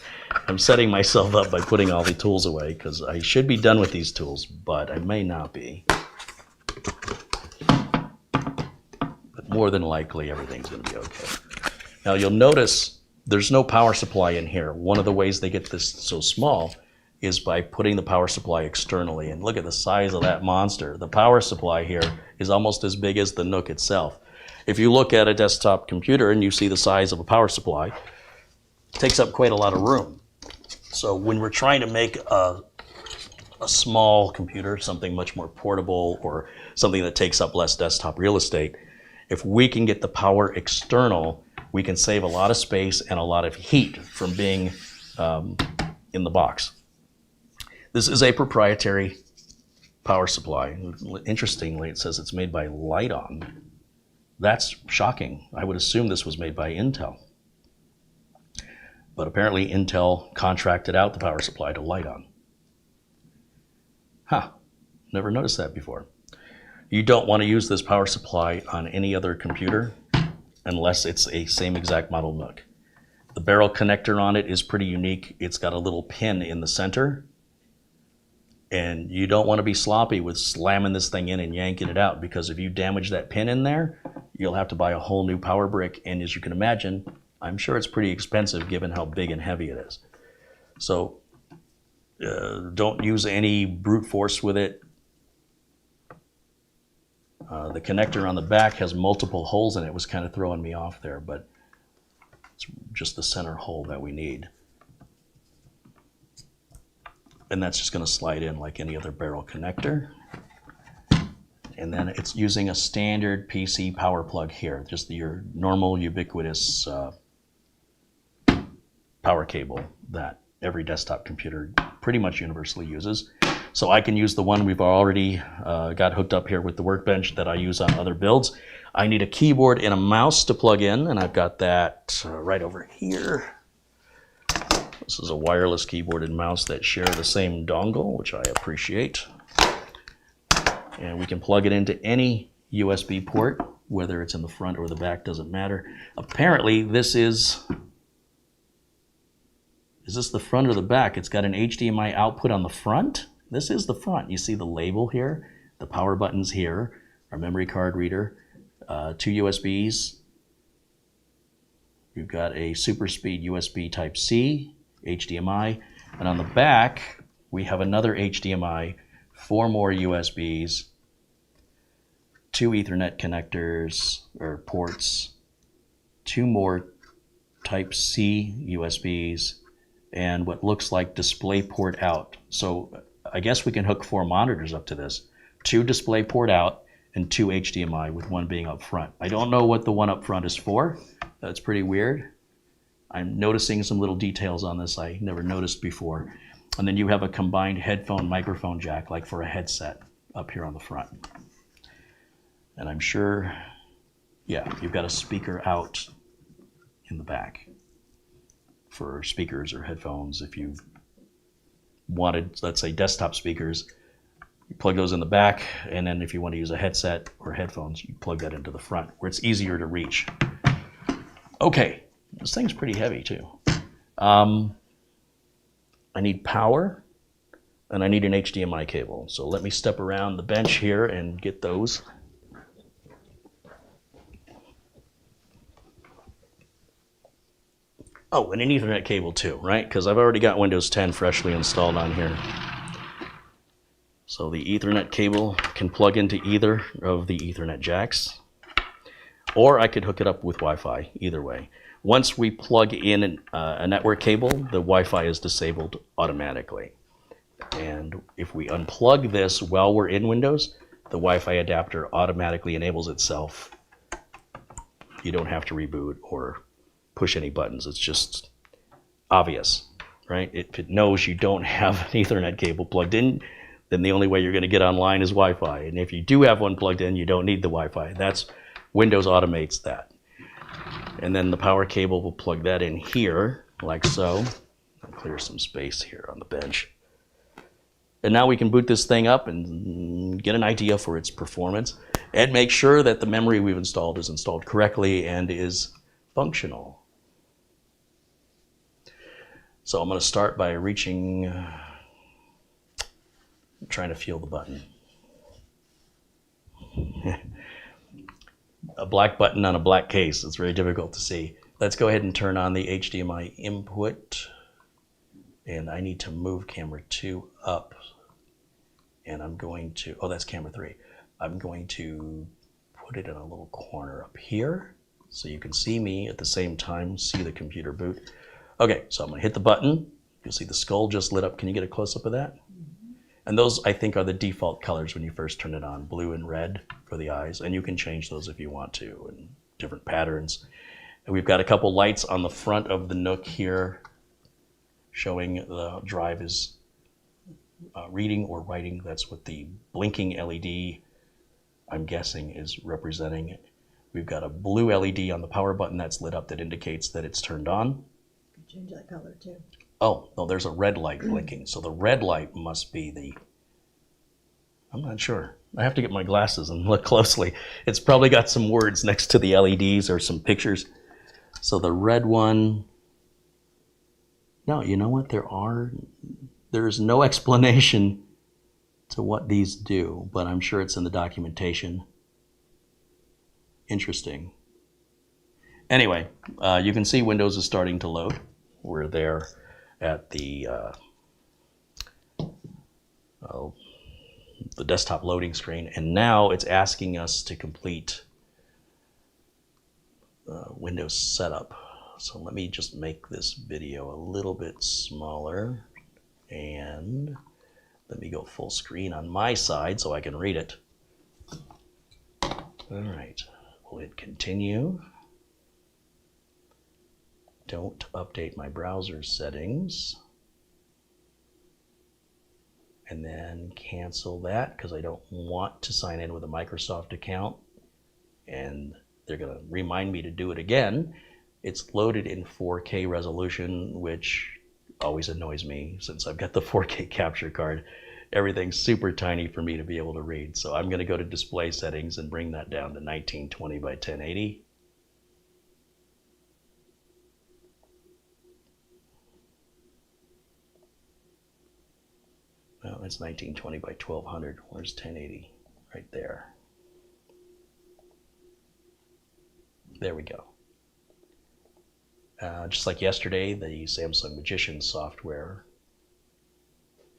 I'm setting myself up by putting all the tools away because I should be done with these tools, but I may not be. But more than likely, everything's gonna be okay. Now you'll notice there's no power supply in here. One of the ways they get this so small is by putting the power supply externally. And look at the size of that monster. The power supply here is almost as big as the NUC itself. If you look at a desktop computer and you see the size of a power supply, it takes up quite a lot of room. So when we're trying to make a small computer, something much more portable or something that takes up less desktop real estate, if we can get the power external, we can save a lot of space and a lot of heat from being in the box. This is a proprietary power supply. Interestingly, it says it's made by Radeon. That's shocking. I would assume this was made by Intel. But apparently Intel contracted out the power supply to Radeon. Huh, never noticed that before. You don't want to use this power supply on any other computer unless it's a same exact model NUC. The barrel connector on it is pretty unique. It's got a little pin in the center, and you don't want to be sloppy with slamming this thing in and yanking it out, because if you damage that pin in there, you'll have to buy a whole new power brick, and as you can imagine, I'm sure it's pretty expensive given how big and heavy it is. So don't use any brute force with it. The connector on the back has multiple holes in it. It was kind of throwing me off there, but it's just the center hole that we need. And that's just going to slide in like any other barrel connector. And then it's using a standard PC power plug here, just your normal ubiquitous power cable that every desktop computer pretty much universally uses. So I can use the one we've already got hooked up here with the workbench that I use on other builds. I need a keyboard and a mouse to plug in, and I've got that right over here. This is a wireless keyboard and mouse that share the same dongle, which I appreciate. And we can plug it into any USB port, whether it's in the front or the back, doesn't matter. Apparently this is this the front or the back? It's got an HDMI output on the front. This is the front. You see the label here, the power buttons here, our memory card reader, 2 USBs. We've got a super speed USB Type-C, HDMI, and on the back we have another HDMI, 4 more USBs, 2 Ethernet connectors or ports, 2 more Type-C USBs, and what looks like DisplayPort out. So I guess we can hook 4 monitors up to this. 2 DisplayPort out and 2 HDMI, with 1 being up front. I don't know what the one up front is for. That's pretty weird. I'm noticing some little details on this I never noticed before. And then you have a combined headphone microphone jack, like for a headset, up here on the front. And I'm sure, yeah, you've got a speaker out in the back for speakers or headphones. If you wanted, let's say, desktop speakers, you plug those in the back, and then if you want to use a headset or headphones, you plug that into the front where it's easier to reach. Okay, this thing's pretty heavy too. I need power, and I need an HDMI cable. So let me step around the bench here and get those. Oh, and an Ethernet cable too, right? Because I've already got Windows 10 freshly installed on here. So the Ethernet cable can plug into either of the Ethernet jacks, or I could hook it up with Wi-Fi, either way. Once we plug in a network cable, the Wi-Fi is disabled automatically. And if we unplug this while we're in Windows, the Wi-Fi adapter automatically enables itself. You don't have to reboot or push any buttons. It's just obvious, right? If it knows you don't have an Ethernet cable plugged in, then the only way you're going to get online is Wi-Fi. And if you do have one plugged in, you don't need the Wi-Fi. That's Windows automates that. And then the power cable will plug that in here, like so. I'll clear some space here on the bench. And now we can boot this thing up and get an idea for its performance and make sure that the memory we've installed is installed correctly and is functional. So I'm going to start by reaching, trying to feel the button. A black button on a black case. It's very difficult to see. Let's go ahead and turn on the HDMI input. And I need to move camera 2 up. And I'm going to, oh, that's camera 3. I'm going to put it in a little corner up here so you can see me at the same time, see the computer boot. Okay, so I'm going to hit the button. You'll see the skull just lit up. Can you get a close-up of that? And those, I think, are the default colors when you first turn it on, blue and red for the eyes. And you can change those if you want to, and different patterns. And we've got a couple lights on the front of the Nook here showing the drive is reading or writing. That's what the blinking LED, I'm guessing, is representing. We've got a blue LED on the power button that's lit up that indicates that it's turned on. Change that color too. Oh, no, there's a red light blinking. So the red light must be the, I'm not sure. I have to get my glasses and look closely. It's probably got some words next to the LEDs or some pictures. So the red one, no, you know what? There's no explanation to what these do, but I'm sure it's in the documentation. Interesting. Anyway, you can see Windows is starting to load. We're there at the desktop loading screen, and now it's asking us to complete Windows setup. So let me just make this video a little bit smaller, and let me go full screen on my side so I can read it. All right, will it continue? Don't update my browser settings. And then cancel that because I don't want to sign in with a Microsoft account. And they're going to remind me to do it again. It's loaded in 4K resolution, which always annoys me since I've got the 4K capture card. Everything's super tiny for me to be able to read. So I'm going to go to display settings and bring that down to 1920 by 1080. Well, it's 1920 by 1200. Where's 1080? Right there. There we go. Just like yesterday, the Samsung Magician software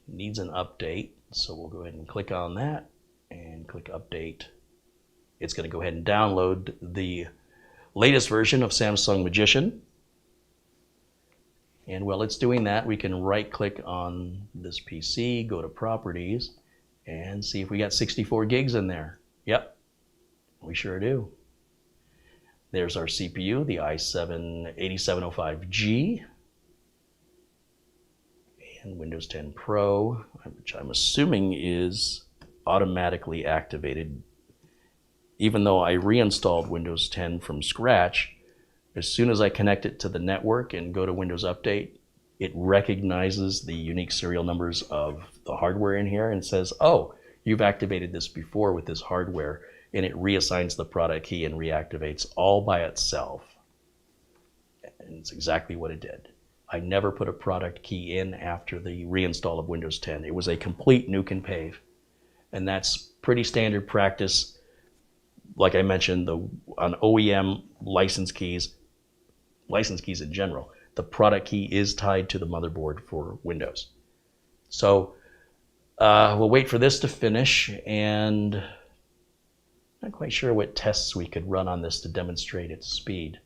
needs an update. So we'll go ahead and click on that and click Update. it's going to go ahead and download the latest version of Samsung Magician. And while it's doing that, we can right-click on this PC, go to Properties, and see if we got 64 gigs in there. Yep, we sure do. There's our CPU, the i7-8705G, and Windows 10 Pro, which I'm assuming is automatically activated. Even though I reinstalled Windows 10 from scratch, as soon as I connect it to the network and go to Windows Update, it recognizes the unique serial numbers of the hardware in here and says, oh, you've activated this before with this hardware, and it reassigns the product key and reactivates all by itself. And it's exactly what it did. I never put a product key in after the reinstall of Windows 10. It was a complete nuke and pave. And that's pretty standard practice. Like I mentioned, on OEM license keys in general, the product key is tied to the motherboard for Windows. So we'll wait for this to finish, and not quite sure what tests we could run on this to demonstrate its speed.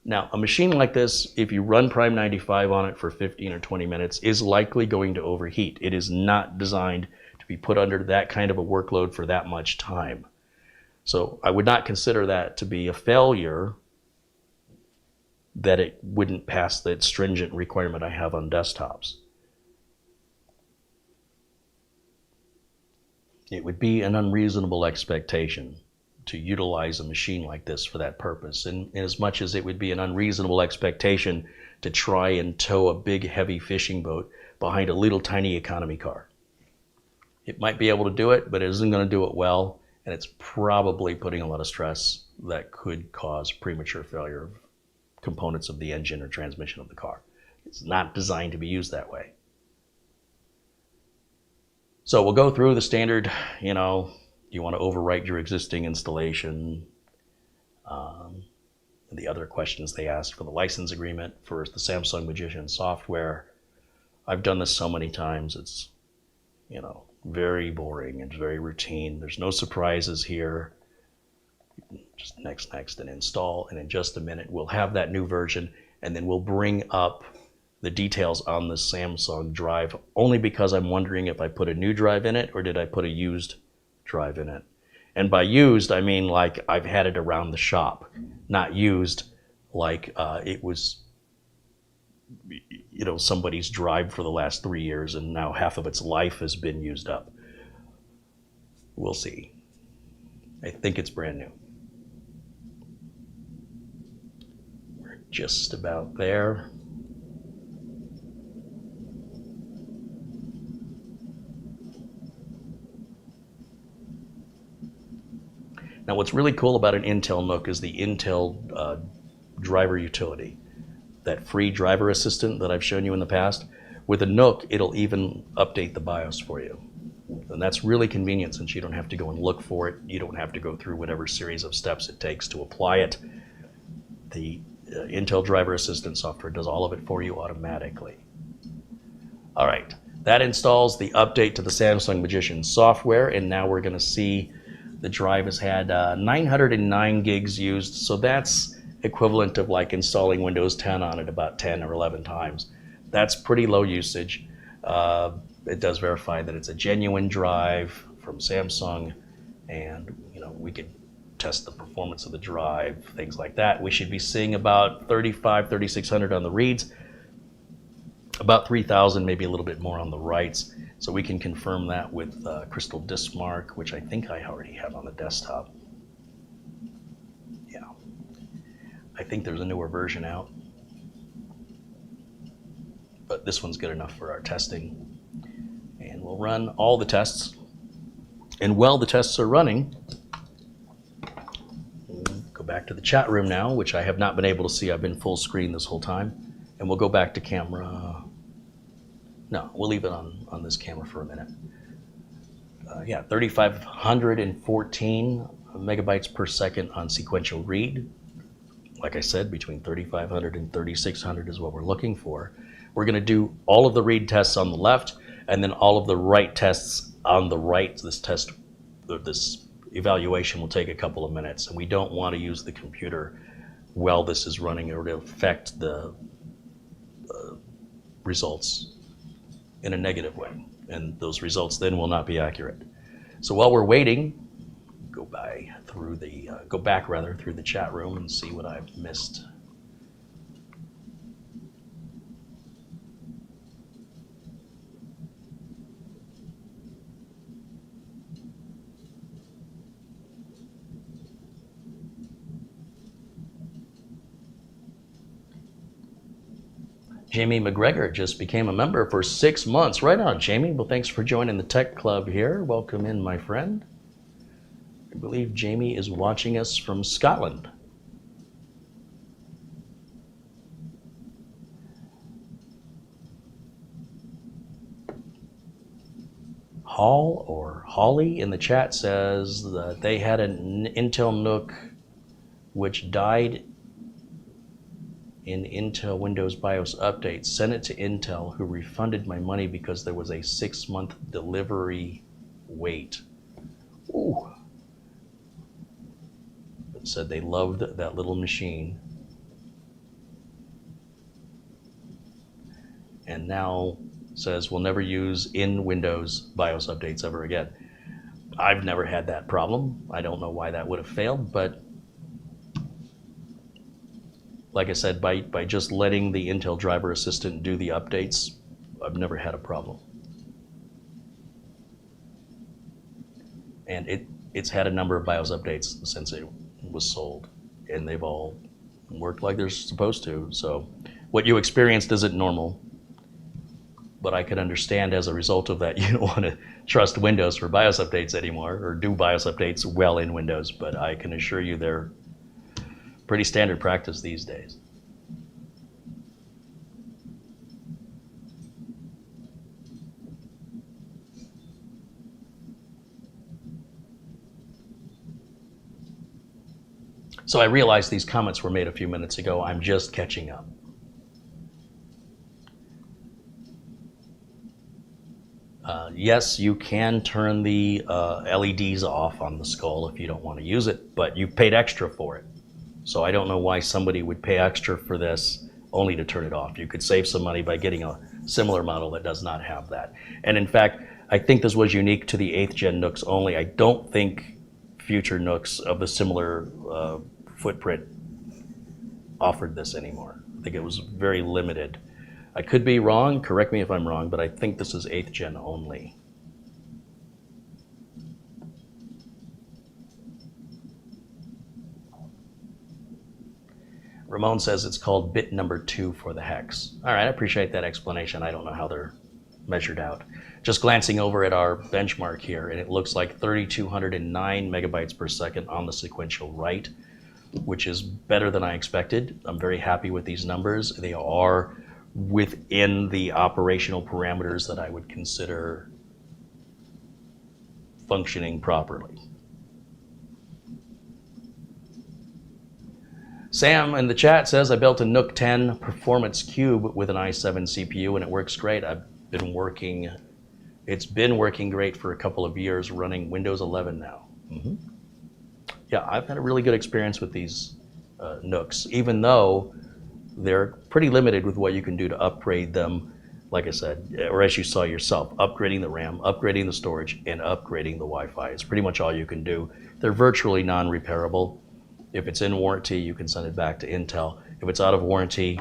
Now, a machine like this, if you run Prime 95 on it for 15 or 20 minutes, is likely going to overheat. It is not designed to be put under that kind of a workload for that much time. So I would not consider that to be a failure, that it wouldn't pass that stringent requirement I have on desktops. It would be an unreasonable expectation to utilize a machine like this for that purpose, and as much as it would be an unreasonable expectation to try and tow a big heavy fishing boat behind a little tiny economy car. It might be able to do it, but it isn't going to do it well, and it's probably putting a lot of stress that could cause premature failure of components of the engine or transmission of the car. It's not designed to be used that way. So we'll go through the standard, you want to overwrite your existing installation, the other questions they ask for the license agreement for the Samsung Magician software. I've done this so many times, it's very boring and very routine. There's no surprises here. Just next and install, and in just a minute we'll have that new version, and then we'll bring up the details on the Samsung drive, only because I'm wondering if I put a new drive in it or did I put a used drive in it. And by used, I mean like I've had it around the shop, not used like it was somebody's drive for the last 3 years and now half of its life has been used up. We'll see. I think it's brand new. We're just about there. Now what's really cool about an Intel NUC is the Intel driver utility. That free driver assistant that I've shown you in the past. With a NUC, it'll even update the BIOS for you. And that's really convenient since you don't have to go and look for it. You don't have to go through whatever series of steps it takes to apply it. The Intel driver assistant software does all of it for you automatically. All right, that installs the update to the Samsung Magician software, and now we're going to see the drive has had 909 gigs used, so that's equivalent of like installing Windows 10 on it about 10 or 11 times. That's pretty low usage. It does verify that it's a genuine drive from Samsung, and we could test the performance of the drive, things like that. We should be seeing about 3,600 on the reads, about 3,000, maybe a little bit more on the writes. So we can confirm that with Crystal Disk Mark, which I think I already have on the desktop. Yeah, I think there's a newer version out, but this one's good enough for our testing. And we'll run all the tests. And while the tests are running, we'll go back to the chat room now, which I have not been able to see. I've been full screen this whole time. And we'll go back to camera. No, we'll leave it on this camera for a minute. Yeah, 3,514 megabytes per second on sequential read. Like I said, between 3,500 and 3,600 is what we're looking for. We're going to do all of the read tests on the left, and then all of the write tests on the right. This test this evaluation will take a couple of minutes, and we don't want to use the computer while this is running or to affect the results in a negative way, and those results then will not be accurate. So while we're waiting, go back through the chat room and see what I've missed. Jamie McGregor just became a member for 6 months. Right on, Jamie. Well, thanks for joining the Tech Club here. Welcome in, my friend. I believe Jamie is watching us from Scotland. Hall or Holly in the chat says that they had an Intel NUC which died in Intel Windows BIOS update. Sent it to Intel, who refunded my money because there was a 6-month delivery wait. Ooh. It said they loved that little machine. And now says we'll never use in Windows BIOS updates ever again. I've never had that problem. I don't know why that would have failed, but like I said, by just letting the Intel driver assistant do the updates, I've never had a problem. And it's had a number of BIOS updates since it was sold, and they've all worked like they're supposed to. So what you experienced isn't normal, but I can understand as a result of that you don't want to trust Windows for BIOS updates anymore, or do BIOS updates well in Windows, but I can assure you they're pretty standard practice these days. So I realized these comments were made a few minutes ago. I'm just catching up. Yes, you can turn the LEDs off on the skull if you don't want to use it, but you've paid extra for it. So I don't know why somebody would pay extra for this only to turn it off. You could save some money by getting a similar model that does not have that. And in fact, I think this was unique to the 8th gen NUCs only. I don't think future NUCs of a similar footprint offered this anymore. I think it was very limited. I could be wrong, correct me if I'm wrong, but I think this is 8th gen only. Ramon says it's called bit number 2 for the hex. All right, I appreciate that explanation. I don't know how they're measured out. Just glancing over at our benchmark here, and it looks like 3,209 megabytes per second on the sequential write, which is better than I expected. I'm very happy with these numbers. They are within the operational parameters that I would consider functioning properly. Sam in the chat says, I built a NUC 10 performance cube with an i7 CPU and it works great. It's been working great for a couple of years, running Windows 11 now. Yeah, I've had a really good experience with these NUCs, even though they're pretty limited with what you can do to upgrade them, like I said, or as you saw yourself, upgrading the RAM, upgrading the storage, and upgrading the Wi-Fi. It's pretty much all you can do. They're virtually non-repairable. If it's in warranty, you can send it back to Intel. If it's out of warranty,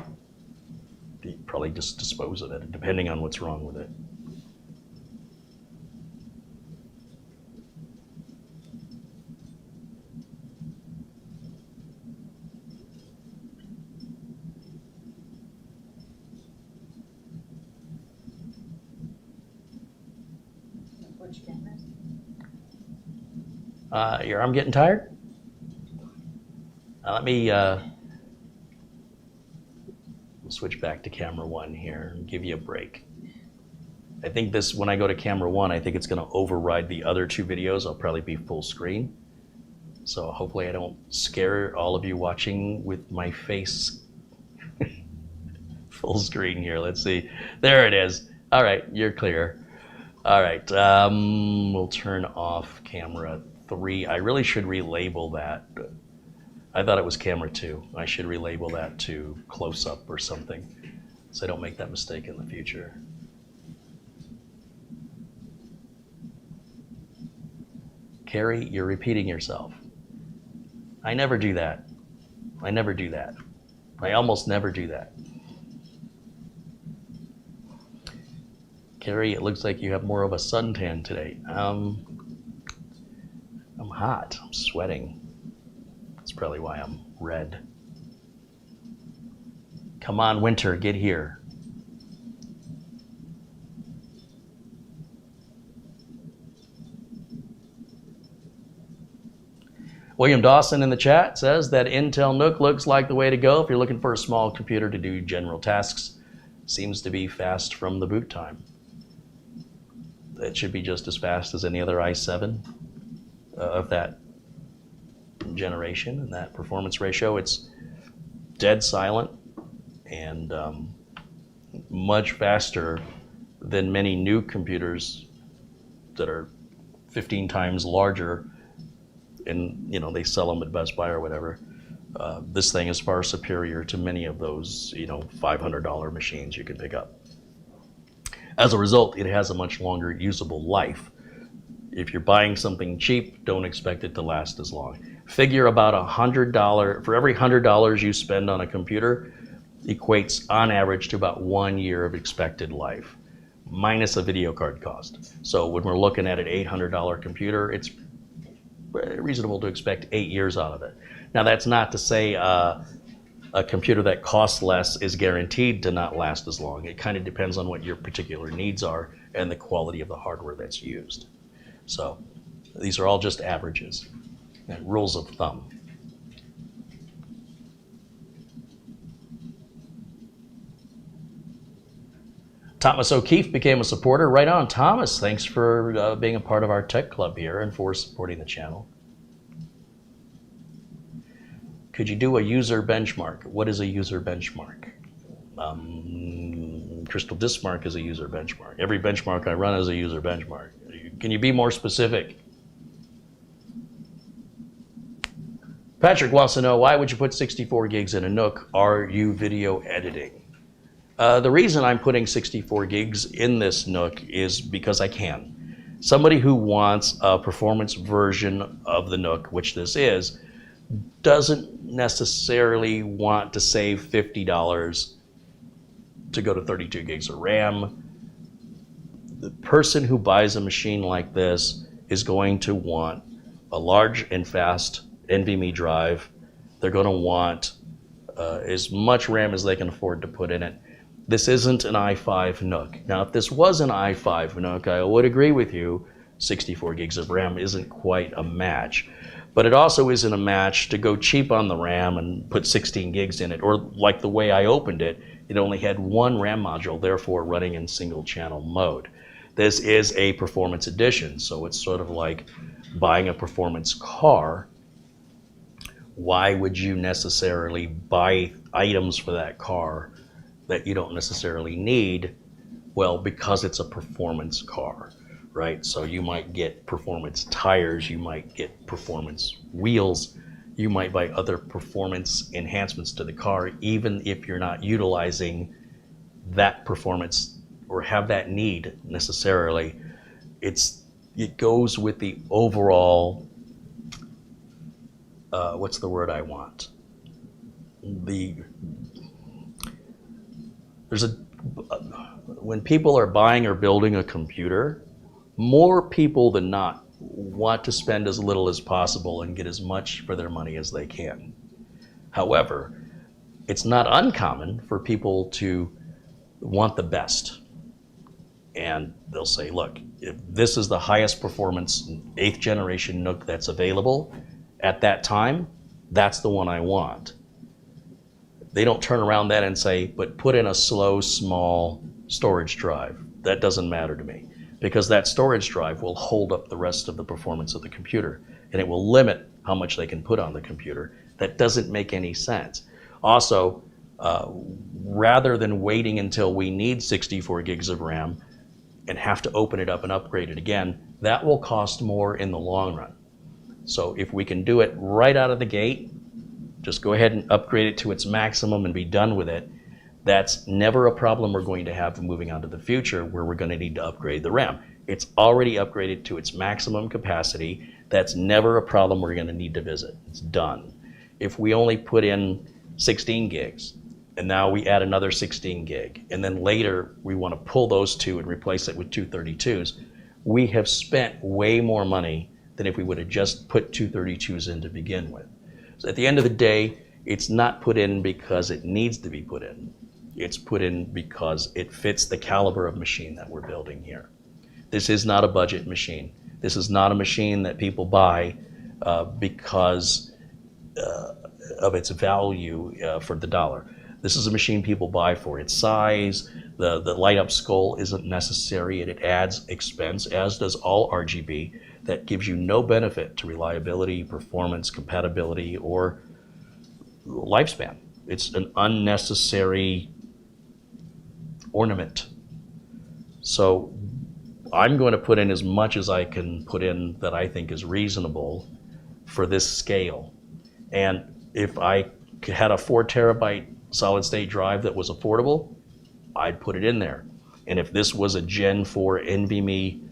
you probably just dispose of it, depending on what's wrong with it. Your arm getting tired? Let me switch back to camera 1 here and give you a break. I think this, when I go to camera 1, I think it's going to override the other 2 videos. I'll probably be full screen. So hopefully I don't scare all of you watching with my face full screen here. Let's see. There it is. All right, you're clear. All right, we'll turn off camera 3. I really should relabel that. I thought it was camera 2. I should relabel that to close up or something, so I don't make that mistake in the future. Carrie, you're repeating yourself. I never do that. I never do that. I almost never do that. Carrie, it looks like you have more of a suntan today. I'm hot. I'm sweating. That's probably why I'm red. Come on, Winter, get here. William Dawson in the chat says that Intel NUC looks like the way to go if you're looking for a small computer to do general tasks. Seems to be fast from the boot time. It should be just as fast as any other i7 of that generation and that performance ratio. It's dead silent and much faster than many new computers that are 15 times larger, and they sell them at Best Buy or whatever. This thing is far superior to many of those $500 machines you can pick up. As a result, it has a much longer usable life. If you're buying something cheap, don't expect it to last as long. Figure about $100, for every $100 you spend on a computer, equates on average to about 1 year of expected life, minus a video card cost. So when we're looking at an $800 computer, it's reasonable to expect 8 years out of it. Now that's not to say a computer that costs less is guaranteed to not last as long. It kind of depends on what your particular needs are and the quality of the hardware that's used. So these are all just averages and rules of thumb. Thomas O'Keefe became a supporter. Right on, Thomas. Thanks for being a part of our tech club here and for supporting the channel. Could you do a user benchmark? What is a user benchmark? Crystal Diskmark is a user benchmark. Every benchmark I run is a user benchmark. Can you be more specific? Patrick wants to know, why would you put 64 gigs in a NUC? Are you video editing? The reason I'm putting 64 gigs in this NUC is because I can. Somebody who wants a performance version of the NUC, which this is, doesn't necessarily want to save $50 to go to 32 gigs of RAM. The person who buys a machine like this is going to want a large and fast NVMe drive. They're going to want as much RAM as they can afford to put in it. This isn't an i5 NUC. Now, if this was an i5 NUC, I would agree with you, 64 gigs of RAM isn't quite a match. But it also isn't a match to go cheap on the RAM and put 16 gigs in it, or like the way I opened it, it only had one RAM module, therefore running in single channel mode. This is a performance edition, so it's sort of like buying a performance car. Why would you necessarily buy items for that car that you don't necessarily need? Well, because it's a performance car, right? So you might get performance tires, you might get performance wheels, you might buy other performance enhancements to the car, even if you're not utilizing that performance or have that need necessarily. It goes with the overall, what's the word I want? When people are buying or building a computer, more people than not want to spend as little as possible and get as much for their money as they can. However, it's not uncommon for people to want the best. And they'll say, look, if this is the highest performance 8th generation NUC that's available at that time, that's the one I want. They don't turn around then and say, but put in a slow, small storage drive. That doesn't matter to me, because that storage drive will hold up the rest of the performance of the computer, and it will limit how much they can put on the computer. That doesn't make any sense. Also, rather than waiting until we need 64 gigs of RAM and have to open it up and upgrade it again, that will cost more in the long run. So if we can do it right out of the gate, just go ahead and upgrade it to its maximum and be done with it. That's never a problem we're going to have moving on to the future where we're going to need to upgrade the RAM. It's already upgraded to its maximum capacity. That's never a problem we're going to need to visit. It's done. If we only put in 16 gigs, and now we add another 16 gig, and then later we want to pull those two and replace it with 232s, we have spent way more money than if we would have just put 232s in to begin with. So at the end of the day, it's not put in because it needs to be put in. It's put in because it fits the caliber of machine that we're building here. This is not a budget machine. This is not a machine that people buy because of its value for the dollar. This is a machine people buy for its size. The light up skull isn't necessary, and it adds expense, as does all RGB. That gives you no benefit to reliability, performance, compatibility, or lifespan. It's an unnecessary ornament. So I'm going to put in as much as I can put in that I think is reasonable for this scale. And if I had a 4 terabyte solid state drive that was affordable, I'd put it in there. And if this was a Gen 4 NVMe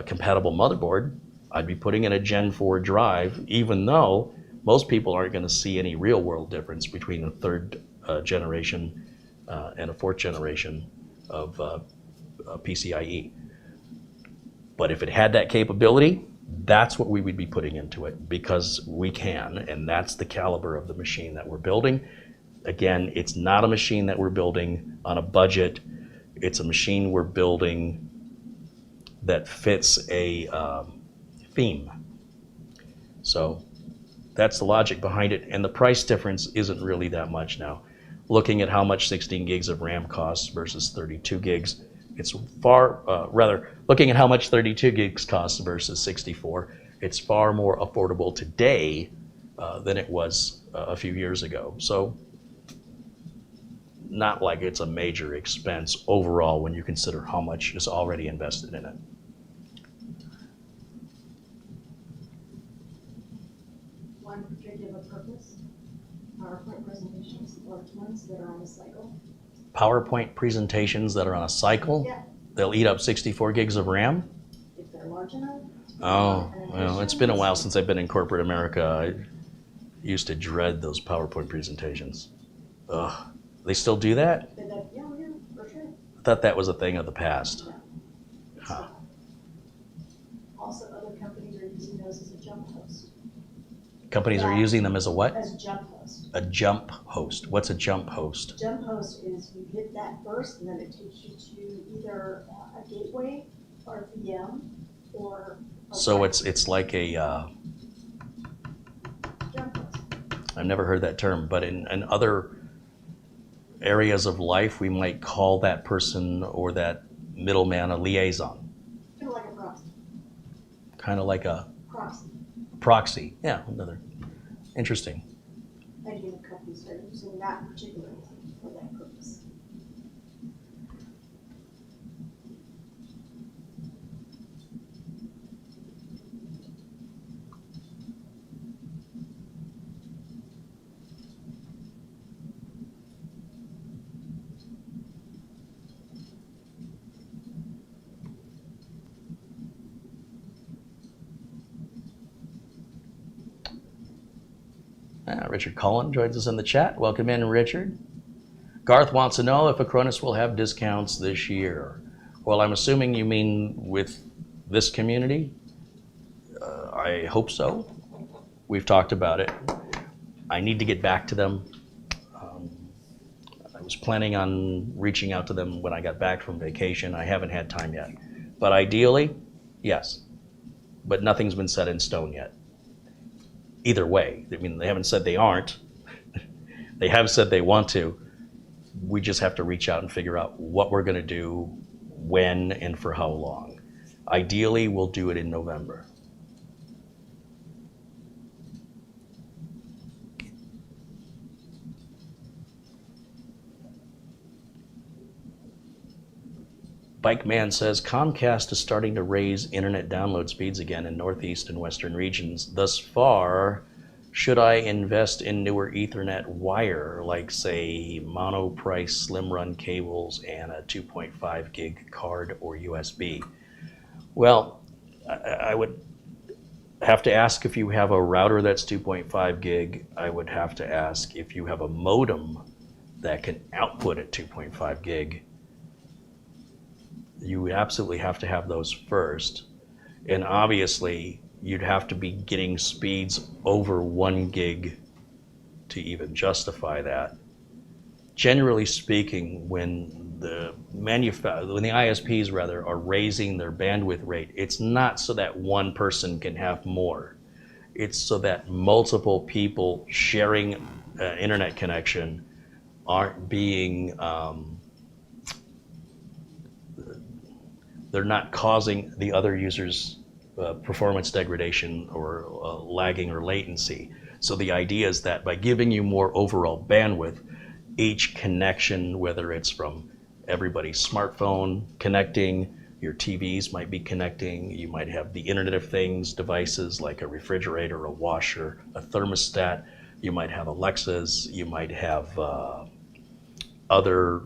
compatible motherboard, I'd be putting in a Gen 4 drive, even though most people aren't going to see any real world difference between a 3rd generation and a 4th generation of PCIe. But if it had that capability, that's what we would be putting into it, because we can, and that's the caliber of the machine that we're building. Again, it's not a machine that we're building on a budget. It's a machine we're building that fits a theme. So that's the logic behind it, and the price difference isn't really that much now. Looking at how much 16 gigs of RAM costs versus 32 gigs, it's looking at how much 32 gigs costs versus 64, it's far more affordable today than it was a few years ago. So not like it's a major expense overall when you consider how much is already invested in it. One particular purpose, PowerPoint presentations, large ones that are on a cycle. PowerPoint presentations that are on a cycle, Yeah. They'll eat up 64 gigs of RAM? If they're large enough. Oh, well, it's been a while since I've been in corporate America. I used to dread those PowerPoint presentations. Ugh. They still do that? Yeah, for sure. I thought that was a thing of the past. Yeah. Huh. Also, other companies are using those as a jump host. Companies are using them as a what? As a jump host. A jump host. What's a jump host? Jump host is you hit that first, and then it takes you to either a gateway or a VM or. So it's like a. Jump host. I've never heard that term, but in other areas of life, we might call that person or that middleman a liaison. Kind of like a proxy. Kind of like a Proxy. proxy. Yeah, another. Interesting. Again, companies are using that particular one for that purpose. Richard Cullen joins us in the chat. Welcome in, Richard. Garth wants to know if Acronis will have discounts this year. Well, I'm assuming you mean with this community. I hope so. We've talked about it. I need to get back to them. I was planning on reaching out to them when I got back from vacation. I haven't had time yet. But ideally, yes. But nothing's been set in stone yet. Either way, I mean, they haven't said they aren't. They have said they want to. We just have to reach out and figure out what we're going to do, when, and for how long. Ideally, we'll do it in November. Bike Man says, Comcast is starting to raise internet download speeds again in Northeast and Western regions. Thus far, should I invest in newer Ethernet wire, like say monoprice slim run cables and a 2.5 gig card or USB? Well, I would have to ask if you have a router that's 2.5 gig. I would have to ask if you have a modem that can output at 2.5 gig. You absolutely have to have those first. And obviously, you'd have to be getting speeds over 1 gig to even justify that. Generally speaking, when the ISPs rather are raising their bandwidth rate, it's not so that one person can have more. It's so that multiple people sharing an internet connection aren't being they're not causing the other users performance degradation or lagging or latency. So the idea is that by giving you more overall bandwidth, each connection, whether it's from everybody's smartphone connecting, your TVs might be connecting, you might have the Internet of Things devices like a refrigerator, a washer, a thermostat, you might have Alexas, you might have other,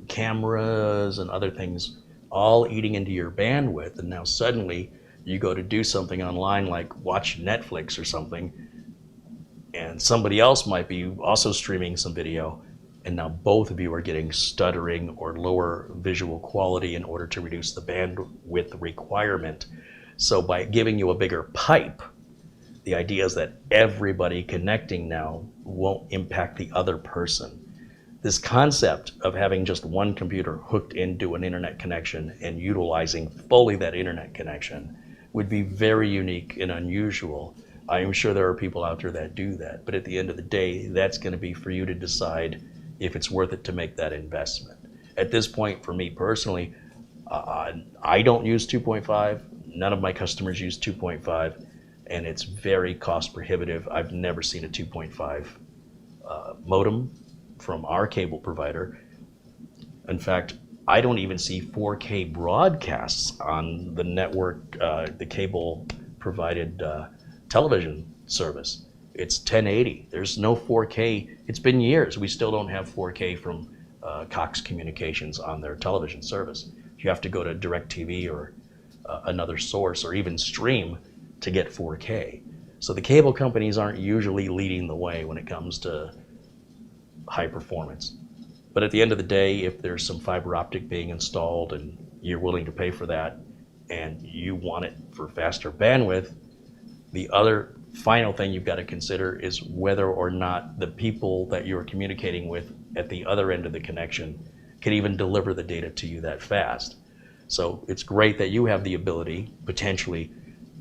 cameras and other things all eating into your bandwidth, and now suddenly you go to do something online like watch Netflix or something, and somebody else might be also streaming some video, and now both of you are getting stuttering or lower visual quality in order to reduce the bandwidth requirement. So by giving you a bigger pipe, the idea is that everybody connecting now won't impact the other person. This concept of having just one computer hooked into an internet connection and utilizing fully that internet connection would be very unique and unusual. I am sure there are people out there that do that, but at the end of the day, that's going to be for you to decide if it's worth it to make that investment. At this point, for me personally, I don't use 2.5. None of my customers use 2.5, and it's very cost prohibitive. I've never seen a 2.5 modem from our cable provider. In fact, I don't even see 4K broadcasts on the network, the cable provided television service. It's 1080. There's no 4K. It's been years. We still don't have 4K from Cox Communications on their television service. You have to go to DirecTV or another source or even stream to get 4K. So the cable companies aren't usually leading the way when it comes to high performance. But at the end of the day, if there's some fiber optic being installed and you're willing to pay for that and you want it for faster bandwidth, the other final thing you've got to consider is whether or not the people that you're communicating with at the other end of the connection can even deliver the data to you that fast. So it's great that you have the ability potentially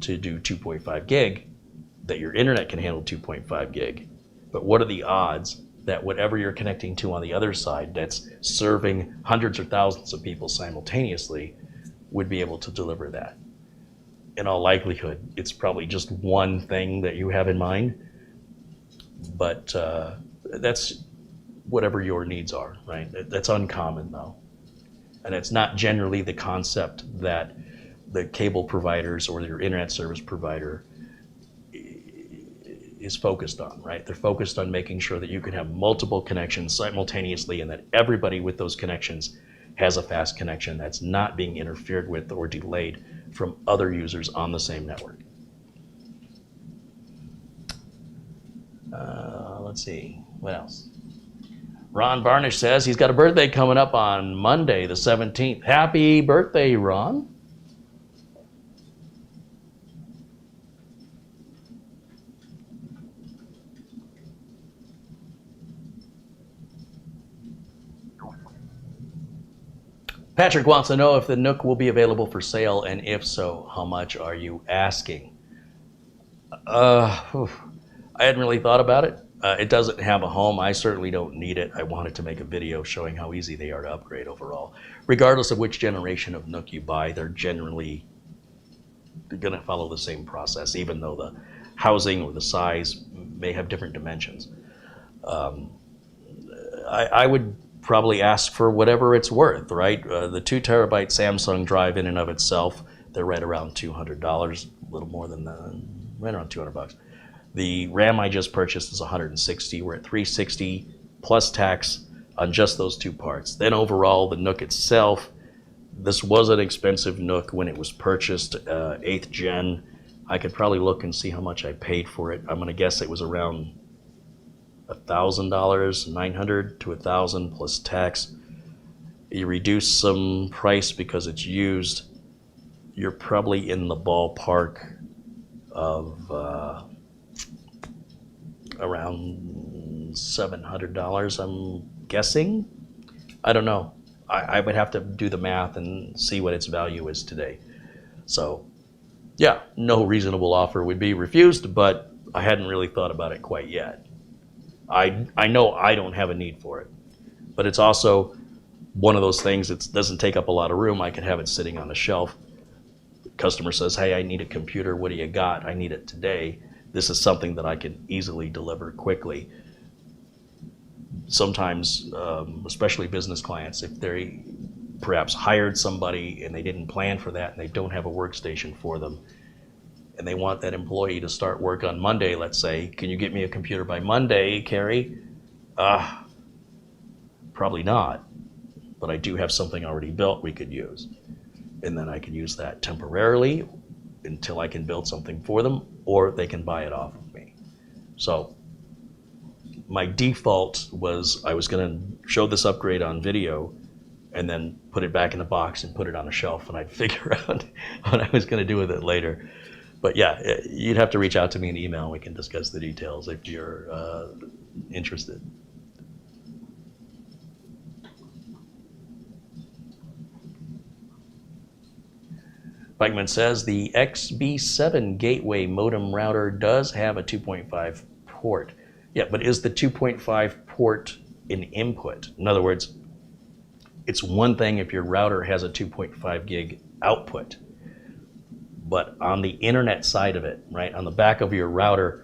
to do 2.5 gig, that your internet can handle 2.5 gig. But what are the odds that whatever you're connecting to on the other side that's serving hundreds or thousands of people simultaneously would be able to deliver that? In all likelihood, it's probably just one thing that you have in mind, but that's whatever your needs are, right? That's uncommon though. And it's not generally the concept that the cable providers or your internet service provider is focused on, right? They're focused on making sure that you can have multiple connections simultaneously and that everybody with those connections has a fast connection that's not being interfered with or delayed from other users on the same network. Let's see, what else? Ron Varnish says he's got a birthday coming up on Monday, the 17th. Happy birthday, Ron. Patrick wants to know if the Nook will be available for sale, and if so, how much are you asking? I hadn't really thought about it. It doesn't have a home. I certainly don't need it. I wanted to make a video showing how easy they are to upgrade overall. Regardless of which generation of Nook you buy, they're generally going to follow the same process, even though the housing or the size may have different dimensions. I would probably ask for whatever it's worth, right? The 2 terabyte Samsung drive in and of itself, they're right around $200, a little more than that, right around $200. The RAM I just purchased is 160. We're at 360 plus tax on just those 2 parts. Then overall, the NUC itself, this was an expensive NUC when it was purchased, 8th gen. I could probably look and see how much I paid for it. I'm gonna guess it was around $1,000, 900 to 1,000 plus tax. You reduce some price because it's used, you're probably in the ballpark of around $700, I'm guessing. I don't know. I would have to do the math and see what its value is today. So yeah, no reasonable offer would be refused, but I hadn't really thought about it quite yet. I know I don't have a need for it, but it's also one of those things that doesn't take up a lot of room. I can have it sitting on a shelf. The customer says, hey, I need a computer. What do you got? I need it today. This is something that I can easily deliver quickly. Sometimes, especially business clients, if they perhaps hired somebody and they didn't plan for that and they don't have a workstation for them, and they want that employee to start work on Monday, let's say, can you get me a computer by Monday, Carrie? Probably not, but I do have something already built we could use. And then I can use that temporarily until I can build something for them, or they can buy it off of me. So my default was I was gonna show this upgrade on video and then put it back in the box and put it on a shelf, and I'd figure out what I was gonna do with it later. But yeah, you'd have to reach out to me in email and we can discuss the details if you're interested. Bikeman says the XB7 gateway modem router does have a 2.5 port. Yeah, but is the 2.5 port an input? In other words, it's one thing if your router has a 2.5 gig output, but on the internet side of it, right, on the back of your router,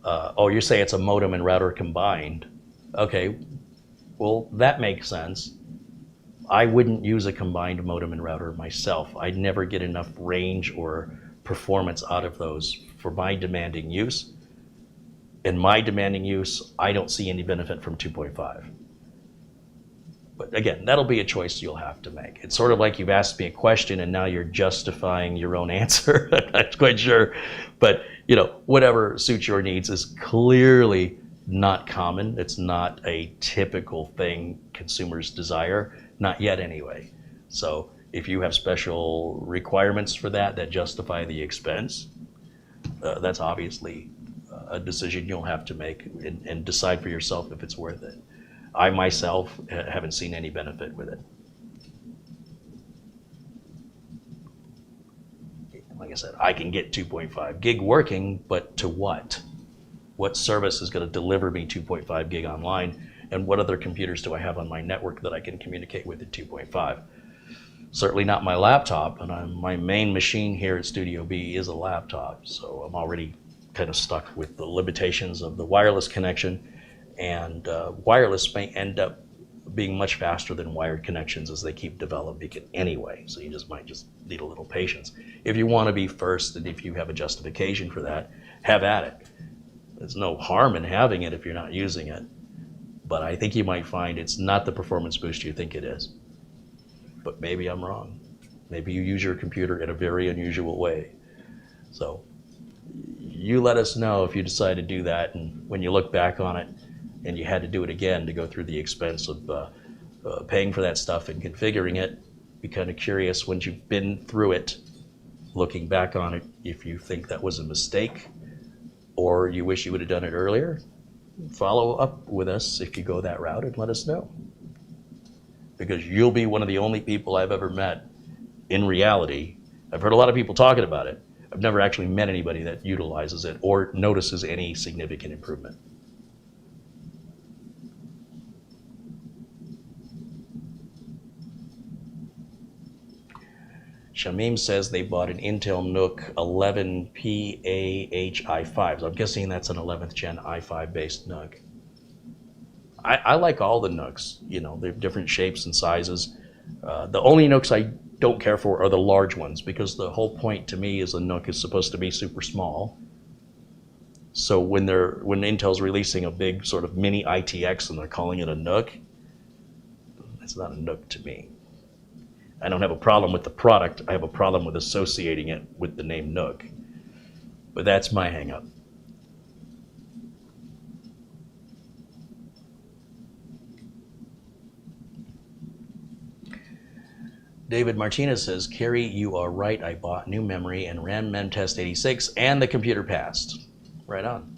oh, you say it's a modem and router combined. Okay, well, that makes sense. I wouldn't use a combined modem and router myself. I'd never get enough range or performance out of those for my demanding use. In my demanding use, I don't see any benefit from 2.5. But again, that'll be a choice you'll have to make. It's sort of like you've asked me a question and now you're justifying your own answer. I'm not quite sure, but you know, whatever suits your needs is clearly not common. It's not a typical thing consumers desire, not yet anyway. So if you have special requirements for that justify the expense, that's obviously a decision you'll have to make and decide for yourself if it's worth it. I myself haven't seen any benefit with it. Like I said, I can get 2.5 gig working, but to what? What service is going to deliver me 2.5 gig online? And what other computers do I have on my network that I can communicate with at 2.5? Certainly not my laptop, and my main machine here at Studio B is a laptop, so I'm already kind of stuck with the limitations of the wireless connection. And wireless may end up being much faster than wired connections as they keep developing it anyway. So you might just need a little patience. If you want to be first and if you have a justification for that, have at it. There's no harm in having it if you're not using it. But I think you might find it's not the performance boost you think it is. But maybe I'm wrong. Maybe you use your computer in a very unusual way. So you let us know if you decide to do that, and when you look back on it, and you had to do it again to go through the expense of paying for that stuff and configuring it, be kind of curious once you've been through it, looking back on it, if you think that was a mistake or you wish you would have done it earlier. Follow up with us if you go that route and let us know. Because you'll be one of the only people I've ever met in reality. I've heard a lot of people talking about it. I've never actually met anybody that utilizes it or notices any significant improvement. Shamim says they bought an Intel NUC 11PAHi5. So I'm guessing that's an 11th gen i5 based NUC. I like all the NUCs. You know, they have different shapes and sizes. The only NUCs I don't care for are the large ones, because the whole point to me is a NUC is supposed to be super small. So when Intel's releasing a big sort of mini ITX and they're calling it a NUC, it's not a NUC to me. I don't have a problem with the product. I have a problem with associating it with the name NUC. But that's my hang up. David Martinez says, Kerry, you are right. I bought new memory and ran memtest 86 and the computer passed. Right on.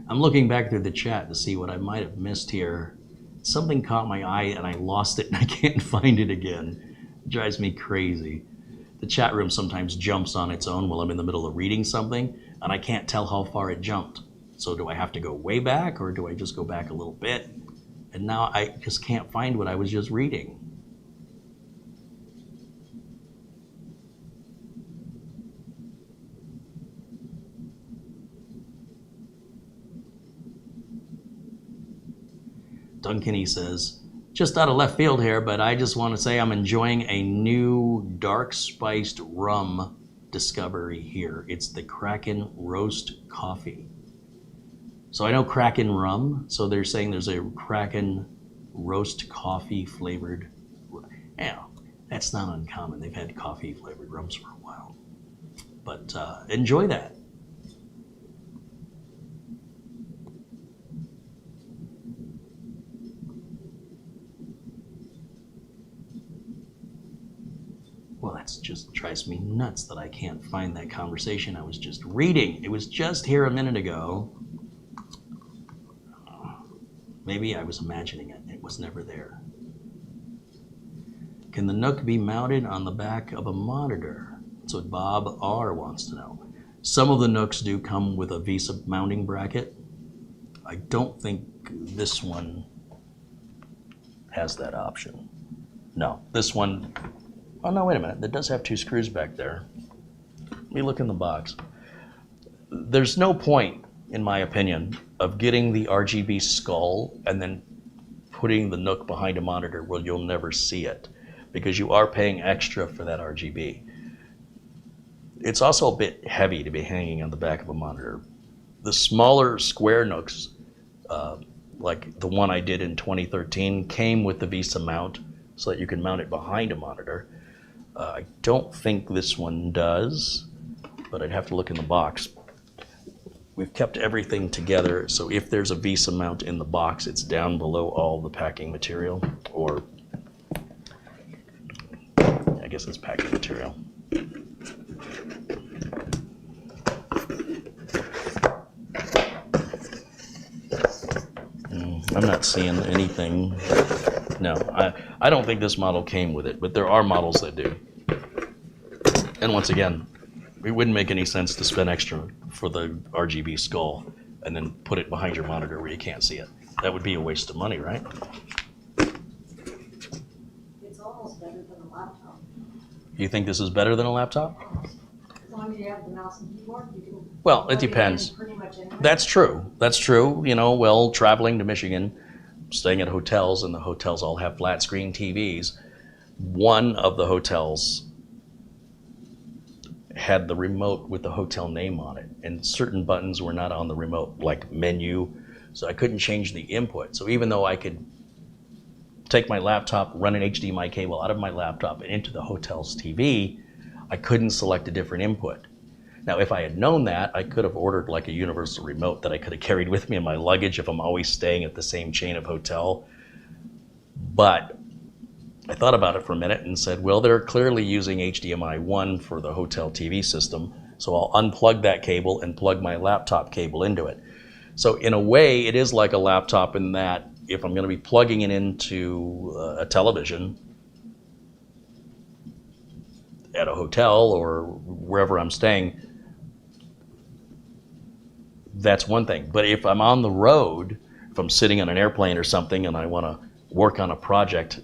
I'm looking back through the chat to see what I might have missed here. Something caught my eye and I lost it and I can't find it again. It drives me crazy. The chat room sometimes jumps on its own while I'm in the middle of reading something and I can't tell how far it jumped. So do I have to go way back or do I just go back a little bit? And now I just can't find what I was just reading. Dunkany says, just out of left field here, but I just want to say I'm enjoying a new dark spiced rum discovery here. It's the Kraken Roast Coffee. So I know Kraken rum, so they're saying there's a Kraken Roast Coffee flavored. Yeah, that's not uncommon. They've had coffee flavored rums for a while. But enjoy that. Well, that just drives me nuts that I can't find that conversation I was just reading. It was just here a minute ago. Maybe I was imagining it. It was never there. Can the NUC be mounted on the back of a monitor? That's what Bob R. wants to know. Some of the NUCs do come with a VESA mounting bracket. I don't think this one has that option. No, this one. Oh no, wait a minute, that does have two screws back there. Let me look in the box. There's no point, in my opinion, of getting the RGB skull and then putting the NUC behind a monitor where you'll never see it, because you are paying extra for that RGB. It's also a bit heavy to be hanging on the back of a monitor. The smaller square NUCs, like the one I did in 2013, came with the VESA mount so that you can mount it behind a monitor. I don't think this one does, but I'd have to look in the box. We've kept everything together, so if there's a VESA mount in the box, it's down below all the packing material, or I guess it's packing material. I'm not seeing anything. No, I don't think this model came with it, but there are models that do. And once again, it wouldn't make any sense to spend extra for the RGB skull and then put it behind your monitor where you can't see it. That would be a waste of money, right? It's almost better than a laptop. You think this is better than a laptop? As long as you have the mouse and keyboard, you can. Well, it depends. Pretty much anywhere. That's true. That's true. You know, well, traveling to Michigan, staying at hotels, and the hotels all have flat screen TVs. One of the hotels had the remote with the hotel name on it, and certain buttons were not on the remote, like menu, so I couldn't change the input. So even though I could take my laptop, run an HDMI cable out of my laptop and into the hotel's TV, I couldn't select a different input. Now, if I had known that, I could have ordered like a universal remote that I could have carried with me in my luggage if I'm always staying at the same chain of hotel. But I thought about it for a minute and said, well, they're clearly using HDMI 1 for the hotel TV system, so I'll unplug that cable and plug my laptop cable into it. So in a way, it is like a laptop in that if I'm going to be plugging it into a television, at a hotel or wherever I'm staying, that's one thing. But if I'm on the road, if I'm sitting on an airplane or something and I want to work on a project,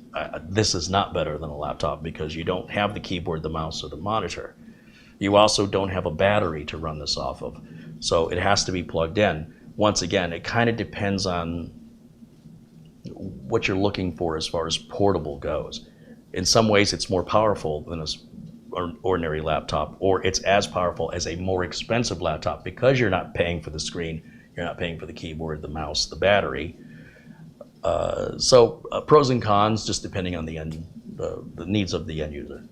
this is not better than a laptop because you don't have the keyboard, the mouse, or the monitor. You also don't have a battery to run this off of. So it has to be plugged in. Once again, it kind of depends on what you're looking for as far as portable goes. In some ways, it's more powerful than an ordinary laptop, or it's as powerful as a more expensive laptop because you're not paying for the screen, you're not paying for the keyboard, the mouse, the battery. So pros and cons, just depending on the needs of the end user.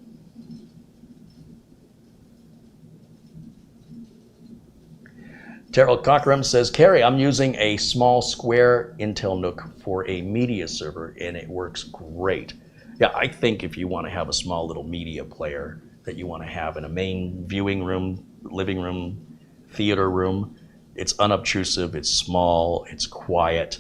Terrell Cockrum says, Carrie, I'm using a small square Intel Nook for a media server and it works great. Yeah, I think if you want to have a small little media player that you want to have in a main viewing room, living room, theater room, it's unobtrusive, it's small, it's quiet.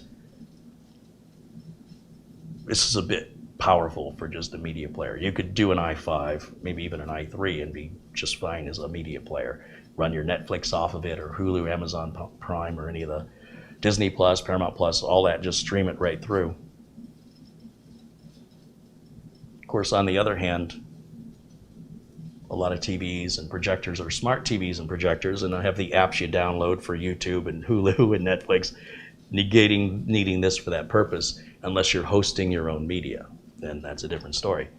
This is a bit powerful for just a media player. You could do an i5, maybe even an i3 and be just fine as a media player. Run your Netflix off of it or Hulu, Amazon Prime, or any of the Disney Plus, Paramount Plus, all that, just stream it right through. Of course, on the other hand, a lot of TVs and projectors are smart TVs and projectors, and I have the apps you download for YouTube and Hulu and Netflix, negating needing this for that purpose, unless you're hosting your own media. Then that's a different story.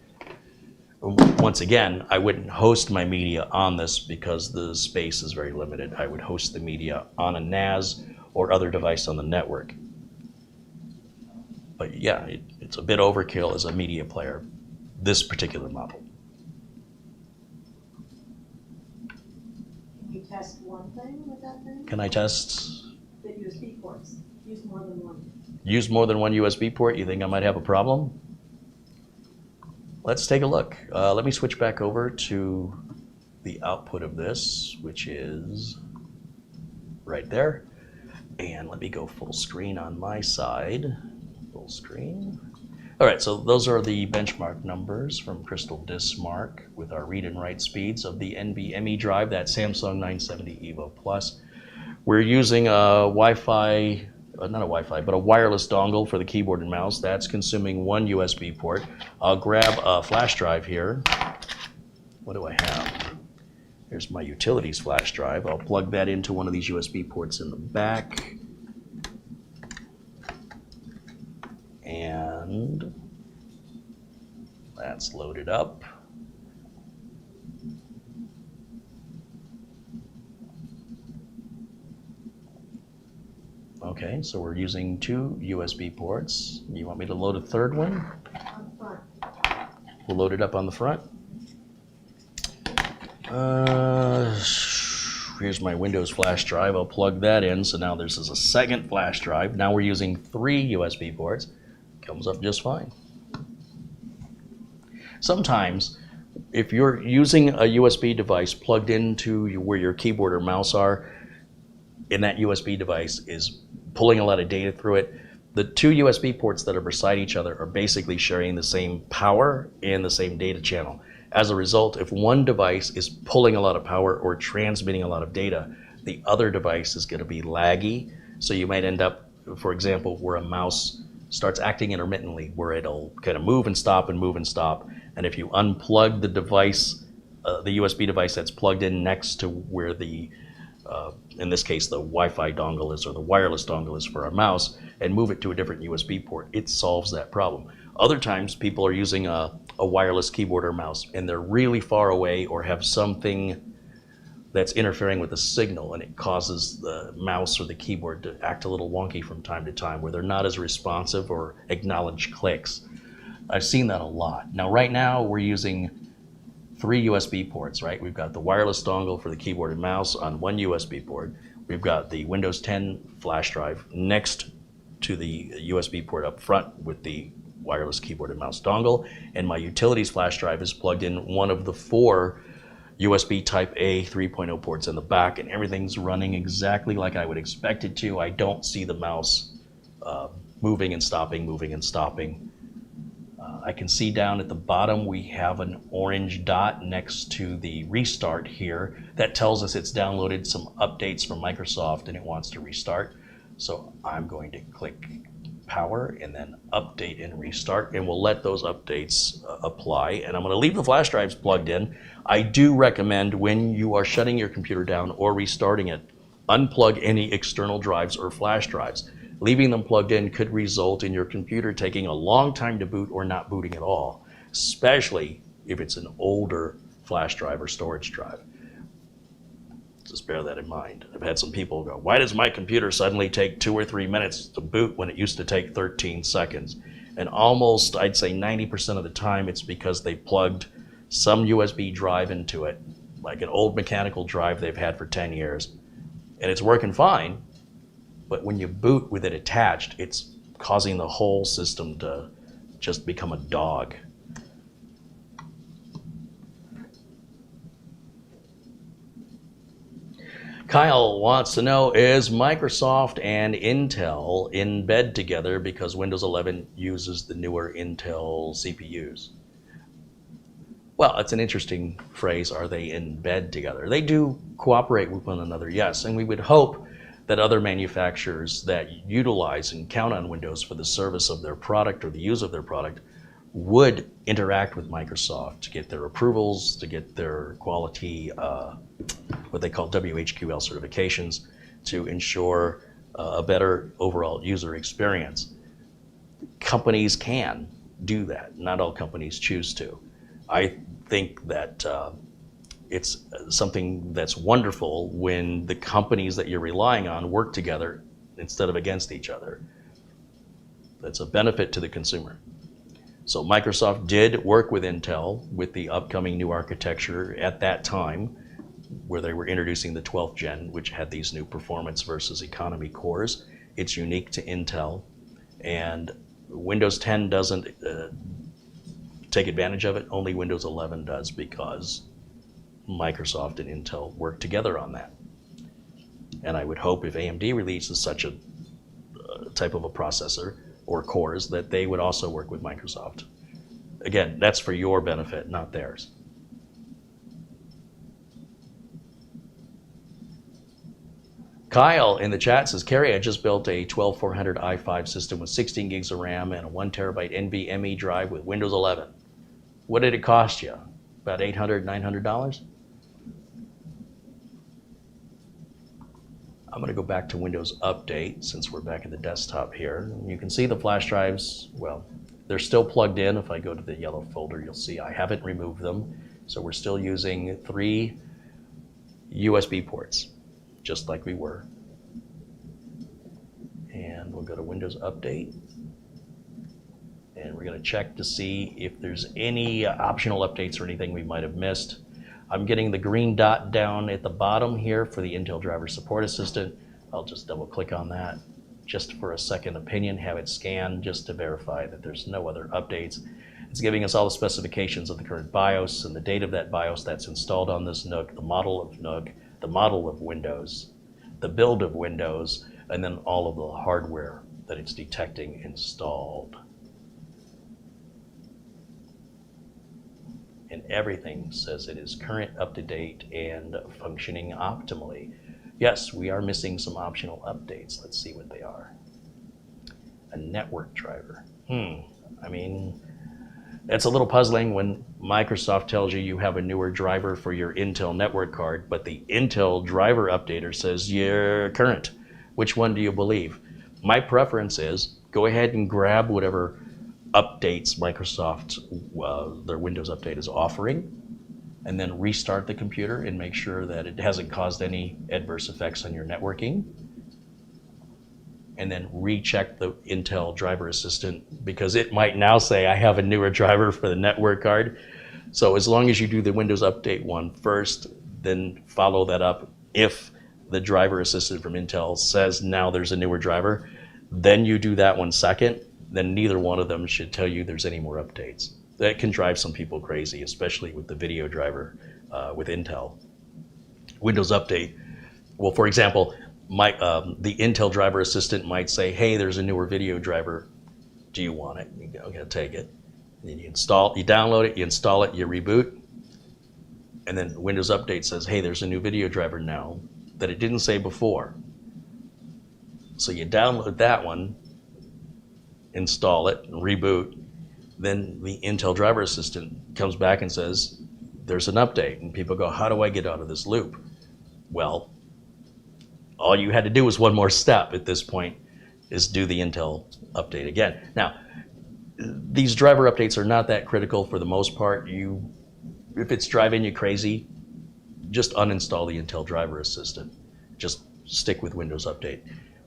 Once again, I wouldn't host my media on this because the space is very limited. I would host the media on a NAS or other device on the network. But yeah, it's a bit overkill as a media player, this particular model. Can you test one thing with that thing? Can I test? The USB ports. Use more than one. Use more than one USB port? You think I might have a problem? Let's take a look. Let me switch back over to the output of this, which is right there. And let me go full screen on my side. Full screen. All right, so those are the benchmark numbers from Crystal Dismark with our read and write speeds of the NVMe drive, that Samsung 970 EVO Plus. We're using a Wi-Fi, not a Wi-Fi, but a wireless dongle for the keyboard and mouse. That's consuming one USB port. I'll grab a flash drive here. What do I have? Here's my utilities flash drive. I'll plug that into one of these USB ports in the back. And that's loaded up. Okay, so we're using two USB ports. You want me to load a third one? On the front. We'll load it up on the front. Here's my Windows flash drive. I'll plug that in. So now this is a second flash drive. Now we're using three USB ports. Comes up just fine. Sometimes, if you're using a USB device plugged into where your keyboard or mouse are, and that USB device is pulling a lot of data through it, the two USB ports that are beside each other are basically sharing the same power and the same data channel. As a result, if one device is pulling a lot of power or transmitting a lot of data, the other device is going to be laggy. So you might end up, for example, where a mouse starts acting intermittently, where it'll kind of move and stop and move and stop. And if you unplug the device, the USB device that's plugged in next to where the in this case, the Wi-Fi dongle is, or the wireless dongle is for our mouse, and move it to a different USB port, it solves that problem. Other times, people are using a wireless keyboard or mouse, and they're really far away or have something that's interfering with the signal, and it causes the mouse or the keyboard to act a little wonky from time to time, where they're not as responsive or acknowledge clicks. I've seen that a lot. Now, right now, we're using three USB ports, right? We've got the wireless dongle for the keyboard and mouse on one USB port. We've got the Windows 10 flash drive next to the USB port up front with the wireless keyboard and mouse dongle. And my utilities flash drive is plugged in one of the four USB Type A 3.0 ports in the back, and everything's running exactly like I would expect it to. I don't see the mouse moving and stopping, moving and stopping. I can see down at the bottom we have an orange dot next to the restart here. That tells us it's downloaded some updates from Microsoft and it wants to restart. So I'm going to click power and then update and restart, and we'll let those updates apply. And I'm going to leave the flash drives plugged in. I do recommend when you are shutting your computer down or restarting it, unplug any external drives or flash drives. Leaving them plugged in could result in your computer taking a long time to boot or not booting at all, especially if it's an older flash drive or storage drive. Just bear that in mind. I've had some people go, why does my computer suddenly take 2 or 3 minutes to boot when it used to take 13 seconds? And almost, I'd say 90% of the time, it's because they plugged some USB drive into it, like an old mechanical drive they've had for 10 years. And it's working fine, but when you boot with it attached, it's causing the whole system to just become a dog. Kyle wants to know, is Microsoft and Intel in bed together because Windows 11 uses the newer Intel CPUs? Well, it's an interesting phrase, are they in bed together? They do cooperate with one another, yes, and we would hope that other manufacturers that utilize and count on Windows for the service of their product or the use of their product would interact with Microsoft to get their approvals, to get their quality, what they call WHQL certifications, to ensure a better overall user experience. Companies can do that. Not all companies choose to. I think that it's something that's wonderful when the companies that you're relying on work together instead of against each other. That's a benefit to the consumer. So Microsoft did work with Intel with the upcoming new architecture at that time, where they were introducing the 12th gen, which had these new performance versus economy cores. It's unique to Intel, and Windows 10 doesn't take advantage of it. Only Windows 11 does, because Microsoft and Intel work together on that. And I would hope if AMD releases such a type of a processor or cores, that they would also work with Microsoft. Again, that's for your benefit, not theirs. Kyle in the chat says, Carrie, I just built a 12400 i5 system with 16 gigs of RAM and a 1 terabyte NVMe drive with Windows 11. What did it cost you? About $800, $900? I'm going to go back to Windows Update since we're back in the desktop here. You can see the flash drives, well, they're still plugged in. If I go to the yellow folder, you'll see I haven't removed them. So we're still using 3 USB ports, just like we were. And we'll go to Windows Update. And we're going to check to see if there's any optional updates or anything we might have missed. I'm getting the green dot down at the bottom here for the Intel Driver Support Assistant. I'll just double click on that just for a second opinion, have it scanned just to verify that there's no other updates. It's giving us all the specifications of the current BIOS and the date of that BIOS that's installed on this NUC, the model of NUC, the model of Windows, the build of Windows, and then all of the hardware that it's detecting installed. And everything says it is current, up to date, and functioning optimally. Yes, we are missing some optional updates. Let's see what they are. A network driver. I mean, it's a little puzzling when Microsoft tells you you have a newer driver for your Intel network card, but the Intel driver updater says you're current. Which one do you believe? My preference is go ahead and grab whatever updates Microsoft, their Windows Update is offering, and then restart the computer and make sure that it hasn't caused any adverse effects on your networking. And then recheck the Intel Driver Assistant, because it might now say I have a newer driver for the network card. So as long as you do the Windows Update one first, then follow that up. If the Driver Assistant from Intel says now there's a newer driver, then you do that one second, then neither one of them should tell you there's any more updates. That can drive some people crazy, especially with the video driver with Intel. Windows Update, well, for example, the Intel Driver Assistant might say, hey, there's a newer video driver. Do you want it? You go, okay, take it. And you download it, you install it, you reboot, and then Windows Update says, hey, there's a new video driver now that it didn't say before. So you download that one, install it, and reboot. Then the Intel Driver Assistant comes back and says, there's an update. And people go, how do I get out of this loop? Well, all you had to do was one more step at this point, is do the Intel update again. Now, these driver updates are not that critical for the most part. If it's driving you crazy, just uninstall the Intel Driver Assistant. Just stick with Windows Update.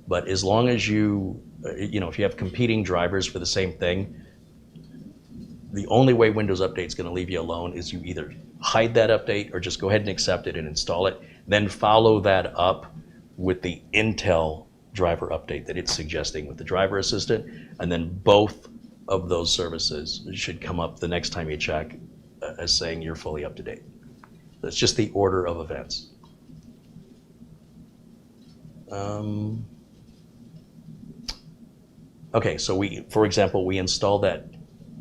But as long as if you have competing drivers for the same thing, the only way Windows Update is going to leave you alone is you either hide that update or just go ahead and accept it and install it, then follow that up with the Intel driver update that it's suggesting with the Driver Assistant, and then both of those services should come up the next time you check as saying you're fully up to date. That's just the order of events. Okay, so for example, we installed that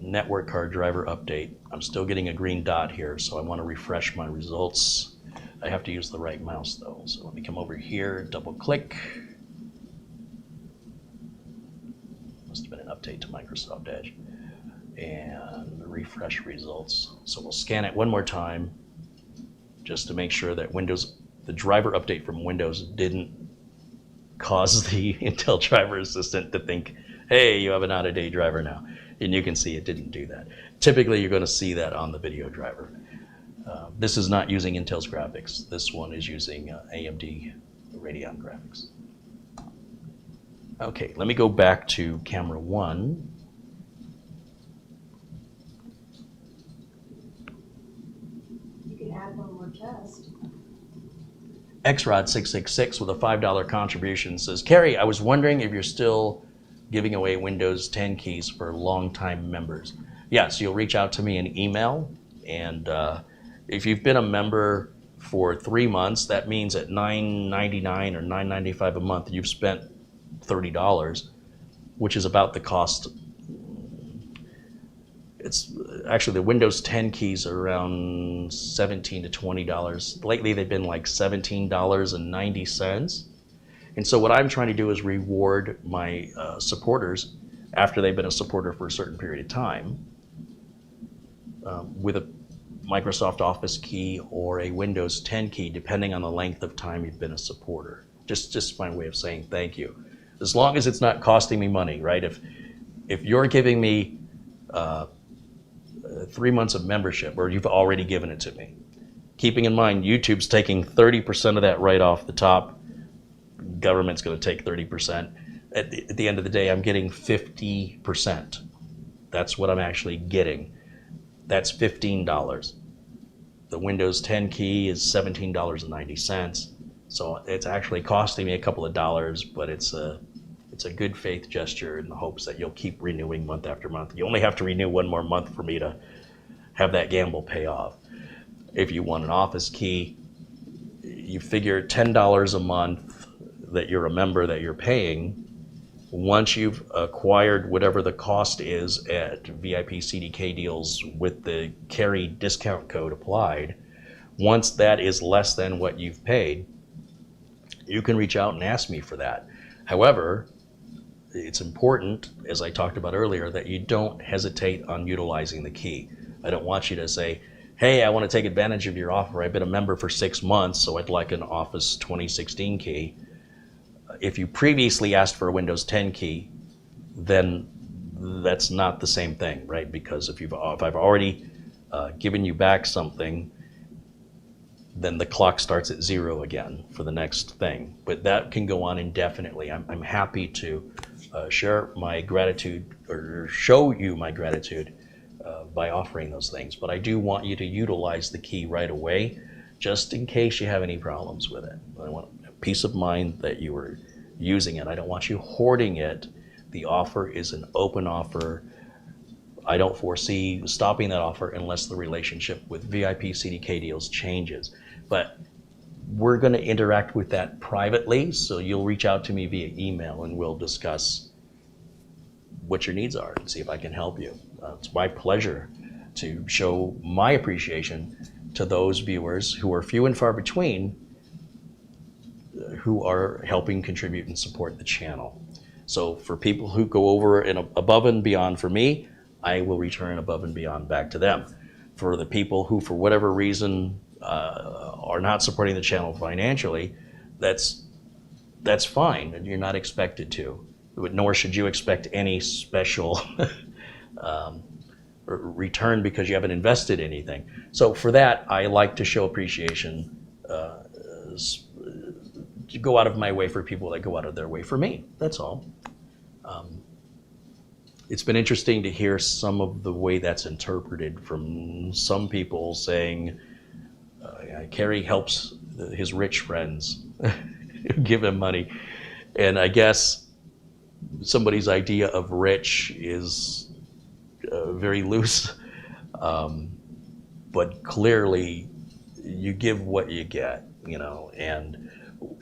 network card driver update. I'm still getting a green dot here, so I want to refresh my results. I have to use the right mouse though, so let me come over here, double click. Must have been an update to Microsoft Edge. And refresh results. So we'll scan it one more time just to make sure that the driver update from Windows didn't cause the Intel Driver Assistant to think, hey, you have an out-of-date driver now. And you can see it didn't do that. Typically, you're going to see that on the video driver. This is not using Intel's graphics. This one is using AMD Radeon graphics. Okay, let me go back to camera 1. You can add one more test. XRod666 with a $5 contribution says, Carrie, I was wondering if you're still giving away Windows 10 keys for longtime members. Yes, you'll reach out to me in email, and if you've been a member for 3 months, that means at $9.99 or $9.95 a month, you've spent $30, which is about the cost. It's actually, the Windows 10 keys are around $17 to $20. Lately, they've been like $17.90. And so what I'm trying to do is reward my supporters after they've been a supporter for a certain period of time with a Microsoft Office key or a Windows 10 key, depending on the length of time you've been a supporter. Just my way of saying thank you. As long as it's not costing me money, right? If you're giving me 3 months of membership, or you've already given it to me, keeping in mind YouTube's taking 30% of that right off the top, government's going to take 30%. At the end of the day, I'm getting 50%. That's what I'm actually getting. That's $15. The Windows 10 key is $17.90. So it's actually costing me a couple of dollars, but it's a good faith gesture in the hopes that you'll keep renewing month after month. You only have to renew one more month for me to have that gamble pay off. If you want an Office key, you figure $10 a month that you're a member that you're paying. Once you've acquired whatever the cost is at VIP CDK deals with the carry discount code applied, once that is less than what you've paid, you can reach out and ask me for that. However, it's important, as I talked about earlier, that you don't hesitate on utilizing the key. I don't want you to say, hey, I want to take advantage of your offer. I've been a member for 6 months, so I'd like an Office 2016 key. If you previously asked for a Windows 10 key, then that's not the same thing, right? Because if I've already given you back something, then the clock starts at 0 again for the next thing. But that can go on indefinitely. I'm happy to share my gratitude or show you my gratitude by offering those things. But I do want you to utilize the key right away, just in case you have any problems with it. I want peace of mind that you were using it. I don't want you hoarding it. The offer is an open offer. I don't foresee stopping that offer unless the relationship with VIP CDK deals changes. But we're going to interact with that privately, so you'll reach out to me via email and we'll discuss what your needs are and see if I can help you. It's my pleasure to show my appreciation to those viewers who are few and far between who are helping contribute and support the channel. So for people who go over and above and beyond for me, I will return above and beyond back to them. For the people who, for whatever reason, are not supporting the channel financially, that's fine, and you're not expected to. Nor should you expect any special return because you haven't invested anything. So for that, I like to show appreciation, to go out of my way for people that go out of their way for me. That's all. It's been interesting to hear some of the way that's interpreted from some people saying, Kerry helps his rich friends give him money. And I guess somebody's idea of rich is very loose, but clearly you give what you get, you know. And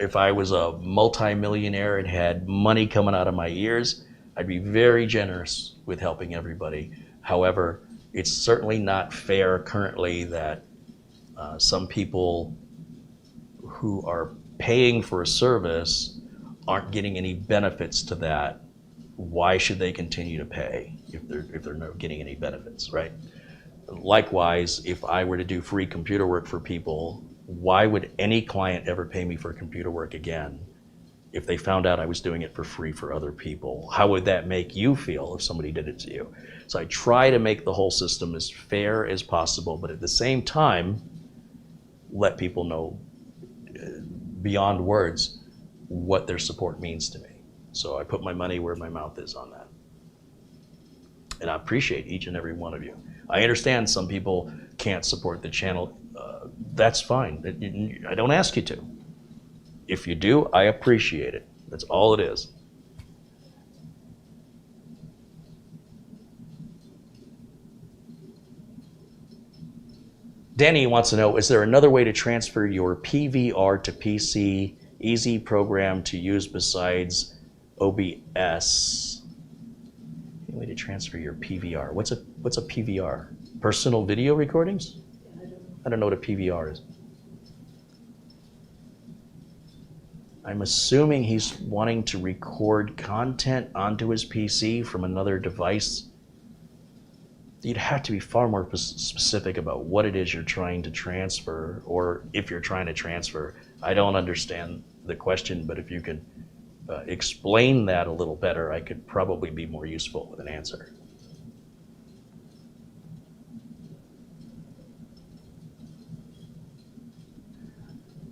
if I was a multi-millionaire and had money coming out of my ears, I'd be very generous with helping everybody. However, it's certainly not fair currently that some people who are paying for a service aren't getting any benefits to that. Why should they continue to pay if they're not getting any benefits, right? Likewise, if I were to do free computer work for people, why would any client ever pay me for computer work again if they found out I was doing it for free for other people? How would that make you feel if somebody did it to you? So I try to make the whole system as fair as possible, but at the same time, let people know beyond words what their support means to me. So I put my money where my mouth is on that. And I appreciate each and every one of you. I understand some people can't support the channel. That's fine. I don't ask you to. If you do, I appreciate it. That's all it is. Danny wants to know, is there another way to transfer your PVR to PC, easy program to use besides OBS? Any way to transfer your PVR? What's a PVR? Personal video recordings? I don't know what a PVR is. I'm assuming he's wanting to record content onto his PC from another device. You'd have to be far more specific about what it is you're trying to transfer, or if you're trying to transfer. I don't understand the question, but if you could explain that a little better, I could probably be more useful with an answer.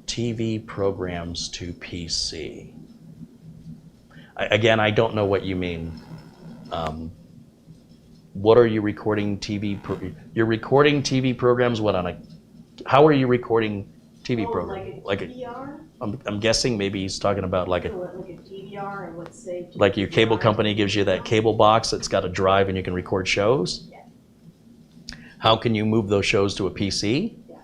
TV programs to PC. Again, I don't know what you mean. What are you recording TV? You're recording TV programs. What on a? How are you recording TV programs? Like a DVR? I'm guessing maybe he's talking about like a DVR, and let's say like your cable company gives you that cable box that's got a drive and you can record shows. Yeah. How can you move those shows to a PC? Yeah.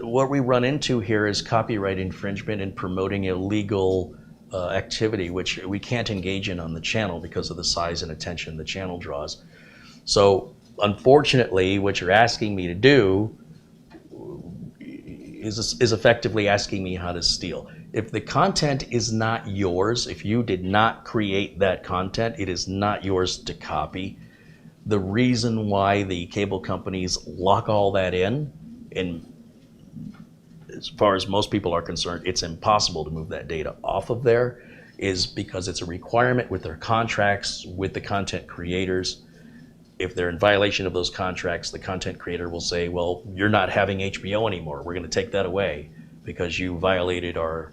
What we run into here is copyright infringement and promoting illegal activity, which we can't engage in on the channel because of the size and attention the channel draws. So unfortunately, what you're asking me to do is effectively asking me how to steal. If the content is not yours, if you did not create that content, it is not yours to copy. The reason why the cable companies lock all that in, and as far as most people are concerned, it's impossible to move that data off of there, is because it's a requirement with their contracts with the content creators. If they're in violation of those contracts, the content creator will say, well, you're not having HBO anymore. We're going to take that away because you violated our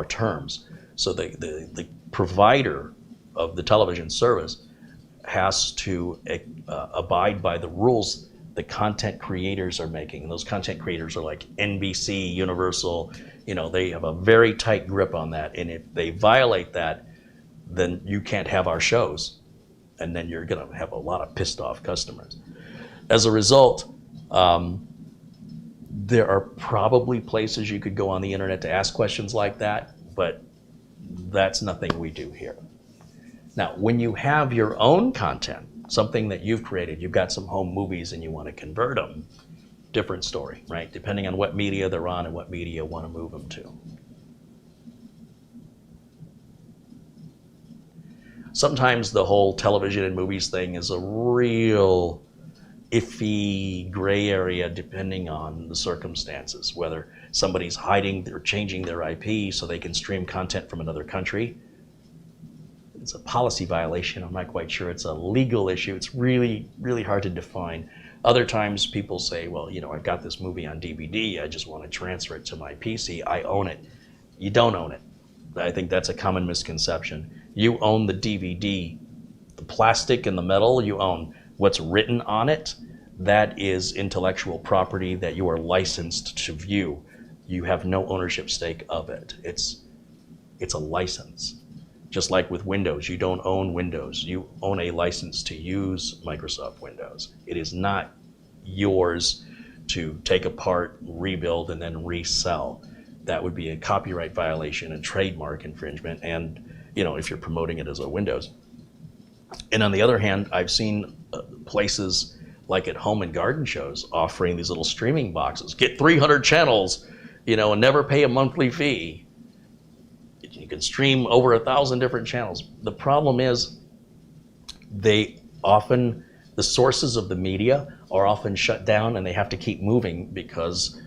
terms. So the provider of the television service has to abide by the rules the content creators are making. And those content creators are like NBC, Universal, they have a very tight grip on that. And if they violate that, then you can't have our shows. And then you're gonna have a lot of pissed off customers. As a result, there are probably places you could go on the internet to ask questions like that, but that's nothing we do here. Now, when you have your own content, something that you've created, you've got some home movies and you want to convert them, different story, right? Depending on what media they're on and what media you want to move them to. Sometimes the whole television and movies thing is a real iffy gray area depending on the circumstances, whether somebody's hiding or changing their IP so they can stream content from another country. It's a policy violation. I'm not quite sure it's a legal issue. It's really, really hard to define. Other times people say, well, you know, I've got this movie on DVD. I just want to transfer it to my PC. I own it. You don't own it. I think that's a common misconception. You own the DVD. The plastic and the metal you own. What's written on it, that is intellectual property that you are licensed to view. You have no ownership stake of it. It's a license. Just like with Windows, you don't own Windows. You own a license to use Microsoft Windows. It is not yours to take apart, rebuild, and then resell. That would be a copyright violation and trademark infringement, and you know, if you're promoting it as a Windows. And on the other hand, I've seen places like at home and garden shows offering these little streaming boxes. Get 300 channels, you know, and never pay a monthly fee. You can stream over 1,000 different channels. The problem is the sources of the media are often shut down and they have to keep moving because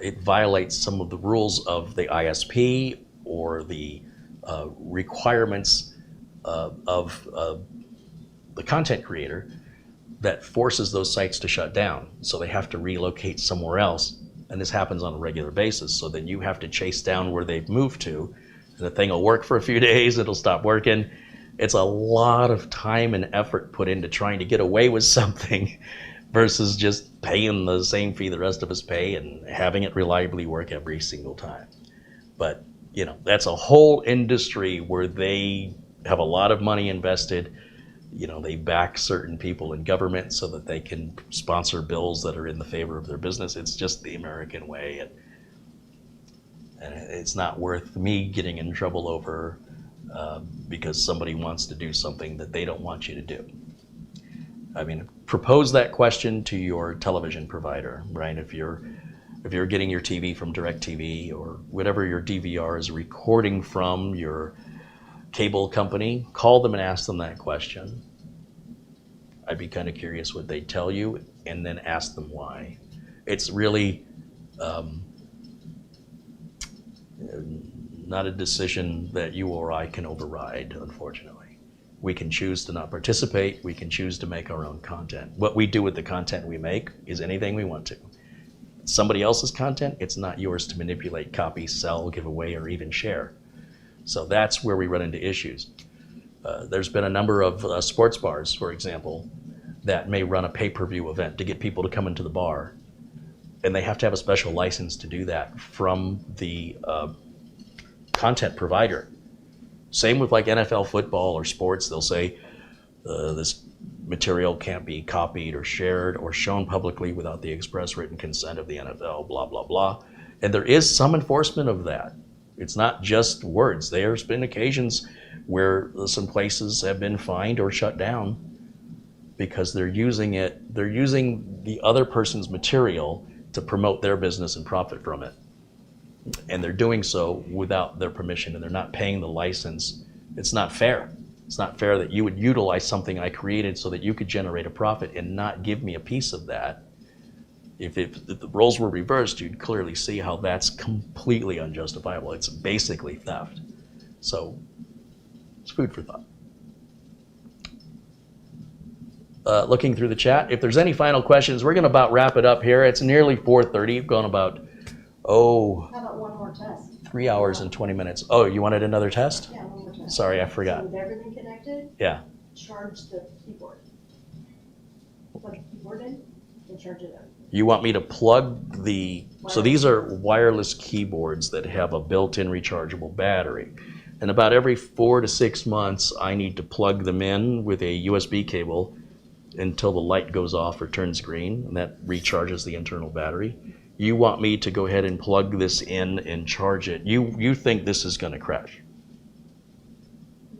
it violates some of the rules of the ISP or the requirements of the content creator that forces those sites to shut down. So they have to relocate somewhere else. And this happens on a regular basis. So then you have to chase down where they've moved to. The thing will work for a few days, it'll stop working. It's a lot of time and effort put into trying to get away with something versus just paying the same fee the rest of us pay and having it reliably work every single time. But you know, that's a whole industry where they have a lot of money invested. You know, they back certain people in government so that they can sponsor bills that are in the favor of their business. It's just the American way. And it's not worth me getting in trouble over because somebody wants to do something that they don't want you to do. I mean, propose that question to your television provider, right? If you're getting your TV from DirecTV or whatever your DVR is recording from your cable company, call them and ask them that question. I'd be kind of curious what they tell you and then ask them why. It's really not a decision that you or I can override, unfortunately. We can choose to not participate. We can choose to make our own content. What we do with the content we make is anything we want to. Somebody else's content, it's not yours to manipulate, copy, sell, give away, or even share. So that's where we run into issues. There's been a number of sports bars, for example, that may run a pay-per-view event to get people to come into the bar. And they have to have a special license to do that from the content provider. Same with like NFL football or sports. They'll say this material can't be copied or shared or shown publicly without the express written consent of the NFL, blah, blah, blah. And there is some enforcement of that. It's not just words. There's been occasions where some places have been fined or shut down because they're using the other person's material to promote their business and profit from it. And they're doing so without their permission and they're not paying the license. It's not fair. It's not fair that you would utilize something I created so that you could generate a profit and not give me a piece of that. If the roles were reversed, you'd clearly see how that's completely unjustifiable. It's basically theft. So it's food for thought. Looking through the chat, if there's any final questions, we're gonna about wrap it up here. It's nearly 4:30. We've gone about, How about one more test? 3 hours and 20 minutes. Oh, you wanted another test? Yeah, one more test. Sorry, I forgot. So with everything connected, Yeah. charge the keyboard. Plug the keyboard in and charge it up. You want me to plug so these are wireless keyboards that have a built-in rechargeable battery. And about every 4 to 6 months, I need to plug them in with a USB cable until the light goes off or turns green, and that recharges the internal battery. You want me to go ahead and plug this in and charge it. You think this is gonna crash?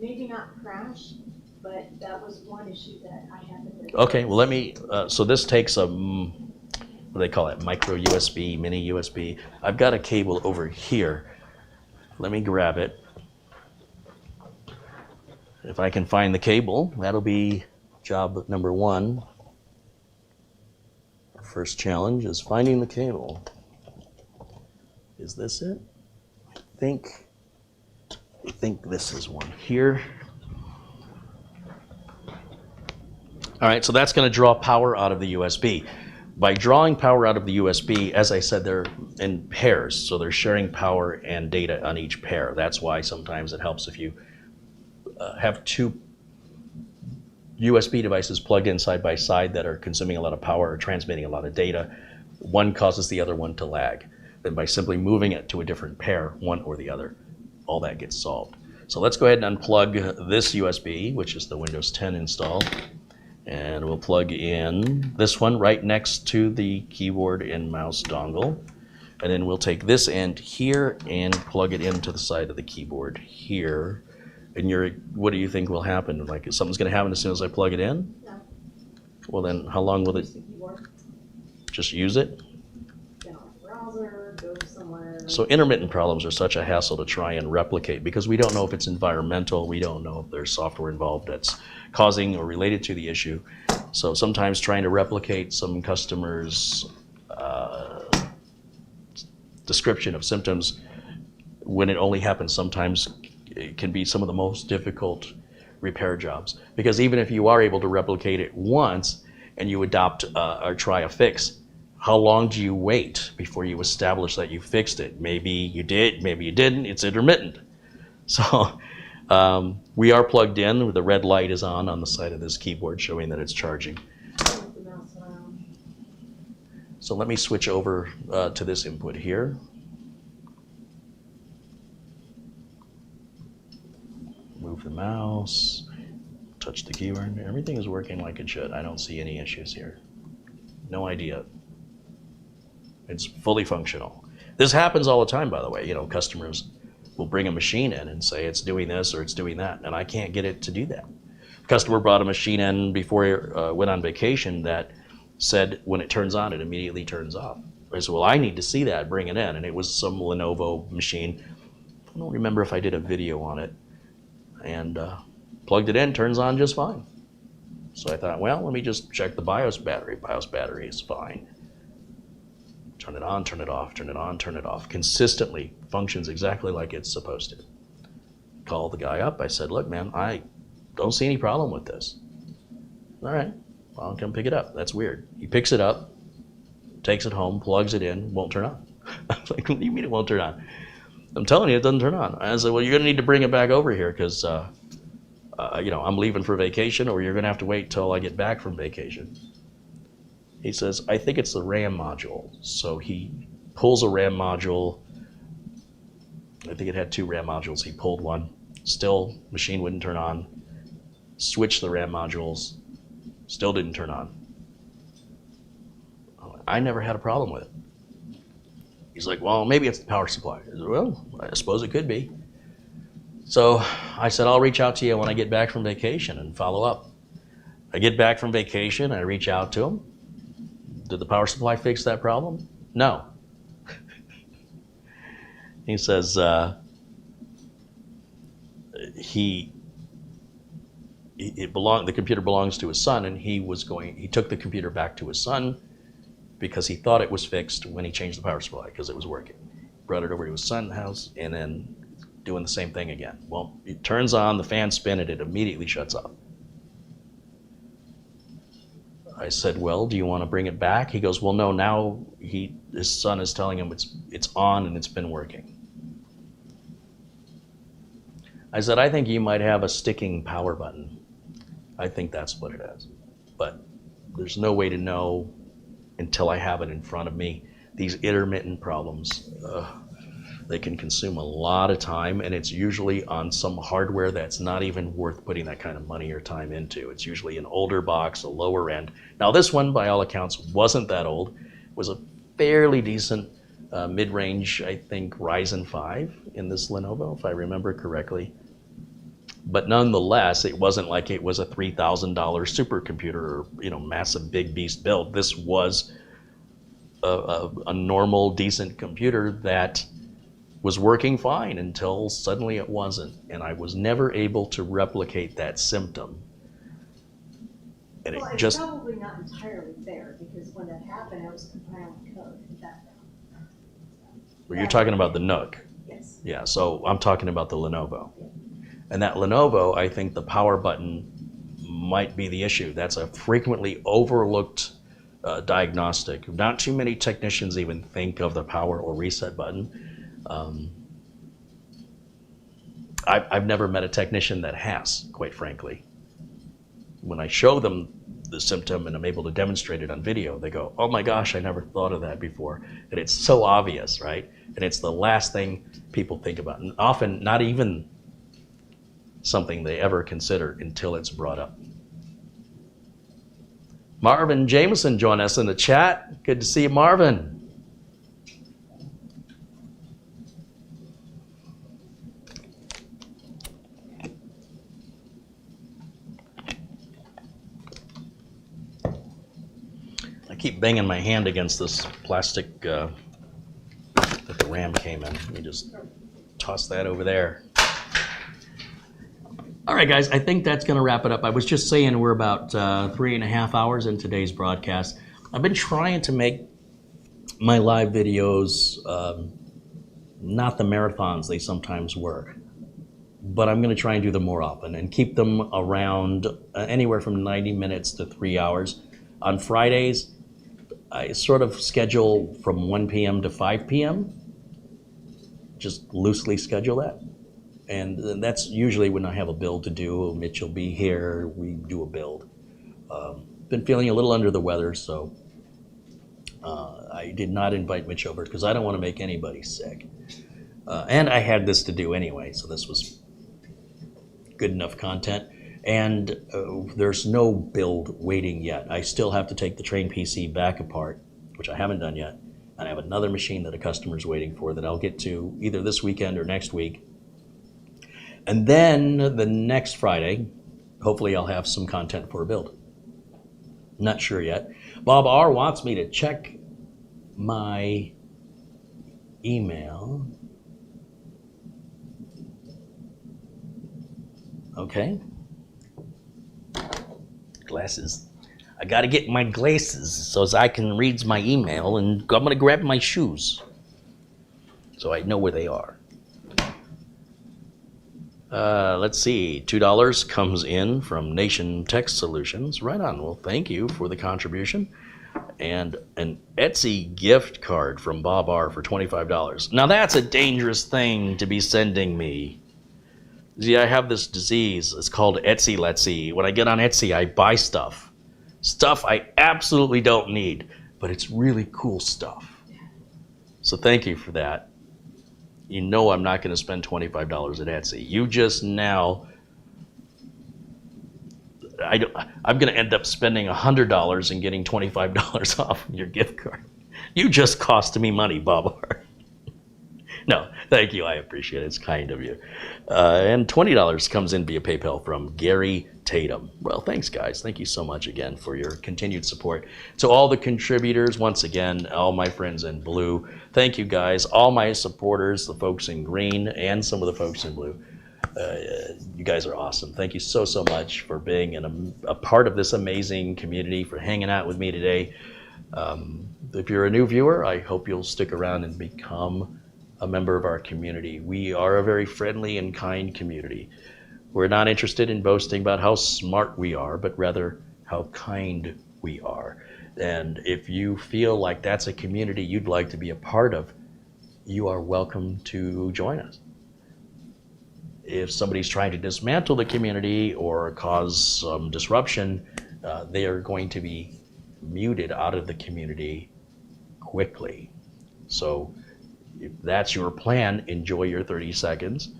maybe not crash, but that was one issue that I had with it. Okay, well let me, so this takes a, what do they call it, micro USB, mini USB. I've got a cable over here. Let me grab it. If I can find the cable, that'll be job number one. Our first challenge is finding the cable. Is this it? I think this is one here. All right, so that's going to draw power out of the USB. By drawing power out of the USB, as I said, they're in pairs, so they're sharing power and data on each pair. That's why sometimes it helps if you have two USB devices plugged in side by side that are consuming a lot of power or transmitting a lot of data. One causes the other one to lag. Then by simply moving it to a different pair, one or the other, all that gets solved. So let's go ahead and unplug this USB, which is the Windows 10 install. And we'll plug in this one right next to the keyboard and mouse dongle. And then we'll take this end here and plug it into the side of the keyboard here. And what do you think will happen? Like, is something's going to happen as soon as I plug it in? No. Well, then how long will it? Just use it? Get on a browser, go somewhere. So intermittent problems are such a hassle to try and replicate because we don't know if it's environmental. We don't know if there's software involved that's causing or related to the issue. So sometimes trying to replicate some customer's description of symptoms when it only happens sometimes, it can be some of the most difficult repair jobs. Because even if you are able to replicate it once and you adopt or try a fix, how long do you wait before you establish that you fixed it? Maybe you did, maybe you didn't, it's intermittent. So we are plugged in, the red light is on the side of this keyboard showing that it's charging. So let me switch over to this input here. Move the mouse, touch the keyboard, everything is working like it should. I don't see any issues here. No idea. It's fully functional. This happens all the time, by the way. You know, customers will bring a machine in and say it's doing this or it's doing that, and I can't get it to do that. Customer brought a machine in before he went on vacation that said when it turns on, it immediately turns off. I said, well, I need to see that, bring it in. And it was some Lenovo machine. I don't remember if I did a video on it. And plugged it in, turns on just fine. So I thought, well, let me just check the BIOS battery. BIOS battery is fine. Turn it on, turn it off, turn it on, turn it off. Consistently functions exactly like it's supposed to. Called the guy up. I said, look, man, I don't see any problem with this. All right, well, I'll come pick it up. That's weird. He picks it up, takes it home, plugs it in, won't turn on. I was like, what do you mean it won't turn on? I'm telling you, it doesn't turn on. I said, well, you're going to need to bring it back over here because, you know, I'm leaving for vacation, or you're going to have to wait till I get back from vacation. He says, I think it's the RAM module. So he pulls a RAM module. I think it had 2 RAM modules. He pulled one. Still, machine wouldn't turn on. Switched the RAM modules. Still didn't turn on. I never had a problem with it. He's like, well, maybe it's the power supply. I said, well, I suppose it could be. So I said, I'll reach out to you when I get back from vacation and follow up. I get back from vacation, I reach out to him. Did the power supply fix that problem? No. He says the computer belongs to his son, and he took the computer back to his son because he thought it was fixed when he changed the power supply because it was working. Brought it over to his son's house and then doing the same thing again. Well, it turns on, the fan spin, and it immediately shuts off. I said, well, do you want to bring it back? He goes, well, no, now his son is telling him it's on and it's been working. I said, I think you might have a sticking power button. I think that's what it is. But there's no way to know until I have it in front of me. These intermittent problems, they can consume a lot of time, and it's usually on some hardware that's not even worth putting that kind of money or time into. It's usually an older box, a lower end. Now this one, by all accounts, wasn't that old. It was a fairly decent mid-range, I think, Ryzen 5 in this Lenovo, if I remember correctly. But nonetheless, it wasn't like it was a $3,000 supercomputer or, you know, massive big beast build. This was a normal, decent computer that was working fine until suddenly it wasn't. And I was never able to replicate that symptom. And Well, it it's just, probably not entirely fair, because when that happened, I was compiling code in the background. well, you're talking about the NUC. Yes. Yeah, so I'm talking about the Lenovo. And that Lenovo, I think the power button might be the issue. That's a frequently overlooked diagnostic. Not too many technicians even think of the power or reset button. I've never met a technician that has, quite frankly. When I show them the symptom and I'm able to demonstrate it on video, they go, oh my gosh, I never thought of that before. And it's so obvious, right? And it's the last thing people think about. And often not even something they ever consider until it's brought up. Marvin Jameson joined us in the chat. Good to see you, Marvin. I keep banging my hand against this plastic that the RAM came in. Let me just toss that over there. All right, guys, I think that's going to wrap it up. I was just saying we're about 3.5 hours in today's broadcast. I've been trying to make my live videos not the marathons they sometimes were, but I'm going to try and do them more often and keep them around anywhere from 90 minutes to 3 hours. On Fridays, I sort of schedule from 1 p.m. to 5 p.m. Just loosely schedule that. And that's usually when I have a build to do. Mitch will be here, we do a build. Been feeling a little under the weather, so I did not invite Mitch over because I don't want to make anybody sick. And I had this to do anyway, so this was good enough content. And there's no build waiting yet. I still have to take the Train PC back apart, which I haven't done yet. And I have another machine that a customer's waiting for that I'll get to either this weekend or next week. And then the next Friday, hopefully I'll have some content for a build. Not sure yet. Bob R wants me to check my email. Okay. Glasses. I gotta get my glasses so as I can read my email, and I'm gonna grab my shoes so I know where they are. Let's see, $2 comes in from Nation Tech Solutions. Right on. Well, thank you for the contribution. And an Etsy gift card from Bob R for $25. Now that's a dangerous thing to be sending me. See, I have this disease. It's called Etsy Letsy. When I get on Etsy, I buy stuff. Stuff I absolutely don't need, but it's really cool stuff. So thank you for that. You know I'm not going to spend $25 at Etsy. You just now, I'm going to end up spending $100 and getting $25 off your gift card. You just cost me money, Bob R. No, thank you. I appreciate it. It's kind of you. And $20 comes in via PayPal from Gary Tatum. Well, thanks, guys. Thank you so much again for your continued support. To all the contributors, once again, all my friends in blue, thank you, guys. All my supporters, the folks in green and some of the folks in blue. You guys are awesome. Thank you so, so much for being a part of this amazing community, for hanging out with me today. If you're a new viewer, I hope you'll stick around and become a member of our community. We are a very friendly and kind community. We're not interested in boasting about how smart we are, but rather how kind we are. And if you feel like that's a community you'd like to be a part of, you are welcome to join us. If somebody's trying to dismantle the community or cause some disruption, they are going to be muted out of the community quickly. So if that's your plan, enjoy your 30 seconds.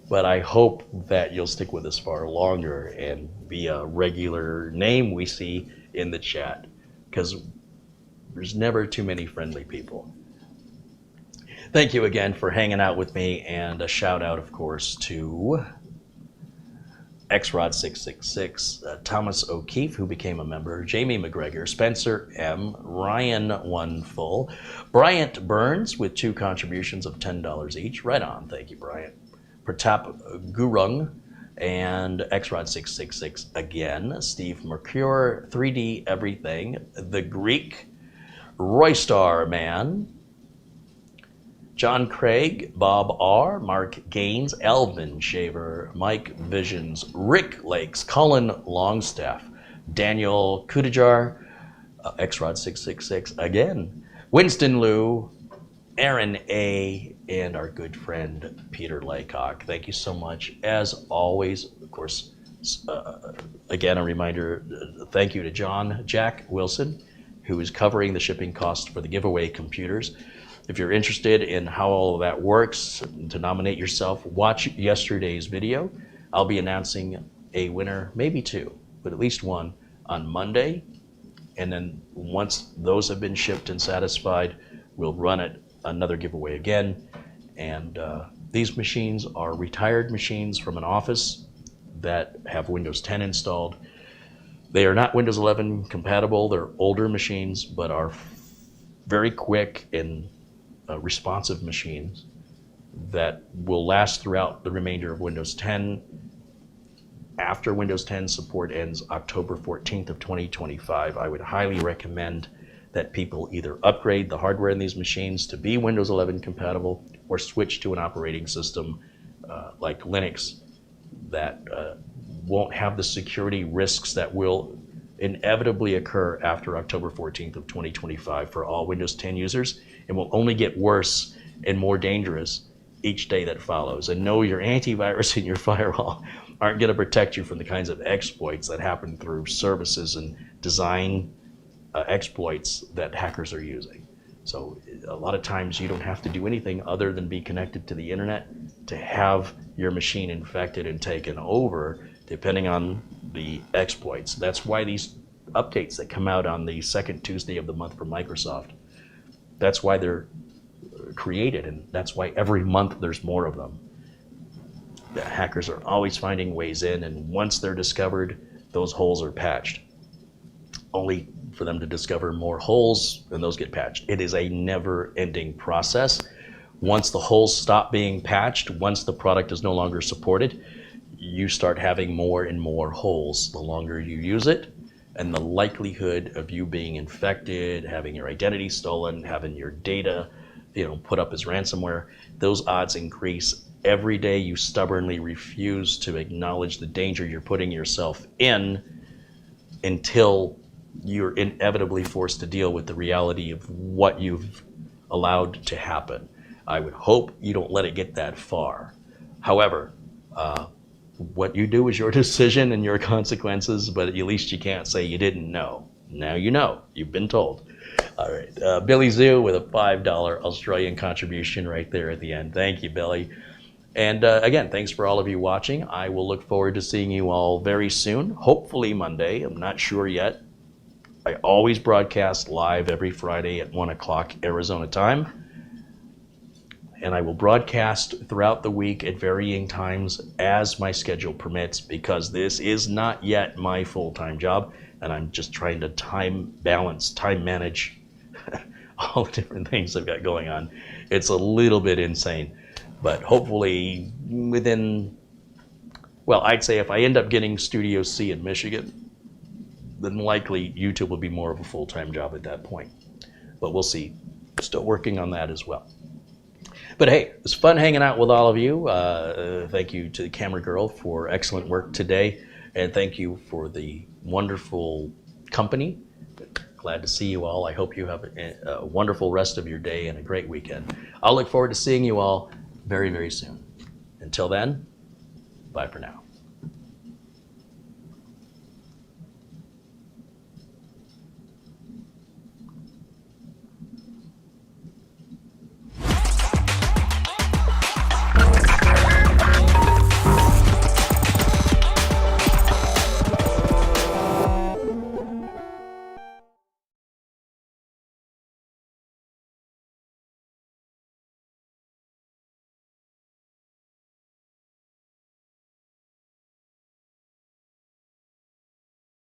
But I hope that you'll stick with us far longer and be a regular name we see in the chat, because there's never too many friendly people. Thank you again for hanging out with me, and a shout out, of course, to XRod666, Thomas O'Keefe, who became a member, Jamie McGregor, Spencer M, Ryan One Full, Bryant Burns with 2 contributions of $10 each. Right on, thank you, Bryant. Pratap Gurung and XRod666 again, Steve Mercure, 3D Everything, The Greek, Roystar Man, John Craig, Bob R, Mark Gaines, Elvin Shaver, Mike Visions, Rick Lakes, Colin Longstaff, Daniel Kudajar, XRod666 again, Winston Liu, Aaron A, and our good friend Peter Laycock. Thank you so much. As always, of course, again, a reminder, thank you to Jack Wilson, who is covering the shipping costs for the giveaway computers. If you're interested in how all of that works, to nominate yourself, watch yesterday's video. I'll be announcing a winner, maybe 2, but at least 1 on Monday. And then once those have been shipped and satisfied, we'll run it another giveaway again. And these machines are retired machines from an office that have Windows 10 installed. They are not Windows 11 compatible. They're older machines, but are very quick and responsive machines that will last throughout the remainder of Windows 10. After Windows 10 support ends October 14th of 2025, I would highly recommend that people either upgrade the hardware in these machines to be Windows 11 compatible or switch to an operating system like Linux that won't have the security risks that will inevitably occur after October 14th of 2025 for all Windows 10 users, and will only get worse and more dangerous each day that follows. And no, your antivirus and your firewall aren't going to protect you from the kinds of exploits that happen through services and design exploits that hackers are using. So a lot of times you don't have to do anything other than be connected to the internet to have your machine infected and taken over, depending on the exploits. That's why these updates that come out on the second Tuesday of the month from Microsoft, that's why they're created, and that's why every month there's more of them. The hackers are always finding ways in, and once they're discovered, those holes are patched. Only for them to discover more holes, and those get patched. It is a never-ending process. Once the holes stop being patched, once the product is no longer supported, you start having more and more holes the longer you use it, and the likelihood of you being infected, having your identity stolen, having your data, put up as ransomware, those odds increase every day you stubbornly refuse to acknowledge the danger you're putting yourself in until you're inevitably forced to deal with the reality of what you've allowed to happen. I would hope you don't let it get that far. However, what you do is your decision and your consequences, but at least you can't say you didn't know. Now you know. You've been told. All right. Billy Zoo with a $5 Australian contribution right there at the end. Thank you, Billy. And again, thanks for all of you watching. I will look forward to seeing you all very soon, hopefully Monday. I'm not sure yet. I always broadcast live every Friday at 1 o'clock Arizona time. And I will broadcast throughout the week at varying times as my schedule permits, because this is not yet my full-time job, and I'm just trying to time manage all the different things I've got going on. It's a little bit insane, but hopefully within, well, I'd say if I end up getting Studio C in Michigan, then likely YouTube will be more of a full-time job at that point. But we'll see. Still working on that as well. But hey, it was fun hanging out with all of you. Thank you to the camera girl for excellent work today. And thank you for the wonderful company. Glad to see you all. I hope you have a wonderful rest of your day and a great weekend. I'll look forward to seeing you all very, very soon. Until then, bye for now.